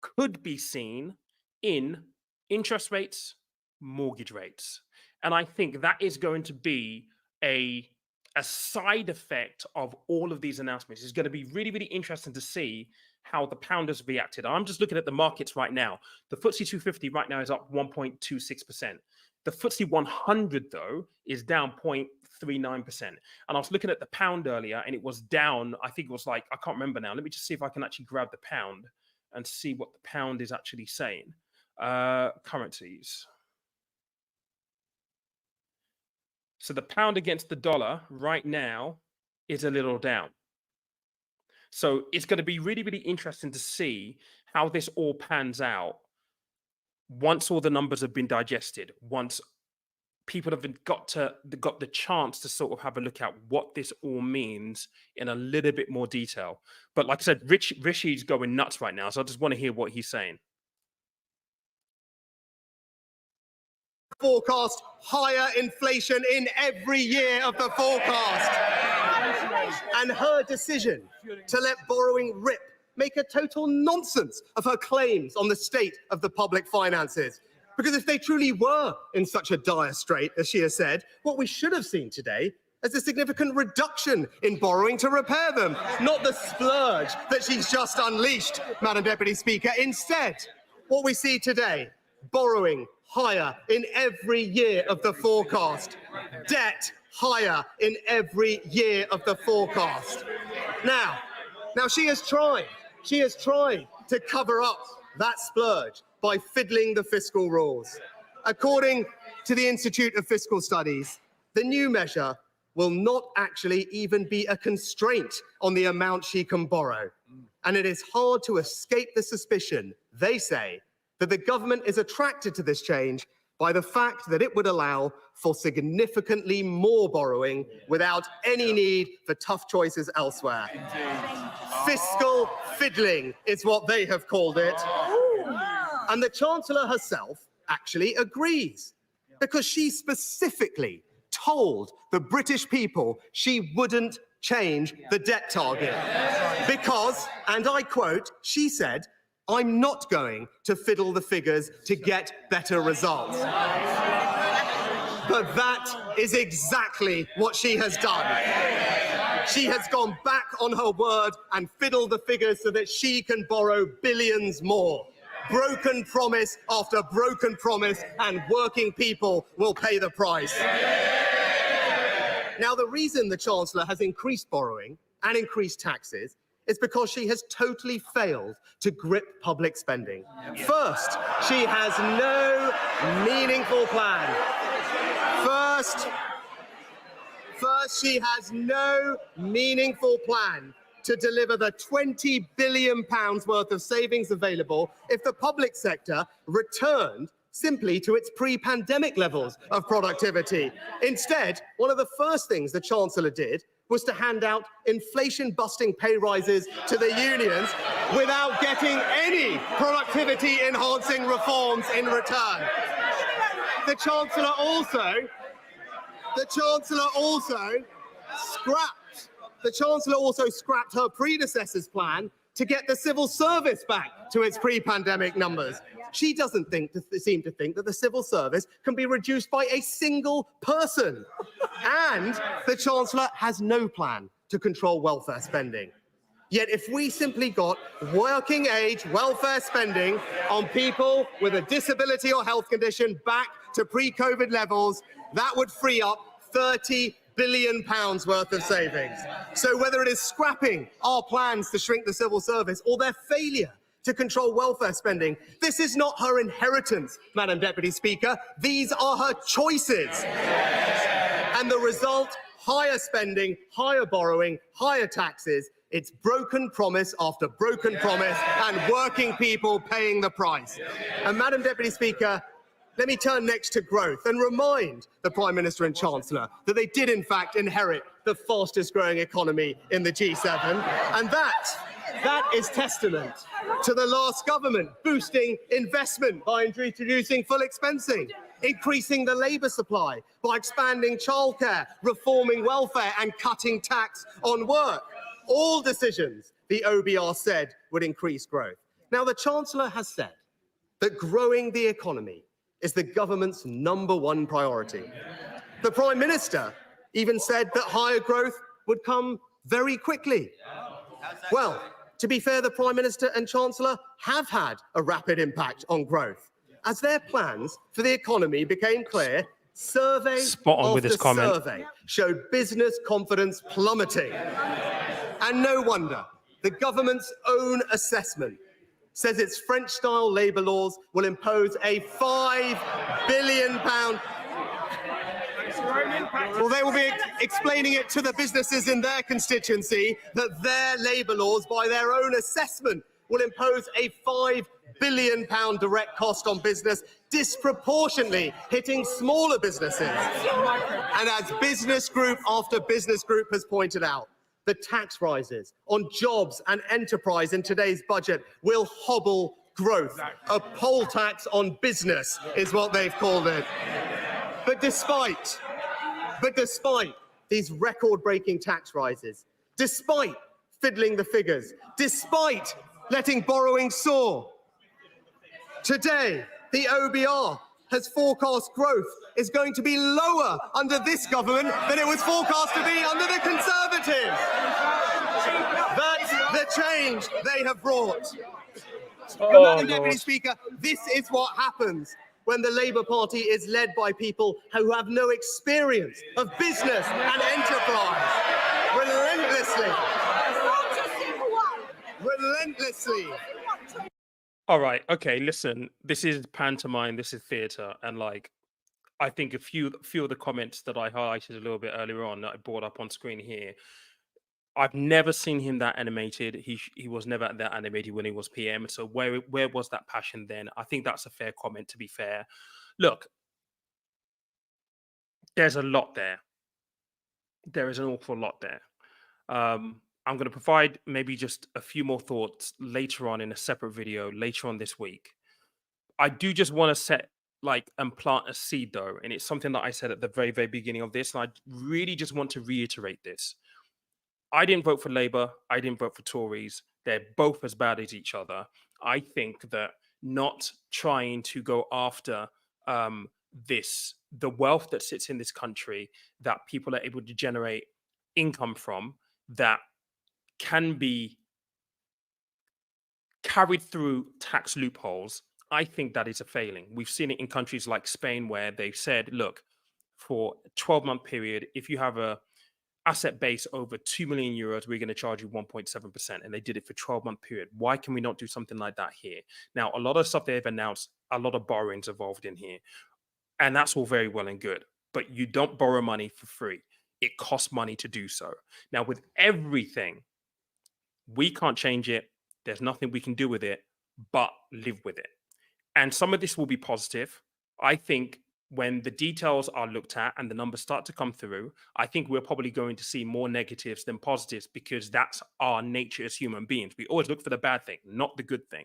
could be seen in interest rates, mortgage rates. And I think that is going to be a side effect of all of these announcements. It's going to be really, really interesting to see how the pound has reacted. I'm just looking at the markets right now. The FTSE 250 right now is up 1.26%. The FTSE 100, though, is down 0.39%. And I was looking at the pound earlier, and it was down, I think it was like, I can't remember now. Let me just see if I can actually grab the pound and see what the pound is actually saying. Currencies. So the pound against the dollar right now is a little down. So it's going to be really, really interesting to see how this all pans out once all the numbers have been digested, once people have got the chance to sort of have a look at what this all means in a little bit more detail. But like I said, Rishi's going nuts right now, so I just want to hear what he's saying. Forecast higher inflation in every year of the forecast. And her decision to let borrowing rip make a total nonsense of her claims on the state of the public finances. Because if they truly were in such a dire strait, as she has said, what we should have seen today is a significant reduction in borrowing to repair them, not the splurge that she's just unleashed, Madam Deputy Speaker. Instead, what we see today, borrowing higher in every year of the forecast, debt higher in every year of the forecast. Now she has tried to cover up that splurge by fiddling the fiscal rules. According to the Institute of Fiscal Studies, the new measure will not actually even be a constraint on the amount she can borrow. And it is hard to escape the suspicion, they say, that the government is attracted to this change by the fact that it would allow for significantly more borrowing without any need for tough choices elsewhere. Fiscal fiddling is what they have called it. And the Chancellor herself actually agrees, because she specifically told the British people she wouldn't change the debt target. Because, and I quote, she said, "I'm not going to fiddle the figures to get better results." But that is exactly what she has done. She has gone back on her word and fiddled the figures so that she can borrow billions more. Broken promise after broken promise, and working people will pay the price. Now, the reason the Chancellor has increased borrowing and increased taxes is because she has totally failed to grip public spending. First, she has no meaningful plan. First, she has no meaningful plan to deliver the £20 billion worth of savings available if the public sector returned simply to its pre-pandemic levels of productivity. Instead, one of the first things the Chancellor did was to hand out inflation-busting pay rises to the unions without getting any productivity-enhancing reforms in return. The Chancellor also scrapped her predecessor's plan to get the civil service back to its pre-pandemic numbers. She doesn't seem to think that the civil service can be reduced by a single person. And the Chancellor has no plan to control welfare spending. Yet if we simply got working age welfare spending on people with a disability or health condition back to pre-COVID levels, that would free up £30 billion worth of savings. So whether it is scrapping our plans to shrink the civil service or their failure to control welfare spending, this is not her inheritance, Madam Deputy Speaker. These are her choices. And the result, higher spending, higher borrowing, higher taxes. It's broken promise after broken promise, and working people paying the price. And Madam Deputy Speaker, let me turn next to growth and remind the Prime Minister and Chancellor that they did in fact inherit the fastest growing economy in the G7. And that is testament to the last government boosting investment by introducing full expensing, increasing the labour supply by expanding childcare, reforming welfare and cutting tax on work. All decisions, the OBR said, would increase growth. Now, the Chancellor has said that growing the economy is the government's #1 priority. The Prime Minister even said that higher growth would come very quickly. Well, to be fair, the Prime Minister and Chancellor have had a rapid impact on growth. As their plans for the economy became clear, survey after survey showed business confidence plummeting. And no wonder. The government's own assessment says its French-style labour laws will impose a £5 billion... Well, they will be explaining it to the businesses in their constituency that their labour laws, by their own assessment, will impose a £5 billion direct cost on business, disproportionately hitting smaller businesses. And as business group after business group has pointed out, the tax rises on jobs and enterprise in today's budget will hobble growth. A poll tax on business is what they've called it. But despite these record-breaking tax rises, despite fiddling the figures, despite letting borrowing soar, today the OBR has forecast growth is going to be lower under this government than it was forecast to be under the Conservatives. That's the change they have brought. Madam Deputy Speaker, this is what happens when the Labour Party is led by people who have no experience of business and enterprise. Relentlessly. All right. Okay. Listen, this is pantomime. This is theatre, and like, I think a few of the comments that I highlighted a little bit earlier on that I brought up on screen here, I've never seen him that animated. He was never that animated when he was PM. So where was that passion then? I think that's a fair comment, to be fair. Look, there's a lot there. There is an awful lot there. I'm going to provide maybe just a few more thoughts later on in a separate video later on this week. I do just want to set and plant a seed though, and it's something that I said at the very, very beginning of this, and I really just want to reiterate this. I didn't vote for Labour. I didn't vote for Tories. They're both as bad as each other. I think that not trying to go after the wealth that sits in this country, that people are able to generate income from, that can be carried through tax loopholes, I think that is a failing. We've seen it in countries like Spain, where they've said, look, for a 12-month period, if you have a asset base over 2 million euros, we're going to charge you 1.7%. And they did it for 12-month period. Why can we not do something like that here? Now, a lot of stuff they've announced, a lot of borrowings involved in here. And that's all very well and good. But you don't borrow money for free. It costs money to do so. Now, with everything, we can't change it. There's nothing we can do with it, but live with it. And some of this will be positive. I think when the details are looked at and the numbers start to come through, I think we're probably going to see more negatives than positives, because that's our nature as human beings. We always look for the bad thing, not the good thing.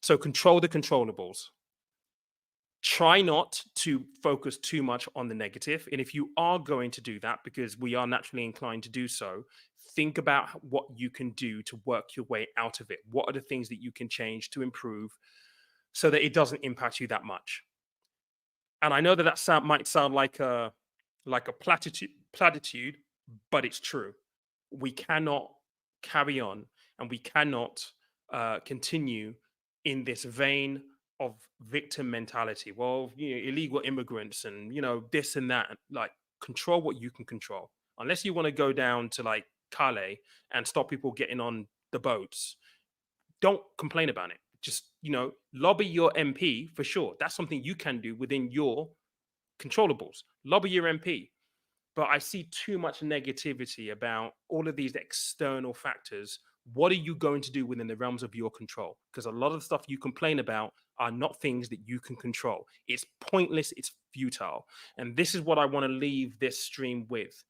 So control the controllables. Try not to focus too much on the negative. And if you are going to do that, because we are naturally inclined to do so, think about what you can do to work your way out of it. What are the things that you can change to improve so that it doesn't impact you that much? And I know that might sound like a platitude, but it's true. We cannot carry on, and we cannot continue in this vein of victim mentality. Well, illegal immigrants and this and that. Control what you can control. Unless you want to go down to Calais and stop people getting on the boats, don't complain about it. Just lobby your MP for sure. That's something you can do within your controllables. Lobby your MP. But I see too much negativity about all of these external factors. What are you going to do within the realms of your control? Because a lot of the stuff you complain about are not things that you can control. It's pointless. It's futile. And this is what I want to leave this stream with.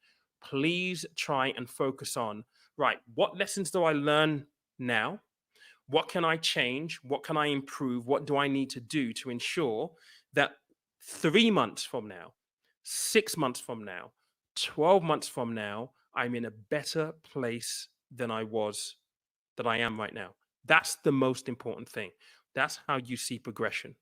Please try and focus on, right, what lessons do I learn now? What can I change? What can I improve? What do I need to do to ensure that 3 months from now, 6 months from now, 12 months from now, I'm in a better place than I am right now? That's the most important thing. That's how you see progression.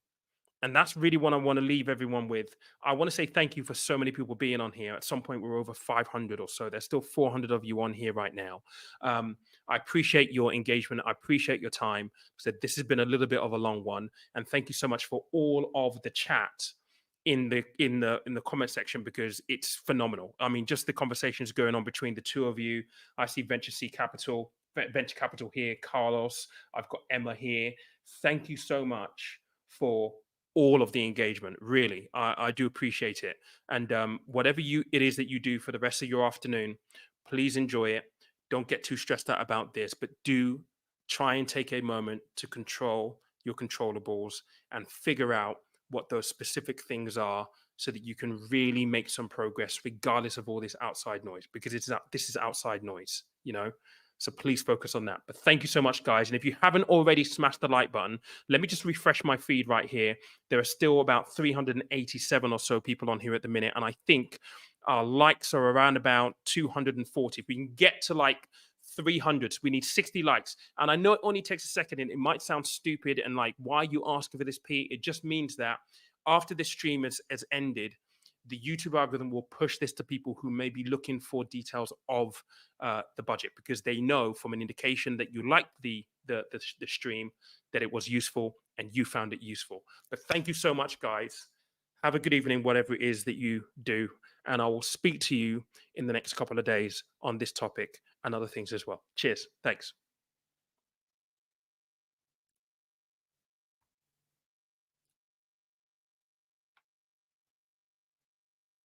And that's really what I want to leave everyone with. I want to say thank you for so many people being on here. At some point, we're over 500 or so. There's still 400 of you on here right now. I appreciate your engagement. I appreciate your time. So this has been a little bit of a long one. And thank you so much for all of the chat in the comment section, because it's phenomenal. I mean, just the conversations going on between the two of you. I see Venture Capital here, Carlos. I've got Emma here. Thank you so much for all of the engagement. Really, I do appreciate it. And whatever it is that you do for the rest of your afternoon, please enjoy it. Don't get too stressed out about this, but do try and take a moment to control your controllables and figure out what those specific things are, so that you can really make some progress regardless of all this outside noise, because this is outside noise, So please focus on that. But thank you so much, guys. And if you haven't already smashed the like button, let me just refresh my feed right here. There are still about 387 or so people on here at the minute. And I think our likes are around about 240. If we can get to 300, we need 60 likes. And I know it only takes a second, and it might sound stupid and why are you asking for this, Pete? It just means that after this stream has ended, the YouTube algorithm will push this to people who may be looking for details of the budget, because they know from an indication that you liked the stream that it was useful and you found it useful. But thank you so much, guys. Have a good evening, whatever it is that you do. And I will speak to you in the next couple of days on this topic and other things as well. Cheers. Thanks.